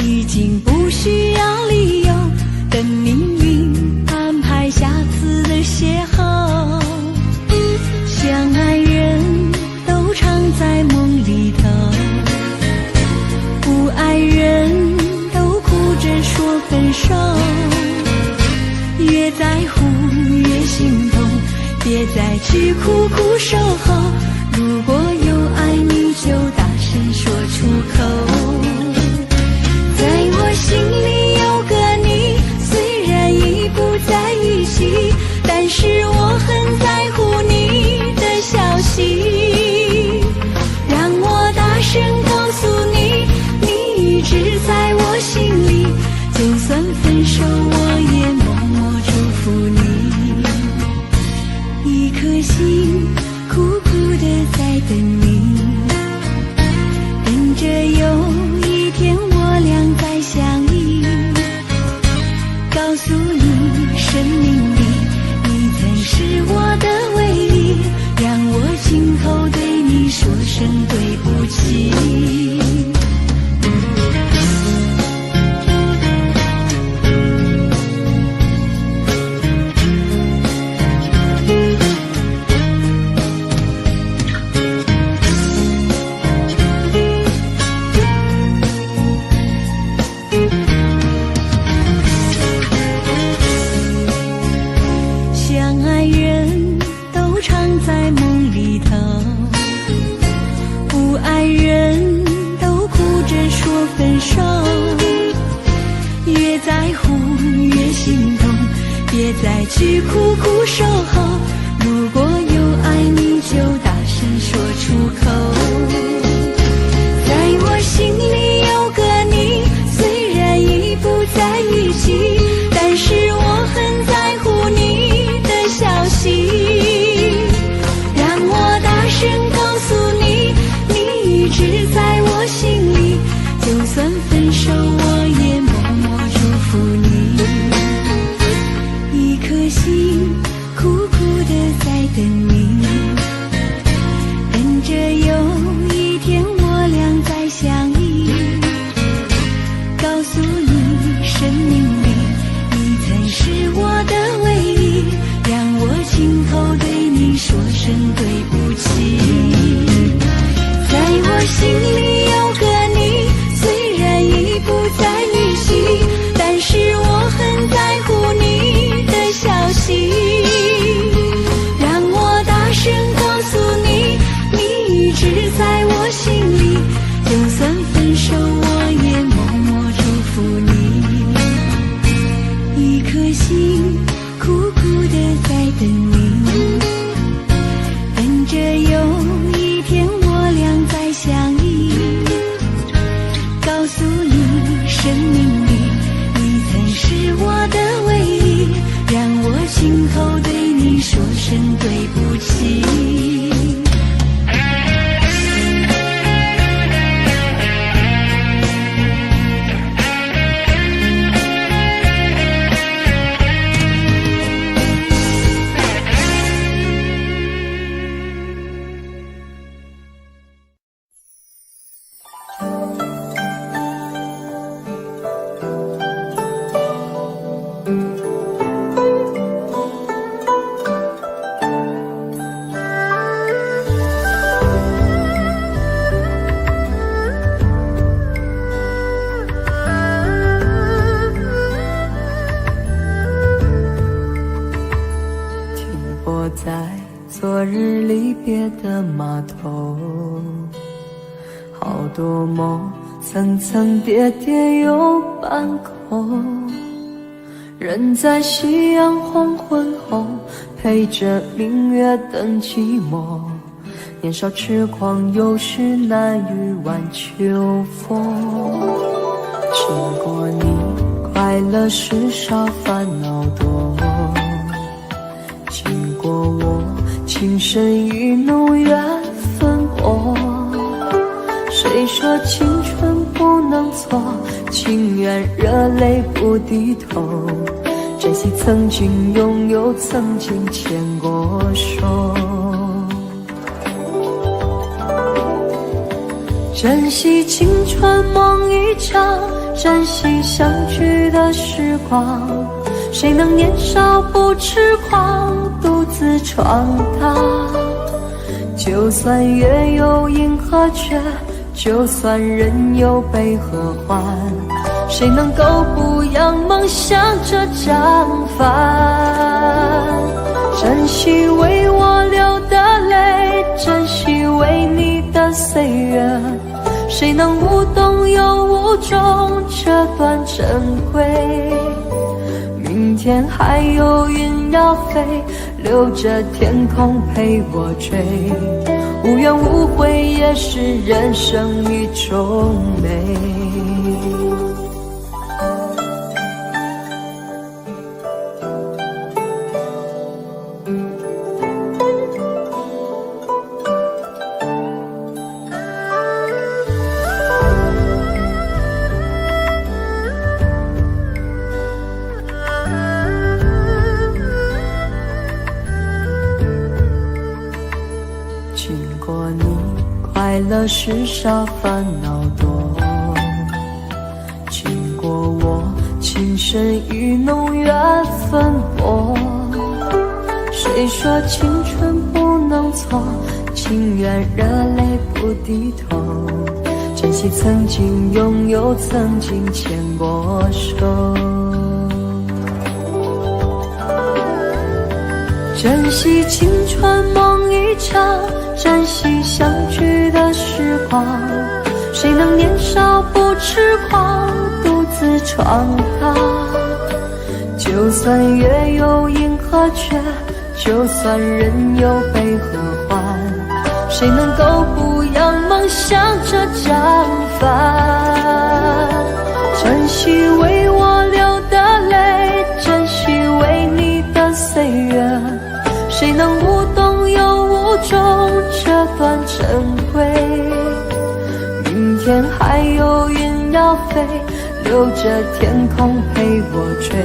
已经不需要理由，等命运安排下次的邂逅。相爱人都常在梦里头，不爱人都哭着说分手。越在乎越心痛，别再去苦苦守候。如果有爱你就大声说出口。在我心里有个你，虽然已不在一起，但是我很在乎你的消息。让我大声告诉你，你一直在我心里，就算分手我也默默祝福你。一颗心苦苦地在等你，等着有一天我俩再相依。告诉你，生命里你曾是我的唯一，让我今后对你说声对不起。相爱人都常在梦里头，不爱人都哭着说分手。越在乎越心痛，别再去苦苦守候。如果有爱你就大声说出口。在我心里有个你，虽然已不在一起，但是我很在乎你的消息。让我大声告诉你，你一直在我心里，就算分手我也默默祝福你。一颗心苦苦地在等你，等着有一天我俩再相依。告诉你，生命里你曾是我的唯一，让我今后对你说声对不起。在我心里有个你，虽然已不在一起，但是我很在乎你的消息。让我大声告诉你，你一直在我心里，就算分手我也默默祝福你。一颗心苦苦地在等你，等着有一天我俩再相依。告诉你，生命里你曾是我的唯一，让我今后对你说声对不起。在昨日离别的码头，好多梦层层叠叠又半空，人在夕阳黄昏后，陪着明月等寂寞。年少痴狂，有时难御晚秋风。经过你，快乐时少，烦恼多。经过我，情深意浓，缘分薄。谁说青春不能错？情愿热泪不低头。珍惜曾经拥有，曾经牵过手。珍惜青春梦一场，珍惜相聚的时光。谁能年少不痴狂，独自闯荡？就算月有阴和缺，就算人有悲和欢，谁能够不扬梦想着绽放？惜为我流的泪，珍惜为你的岁月。谁能无动又无衷这段珍贵？明天还有云要飞，留着天空陪我追。无怨无悔也是人生一种美。经过你，快乐时少，烦恼多。经过我，情深意浓，缘分薄。谁说青春不能错？情愿热泪不低头。珍惜曾经拥有，曾经牵过手。珍惜青春梦一场，珍惜相聚的时光。谁能年少不痴狂，独自闯荡？就算月有阴和缺，就算人有悲和欢，谁能够不让梦想着绽放？珍惜为我流的泪，珍惜为你的岁月。谁能无动又无衷这段珍贵？明天还有云要飞，留着天空陪我追。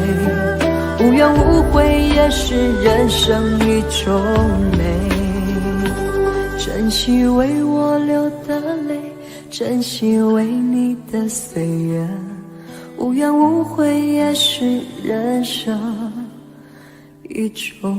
无怨无悔也是人生一种美。珍惜为我流的泪，珍惜为你的岁月。无怨无悔也是人生一种